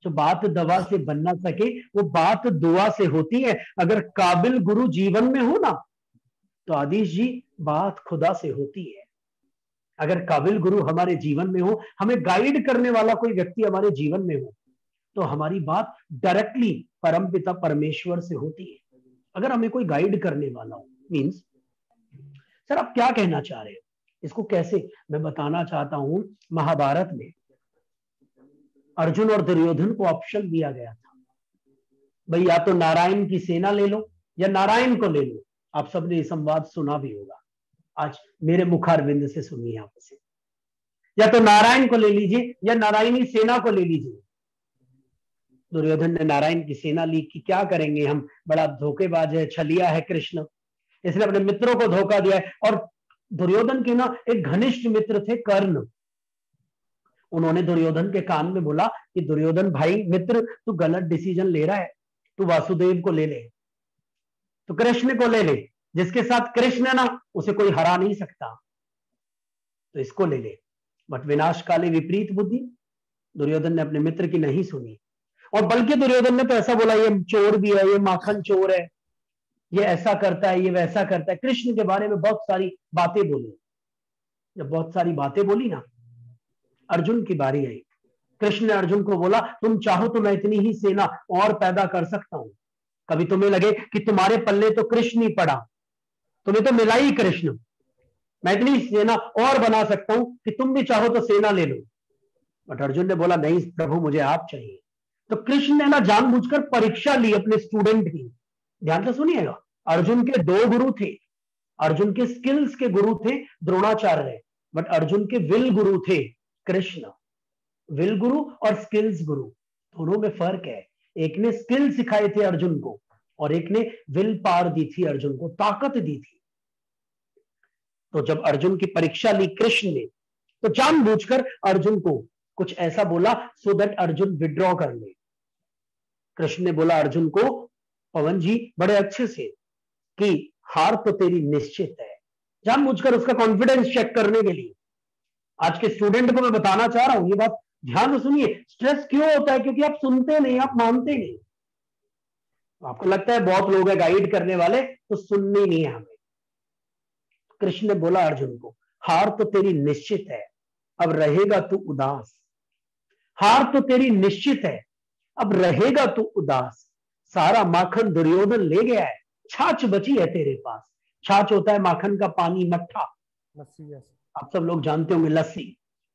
जो बात दवा से बन ना सके वो बात दुआ से होती है। अगर काबिल गुरु जीवन में हो ना तो आदिश जी बात खुदा से होती है। अगर काबिल गुरु हमारे जीवन में हो, हमें गाइड करने वाला कोई व्यक्ति हमारे जीवन में हो, तो हमारी बात डायरेक्टली परमपिता परमेश्वर से होती है। अगर हमें कोई गाइड करने वाला हो, मींस सर आप क्या कहना चाह रहे हैं, इसको कैसे? मैं बताना चाहता हूं, महाभारत में अर्जुन और दुर्योधन को ऑप्शन दिया गया था, भाई या तो नारायण की सेना ले लो या नारायण को ले लो। आप सबने ये संवाद सुना भी होगा, आज मेरे मुखारविंद से सुनिए आप इसे। या तो नारायण को ले लीजिए या नारायणी सेना को ले लीजिए। दुर्योधन ने नारायण की सेना ली कि क्या करेंगे हम, बड़ा धोखेबाज है, छलिया है कृष्ण, इसने अपने मित्रों को धोखा दिया है। और दुर्योधन के ना एक घनिष्ठ मित्र थे कर्ण, उन्होंने दुर्योधन के कान में बोला कि दुर्योधन भाई मित्र तू गलत डिसीजन ले रहा है, तू वासुदेव को ले ले, तो कृष्ण को ले ले, जिसके साथ कृष्ण है ना उसे कोई हरा नहीं सकता, तो इसको ले ले। बट विनाश काले विपरीत बुद्धि, दुर्योधन ने अपने मित्र की नहीं सुनी, और बल्कि दुर्योधन ने तो ऐसा बोला ये चोर भी है, ये माखन चोर है, ये ऐसा करता है, ये वैसा करता है। कृष्ण के बारे में बहुत सारी बातें बोली। जब बहुत सारी बातें बोली ना, अर्जुन की बारी आई। कृष्ण ने अर्जुन को बोला तुम चाहो तो मैं इतनी ही सेना और पैदा कर सकता हूं। कभी तुम्हें लगे कि तुम्हारे पल्ले तो कृष्ण ही पड़ा, तुम्हें तो मिला ही कृष्ण, मैं इतनी सेना और बना सकता हूं कि तुम भी चाहो तो सेना ले लो। बट अर्जुन ने बोला नहीं प्रभु मुझे आप चाहिए। तो कृष्ण ने ना जानबूझकर परीक्षा ली अपने स्टूडेंट की। ध्यान से सुनिएगा, अर्जुन के दो गुरु थे, अर्जुन के स्किल्स के गुरु थे द्रोणाचार्य, बट अर्जुन के विल गुरु थे कृष्ण। विल गुरु और स्किल्स गुरु दोनों में फर्क है। एक ने स्किल सिखाए थे अर्जुन को और एक ने विल पावर दी थी अर्जुन को, ताकत दी थी। तो जब अर्जुन की परीक्षा ली कृष्ण ने, तो जानबूझकर अर्जुन को कुछ ऐसा बोला सो दैट अर्जुन विड्रॉ कर ले। कृष्ण ने बोला अर्जुन को पवन जी बड़े अच्छे से कि हार तो तेरी निश्चित है, जानबूझकर उसका कॉन्फिडेंस चेक करने के लिए। आज के स्टूडेंट को मैं बताना चाह रहा हूं, ये बात ध्यान से सुनिए। स्ट्रेस क्यों होता है? क्योंकि आप सुनते नहीं, आप मानते नहीं। आपको लगता है बहुत लोग हैं गाइड करने वाले, तो सुनने नहीं है हमें। कृष्ण ने बोला अर्जुन को हार तो तेरी निश्चित है, अब रहेगा तू उदास। हार तो तेरी निश्चित है, अब रहेगा तू उदास। सारा माखन दुर्योधन ले गया है, छाछ बची है तेरे पास। छाछ होता है माखन का पानी, मट्ठा, लस्सी। आप सब लोग जानते होंगे लस्सी।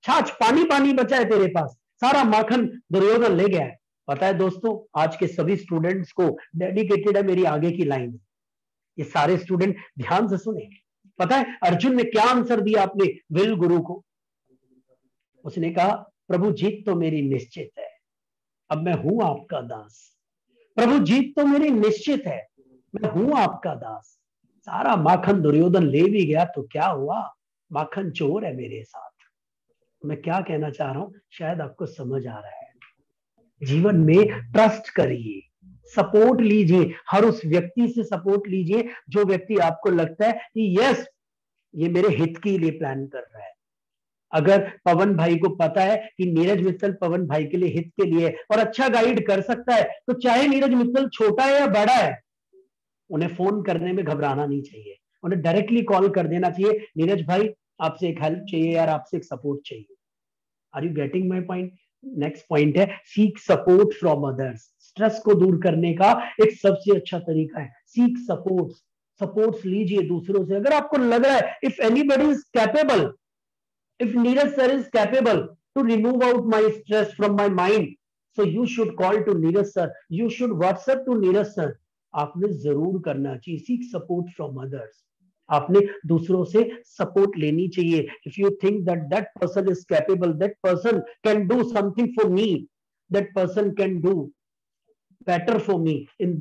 छाछ पानी पानी बचा है तेरे पास, सारा माखन दुर्योधन ले गया है। पता है दोस्तों, आज के सभी स्टूडेंट्स को डेडिकेटेड है मेरी आगे की लाइन। ये सारे स्टूडेंट ध्यान से सुने। पता है अर्जुन ने क्या आंसर दिया अपने विल गुरु को? उसने कहा प्रभु जीत तो मेरी निश्चित है, अब मैं हूं आपका दास। प्रभु जीत तो मेरी निश्चित है, मैं हूं आपका दास। सारा माखन दुर्योधन ले भी गया तो क्या हुआ, माखन चोर है मेरे साथ। मैं क्या कहना चाह रहा हूं, शायद आपको समझ आ रहा है। जीवन में ट्रस्ट करिए, सपोर्ट लीजिए, हर उस व्यक्ति से सपोर्ट लीजिए जो व्यक्ति आपको लगता है कि यस ये मेरे हित के लिए प्लान कर रहा है। अगर पवन भाई को पता है कि नीरज मित्तल पवन भाई के लिए, हित के लिए और अच्छा गाइड कर सकता है, तो चाहे नीरज मित्तल छोटा है या बड़ा है, उन्हें फोन करने में घबराना नहीं चाहिए, उन्हें डायरेक्टली कॉल कर देना चाहिए, नीरज भाई आपसे एक हेल्प चाहिए यार, आपसे एक सपोर्ट चाहिए। Are you getting my point? Next point है seek support from others. Stress को दूर करने का एक सबसे अच्छा तरीका है सीक सपोर्ट। सपोर्ट्स लीजिए दूसरों से। अगर आपको लग रहा है if anybody is capable, if Neeraj sir is capable to remove out my stress from my mind, so you should call to Neeraj sir, you should WhatsApp to Neeraj sir. आपने जरूर करना चाहिए सीक सपोर्ट फ्रॉम अदर्स। आपने दूसरों से सपोर्ट लेनी चाहिए। If you think that that person is capable, that person can do something for me, that person can do better for me in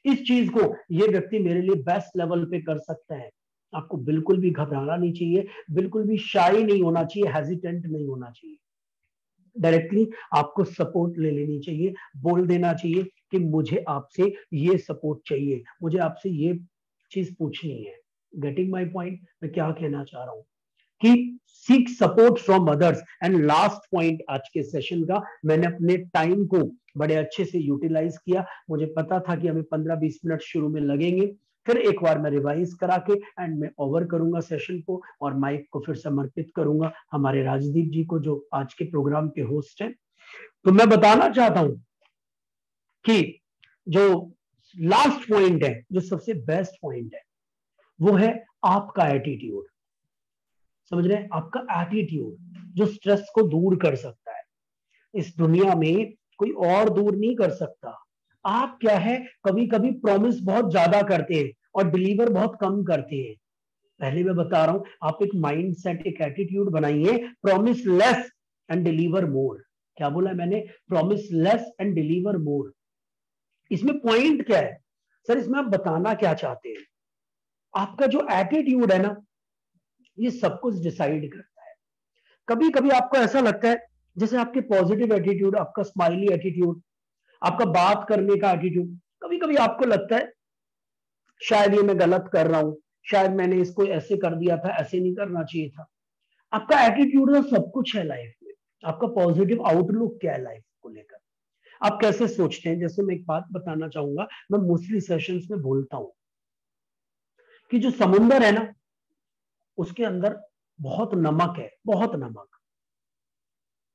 इस चीज को ये व्यक्ति मेरे लिए बेस्ट लेवल पे कर सकता है, आपको बिल्कुल भी घबराना नहीं चाहिए, बिल्कुल भी शाई नहीं होना चाहिए, हेजिटेंट नहीं होना चाहिए। डायरेक्टली आपको सपोर्ट ले लेनी चाहिए, बोल देना चाहिए कि मुझे आपसे ये सपोर्ट चाहिए, मुझे आपसे ये चीज पूछनी है। Getting my point? मैं क्या कहना चाह रहा हूं कि seek support from others. And last point आज के सेशन का, मैंने अपने टाइम को बड़े अच्छे से यूटिलाइज किया। मुझे पता था कि हमें 15-20 मिनट शुरू में लगेंगे, फिर एक बार मैं रिवाइज करा के एंड मैं ओवर करूंगा सेशन को और माइक को फिर समर्पित करूंगा हमारे राजदीप जी को जो आज के प्रोग्राम के होस्ट हैं। तो मैं बताना चाहता हूं कि जो लास्ट पॉइंट है, जो सबसे बेस्ट पॉइंट है, वो है आपका एटीट्यूड। समझ रहे हैं? आपका एटीट्यूड जो स्ट्रेस को दूर कर सकता है। इस दुनिया में कोई और दूर नहीं कर सकता। आप क्या है, कभी कभी प्रॉमिस बहुत ज्यादा करते हैं और डिलीवर बहुत कम करते हैं। पहले मैं बता रहा हूं, आप एक माइंड सेट, एक एटीट्यूड बनाइए, प्रॉमिस लेस एंड डिलीवर मोर। क्या बोला मैंने? प्रॉमिस लेस एंड डिलीवर मोर। इसमें पॉइंट क्या है सर? इसमें आप बताना क्या चाहते हैं? आपका जो एटीट्यूड है ना, ये सब कुछ डिसाइड करता है। कभी कभी आपको ऐसा लगता है जैसे आपके पॉजिटिव एटीट्यूड, आपका स्माइली एटीट्यूड, आपका बात करने का एटीट्यूड, कभी कभी आपको लगता है शायद ये मैं गलत कर रहा हूं, शायद मैंने इसको ऐसे कर दिया था, ऐसे नहीं करना चाहिए था। आपका एटीट्यूड में सब कुछ है लाइफ में। आपका पॉजिटिव आउटलुक क्या है लाइफ को लेकर, आप कैसे सोचते हैं। जैसे मैं एक बात बताना चाहूंगा, मैं मोस्टली सेशंस में बोलता हूं कि जो समुंदर है ना, उसके अंदर बहुत नमक है, बहुत नमक।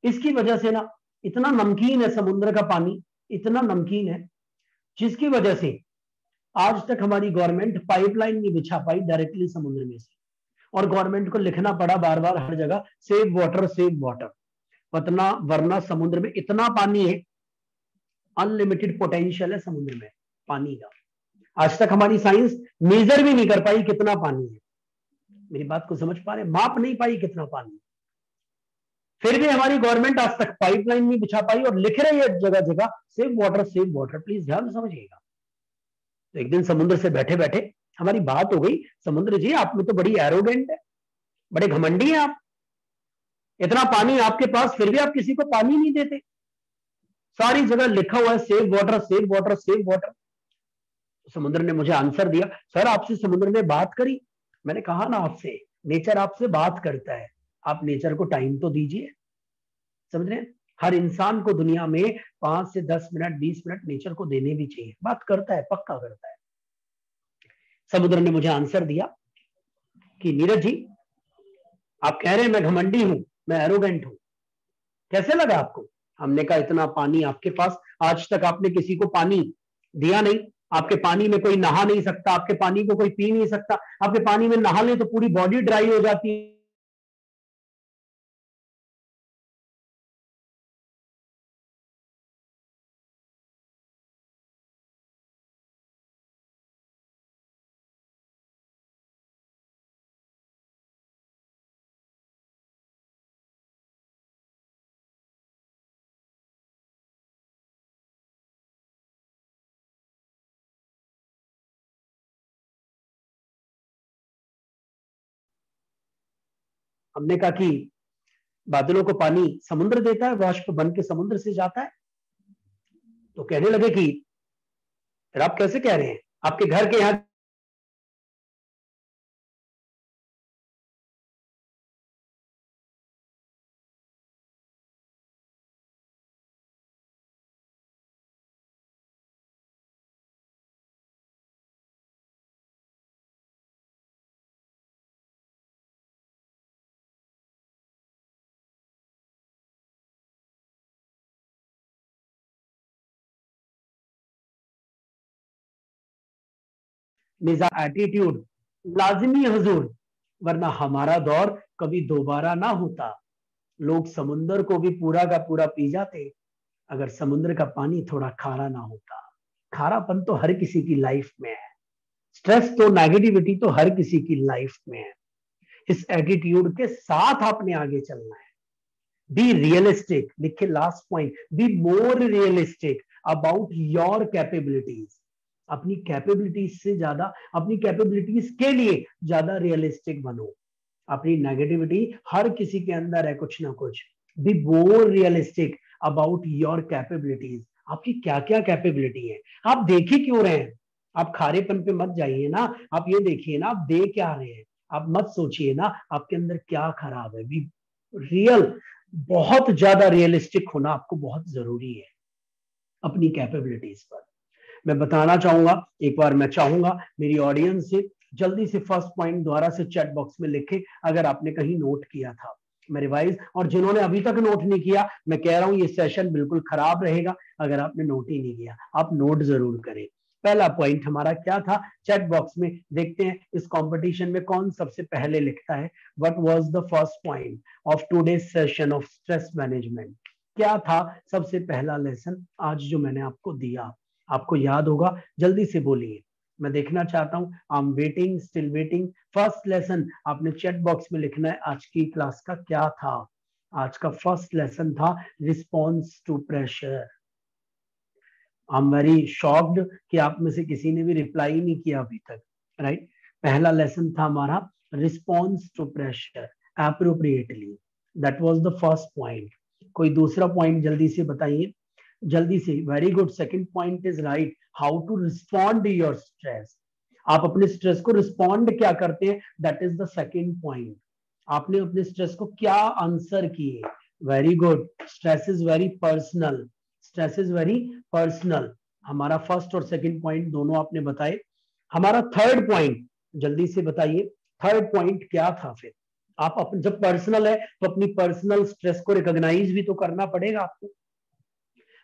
इसकी वजह से ना, इतना नमकीन है समुद्र का पानी, इतना नमकीन है, जिसकी वजह से आज तक हमारी गवर्नमेंट पाइपलाइन नहीं बिछा पाई डायरेक्टली समुद्र में से, और गवर्नमेंट को लिखना पड़ा बार बार हर जगह सेव वाटर, सेव वाटर। वरना समुद्र में इतना पानी है, अनलिमिटेड पोटेंशियल है समुद्र में पानी का। आज तक हमारी साइंस मेजर भी नहीं कर पाई कितना पानी है। मेरी बात को समझ पा रहे? माप नहीं पाई कितना पानी। फिर भी हमारी गवर्नमेंट आज तक पाइपलाइन नहीं बिछा पाई और लिख रही है जगह जगह save water, save water. Please ध्यान से समझिएगा। तो एक दिन समुद्र से बैठे बैठे हमारी बात हो गई, समुद्र जी आप में तो बड़ी एरोगेंट है, बड़े घमंडी हैं आप, इतना पानी आपके पास फिर भी आप किसी को पानी नहीं देते। सारी जगह लिखा हुआ है save water, save water, save water. समुद्र ने मुझे आंसर दिया, सर आपसे समुद्र ने बात करी। मैंने कहा ना आपसे, नेचर आपसे बात करता है, आप नेचर को टाइम तो दीजिए। समझ रहे हैं? हर इंसान को दुनिया में 5 से 10 मिनट, 20 मिनट नेचर को देने भी चाहिए। बात करता है, पक्का करता है। समुद्र ने मुझे आंसर दिया कि नीरज जी आप कह रहे हैं मैं घमंडी हूं, मैं एरोगेंट हूं, कैसे लगा आपको? हमने कहा इतना पानी आपके पास, आज तक आपने किसी को पानी दिया नहीं। आपके पानी में कोई नहा नहीं सकता, आपके पानी को कोई पी नहीं सकता। आपके पानी में नहा ले तो पूरी बॉडी ड्राई हो जाती है। हमने कहा कि बादलों को पानी समुद्र देता है, वाष्प बन के समुद्र से जाता है। तो कहने लगे कि फिर आप कैसे कह रहे हैं, आपके घर के यहाँ मिजा एटीट्यूड लाजमी हुजूर, वरना हमारा दौर कभी दोबारा ना होता। लोग समुद्र को भी पूरा का पूरा पी जाते अगर समुद्र का पानी थोड़ा खारा ना होता। खारापन तो हर किसी की लाइफ में है, स्ट्रेस तो नेगेटिविटी तो हर किसी की लाइफ में है। इस एटीट्यूड के साथ आपने आगे चलना है। बी रियलिस्टिक, लिखे last point, be more realistic about your capabilities. अपनी कैपेबिलिटीज से ज्यादा, अपनी कैपेबिलिटीज के लिए ज्यादा रियलिस्टिक बनो। अपनी नेगेटिविटी हर किसी के अंदर है कुछ ना कुछ। Be more realistic about your capabilities. आपकी क्या क्या कैपेबिलिटी है, आप देख ही क्यों रहे हैं। आप खारेपन पे मत जाइए ना, आप ये देखिए ना आप दे क्या रहे हैं। आप मत सोचिए ना आपके अंदर क्या खराब है। बी रियल, बहुत ज्यादा रियलिस्टिक होना आपको बहुत जरूरी है अपनी कैपेबिलिटीज पर। मैं बताना चाहूंगा, एक बार मैं चाहूंगा मेरी ऑडियंस से जल्दी से फर्स्ट पॉइंट दोबारा से चैट बॉक्स में लिखे अगर आपने कहीं नोट किया था। मैं रिवाइज, और जिन्होंने अभी तक नोट नहीं किया, मैं कह रहा हूं ये सेशन बिल्कुल खराब रहेगा अगर आपने नोट ही नहीं किया। आप नोट जरूर करें। पहला पॉइंट हमारा क्या था, चैट बॉक्स में देखते हैं इस कंपटीशन में कौन सबसे पहले लिखता है। What was the first point of today session of stress management. क्या था सबसे पहला लेसन आज जो मैंने आपको दिया, आपको याद होगा, जल्दी से बोलिए, मैं देखना चाहता हूं। I am waiting, still waiting. First lesson आपने चैट बॉक्स में लिखना है आज की क्लास का क्या था। आज का फर्स्ट लेसन था response to pressure. I am very shocked कि आप में से किसी ने भी रिप्लाई नहीं किया अभी तक, राइट। पहला लेसन था हमारा response to pressure appropriately, that was the first point. कोई दूसरा पॉइंट जल्दी से बताइए, जल्दी से। Very good, second point is right, how to respond your stress. आप अपने स्ट्रेस को रिस्पॉन्ड क्या करते हैं, that is the second point. आपने अपने स्ट्रेस को क्या आंसर किए। Very good, stress is very personal, stress is very personal. हमारा फर्स्ट और सेकंड पॉइंट दोनों आपने बताए। हमारा थर्ड पॉइंट जल्दी से बताइए, थर्ड पॉइंट क्या था फिर। आप अपन जब पर्सनल है तो अपनी पर्सनल स्ट्रेस को रिकॉग्नाइज भी तो करना पड़ेगा आपको।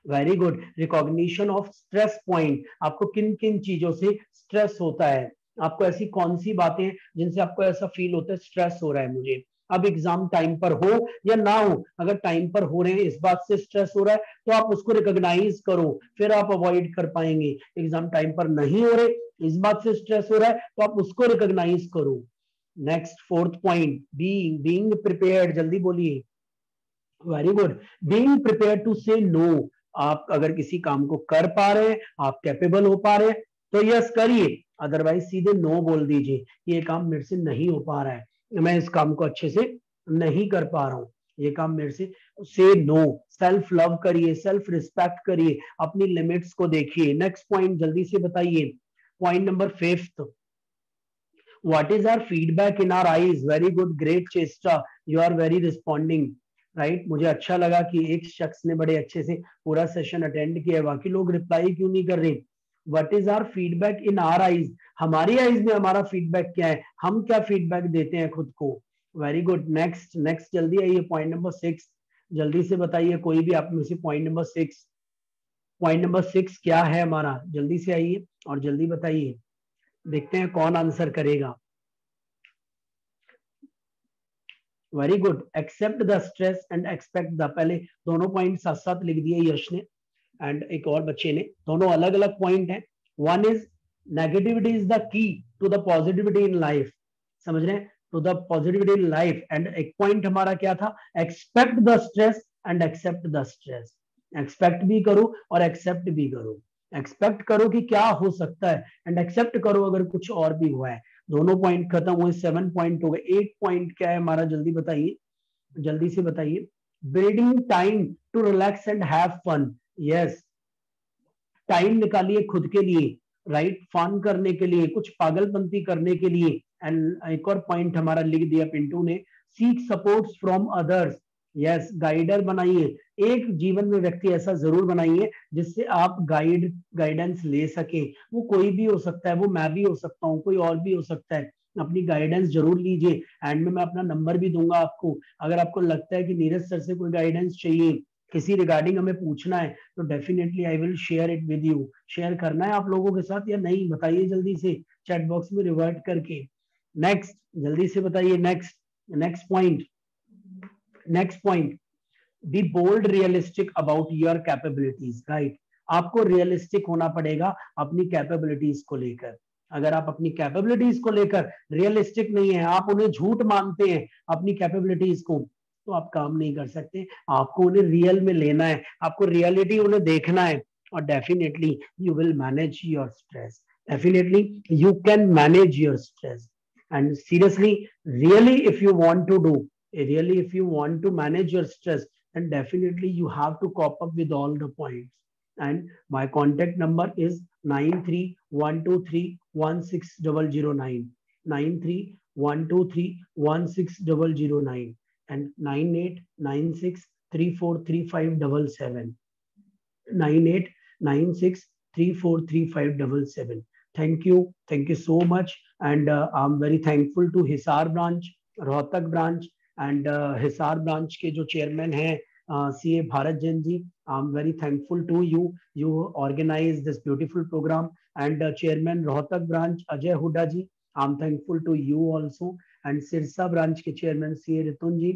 Very good, recognition of stress point. आपको किन किन चीजों से स्ट्रेस होता है, आपको ऐसी कौन सी बातें जिनसे आपको ऐसा फील होता है स्ट्रेस हो रहा है मुझे। अब एग्जाम टाइम पर हो या ना हो, अगर टाइम पर हो रहे हैं इस बात से स्ट्रेस हो रहा है तो आप उसको रिकॉग्नाइज करो, फिर आप अवॉइड कर पाएंगे। एग्जाम टाइम पर नहीं हो रहे, इस बात से स्ट्रेस हो रहा है तो आप उसको रिकॉग्नाइज करो। Next fourth point, being prepared, जल्दी बोलिए। Very good, being prepared to say no. आप अगर किसी काम को कर पा रहे हैं, आप कैपेबल हो पा रहे हैं तो यस करिए, अदरवाइज सीधे नो बोल दीजिए, ये काम मेरे से नहीं हो पा रहा है, मैं इस काम को अच्छे से नहीं कर पा रहा हूं, ये काम मेरे से नो। सेल्फ लव करिए, सेल्फ रिस्पेक्ट करिए, अपनी लिमिट्स को देखिए। नेक्स्ट पॉइंट जल्दी से बताइए, point number fifth, what is our feedback in our eyes. Very good, great Cheshta, you are very responding, right. मुझे अच्छा लगा कि एक शख्स ने बड़े अच्छे से पूरा सेशन अटेंड किया, बाकी लोग रिप्लाई क्यों नहीं कर रहे। What is our feedback in our eyes, हमारी आईज में हमारा फीडबैक क्या है, हम क्या फीडबैक देते हैं खुद को। वेरी गुड, नेक्स्ट नेक्स्ट जल्दी आइए, पॉइंट नंबर 6 जल्दी से बताइए, कोई भी आप में से। पॉइंट नंबर 6, पॉइंट नंबर 6 क्या है हमारा, जल्दी से आइए और जल्दी बताइए, देखते हैं कौन आंसर करेगा। Very good, accept the stress and expect the, पहले दोनों पॉइंट साथ साथ लिख दिए यश ने एंड एक और बच्चे ने, दोनों अलग अलग पॉइंट हैं। One is negativity is the key to the positivity in life, समझ रहे हैं, to the positivity in life. And एक पॉइंट हमारा क्या था, expect the stress and accept the stress. Expect भी करो और एक्सेप्ट भी करो। एक्सपेक्ट करो कि क्या हो सकता है एंड एक्सेप्ट करो अगर कुछ और भी हुआ है। दोनों पॉइंट खत्म हुए, 7 पॉइंट हो गए। 8 पॉइंट क्या है हमारा, जल्दी बताइए। जल्दी से बताइए। Building time to relax and have fun, yes, time निकालिए खुद के लिए, राइट, फन करने के लिए, कुछ पागलपंती करने के लिए। एंड एक और पॉइंट हमारा लिख दिया पिंटू ने, seek supports from others, yes, guider बनाइए, एक जीवन में व्यक्ति ऐसा जरूर बनाइए जिससे आप गाइडेंस ले सके। वो कोई भी हो सकता है, वो मैं भी हो सकता हूँ, कोई और भी हो सकता है, अपनी गाइडेंस जरूर लीजिए। एंड में मैं अपना नंबर भी दूंगा आपको, अगर आपको लगता है कि नीरज सर से कोई गाइडेंस चाहिए, किसी रिगार्डिंग हमें पूछना है, तो definitely I will share it with you. Share करना है आप लोगों के साथ या नहीं, बताइए जल्दी से चैट बॉक्स में रिवर्ट करके। नेक्स्ट, जल्दी से बताइए, next, next point, next point, be bold realistic about your capabilities, right. आपको रियलिस्टिक होना पड़ेगा अपनी कैपेबिलिटीज को लेकर। अगर आप अपनी कैपेबिलिटीज को लेकर रियलिस्टिक नहीं है, आप उन्हें झूठ मानते हैं अपनी कैपेबिलिटीज को, तो आप काम नहीं कर सकते। आपको उन्हें रियल में लेना है, आपको रियलिटी उन्हें देखना है, और definitely you will manage your stress, definitely you can manage your stress. And seriously, really if you want to do, really if you want to manage your stress, then definitely you have to cope up with all the points. And my contact number is 9312316009, 9312316009, and 9896343577, 9896343577. Thank you so much. And I'm very thankful to Hisar branch, Rohtak branch, and Hisar branch के जो चेयरमैन हैं CA Bharat Jain ji, I am very thankful to you, you organise this beautiful programme. And chairman Rohtak branch Ajay Hooda ji, I am thankful to you also. And Sirsa branch के chairman CA Ritun ji,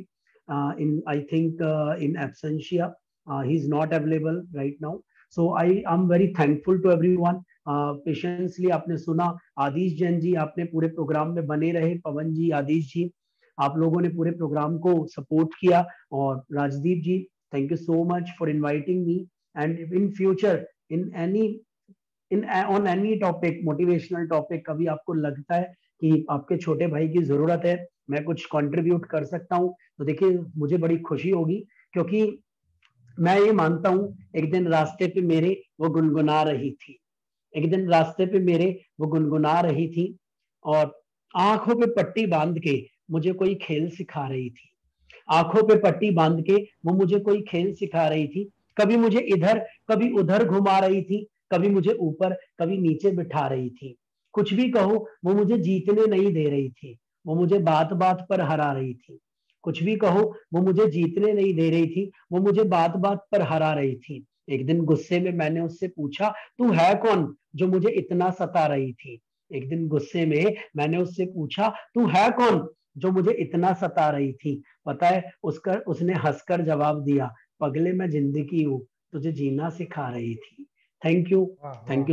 in I think in absentia, he is not available right now, so I am very thankful to everyone. Patiently आपने सुना। आदिश जैन जी, आपने पूरे प्रोग्राम में बने रहे। पवन जी, आदिश जी, आप लोगों ने पूरे प्रोग्राम को सपोर्ट किया। और Rajdeep ji, thank you so much for inviting me. And in future in on any topic, motivational topic, कभी आपको लगता है कि आपके छोटे भाई की जरूरत है, मैं कुछ कंट्रीब्यूट कर सकता हूँ, तो देखिए मुझे बड़ी खुशी होगी, क्योंकि मैं ये मानता हूँ, एक दिन रास्ते पे मेरे वो गुनगुना रही थी, एक दिन रास्ते पे मेरे वो गुनगुना रही थी, और आंखों पे पट्टी बांध के मुझे कोई खेल सिखा रही थी, आंखों पे पट्टी बांध के वो मुझे कोई खेल सिखा रही थी। कभी मुझे इधर कभी उधर घुमा रही थी, कभी मुझे ऊपर कभी नीचे बिठा रही थी। कुछ भी कहो, वो मुझे जीतने नहीं दे रही थी, वो मुझे बात बात पर हरा रही थी। कुछ भी कहो, वो मुझे जीतने नहीं दे रही थी, वो मुझे बात बात पर हरा रही थी। एक दिन गुस्से में मैंने उससे पूछा, तू है कौन जो मुझे इतना सता रही थी। एक दिन गुस्से में मैंने उससे पूछा, तू है कौन जो मुझे इतना सता रही थी। पता है उसने हंसकर जवाब दिया, पगले मैं जिंदगी हूँ, तुझे जीना सिखा रही थी। Thank you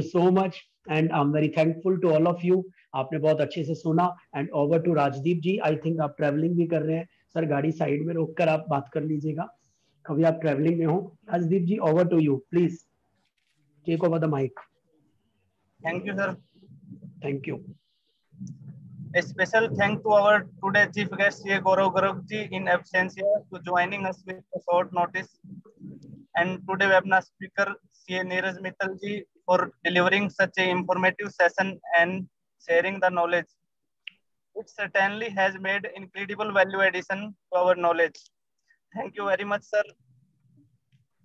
so much, and I am very thankful to all of you. आपने बहुत अच्छे से सुना। And over to Rajdeep ji, I think आप ट्रेवलिंग भी कर रहे हैं सर, गाड़ी साइड में रोककर आप बात कर लीजिएगा, कभी आप ट्रेवलिंग में हो। Rajdeep ji, over to you, please take over the mic. Thank you sir. Thank you. A special thank to our today chief guest CA Gaurav Garg ji in absentia to joining us with a short notice, and today webinar speaker CA Neeraj Mittal ji for delivering such a informative session and sharing the knowledge. It certainly has made incredible value addition to our knowledge. Thank you very much sir.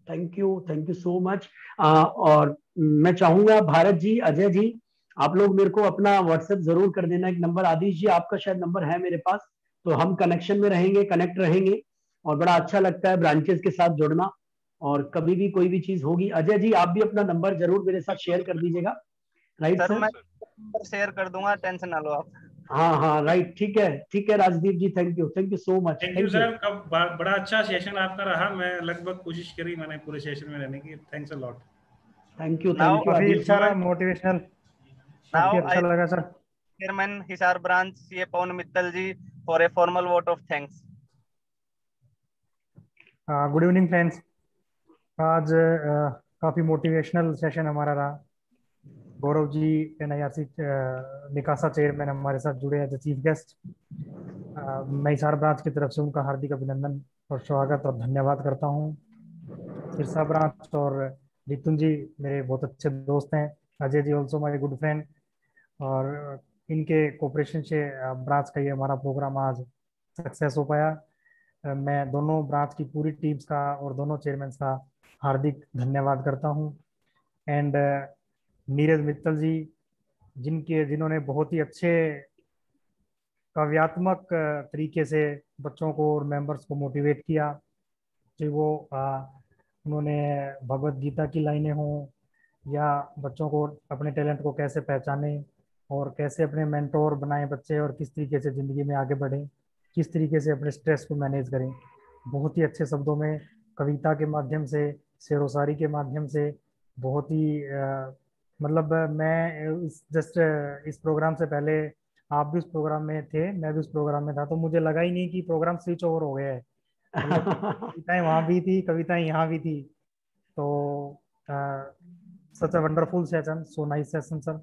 Thank you so much. और मैं चाहूंगा भारत जी, अजय जी, आप लोग मेरे को अपना व्हाट्सएप जरूर कर देना एक नंबर। आदिश जी, आपका शायद नंबर है मेरे पास, तो हम कनेक्शन में रहेंगे, कनेक्ट रहेंगे, और बड़ा अच्छा लगता है ब्रांचेस के साथ जुड़ना, और कभी भी कोई भी चीज होगी। अजय जी, आप भी अपना नंबर जरूर मेरे साथ शेयर कर दीजिएगा, राइट सर? मैं नंबर शेयर कर दूंगा, टेंशन ना लो आप। हाँ राइट, ठीक है Rajdeep ji, thank you so much. Thank you sir, बड़ा अच्छा सेशन आपका रहा, मैं लगभग कोशिश करी मैंने पूरे सेशन में रहने की। Thanks a lot. Thank you काफी अच्छा रहा, मोटिवेशनल, काफी अच्छा लगा sir. Chairman Hisar branch CA Pawan Mittal ji for a formal vote of thanks. Good evening friends, आज काफी मोटिवेशनल सेशन हमारा रहा। गौरव जी NIRC निकासा चेयरमैन हमारे साथ जुड़े एज चीफ गेस्ट। मैं हिसार ब्रांच की तरफ से उनका हार्दिक अभिनंदन और स्वागत और धन्यवाद करता हूँ। सिरसा ब्रांच और रितुन जी मेरे बहुत अच्छे दोस्त हैं। Ajay ji also my good friend, और इनके कोऑपरेशन से ब्रांच का ये हमारा प्रोग्राम आज सक्सेस हो पाया। मैं दोनों ब्रांच की पूरी टीम्स का और दोनों चेयरमैन का हार्दिक धन्यवाद करता हूँ। एंड नीरज मित्तल जी जिन्होंने बहुत ही अच्छे काव्यात्मक तरीके से बच्चों को और मेंबर्स को मोटिवेट किया कि वो उन्होंने भगवत गीता की लाइनें हों या बच्चों को अपने टैलेंट को कैसे पहचाने और कैसे अपने मेंटोर बनाएं बच्चे, और किस तरीके से ज़िंदगी में आगे बढ़ें, किस तरीके से अपने स्ट्रेस को मैनेज करें। बहुत ही अच्छे शब्दों में कविता के माध्यम से, शेर व शायरी के माध्यम से, बहुत ही मतलब मैं इस प्रोग्राम से पहले आप भी उस प्रोग्राम में थे, मैं भी उस प्रोग्राम में था, तो मुझे लगा ही नहीं कि प्रोग्राम स्विच ओवर हो गया है। मतलब कविताएं वहाँ भी थी, कविताएं यहाँ भी थी। तो such a wonderful session, so nice session sir.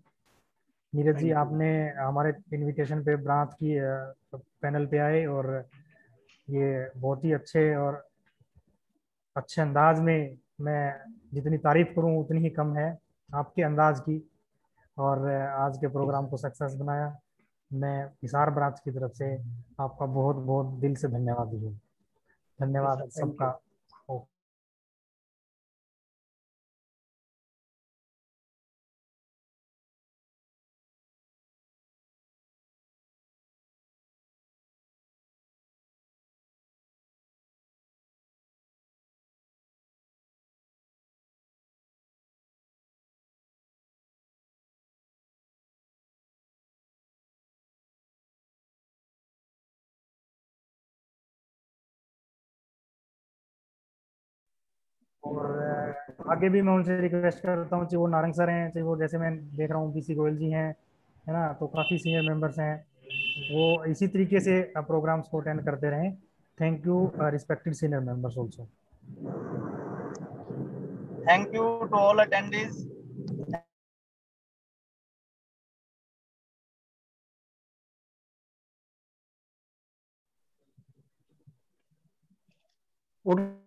Neeraj ji आपने हमारे इनविटेशन पे ब्रांच की पैनल पे आए और ये बहुत ही अच्छे और अच्छे अंदाज में, मैं जितनी तारीफ करूं उतनी ही कम है आपके अंदाज की, और आज के प्रोग्राम को सक्सेस बनाया। मैं हिसार ब्रांच की तरफ से आपका बहुत बहुत दिल से धन्यवाद दूँ। धन्यवाद सबका। और आगे भी मैं उनसे रिक्वेस्ट करता हूँ, चाहे वो नारंग सर हैं, चाहे वो जैसे मैं देख रहा हूँ बीसी गोयल जी हैं, है ना, तो काफ़ी सीनियर मेंबर्स हैं, वो इसी तरीके से प्रोग्राम्स को अटेंड करते रहें। Thank you respected senior members also. Thank you to all attendees. Okay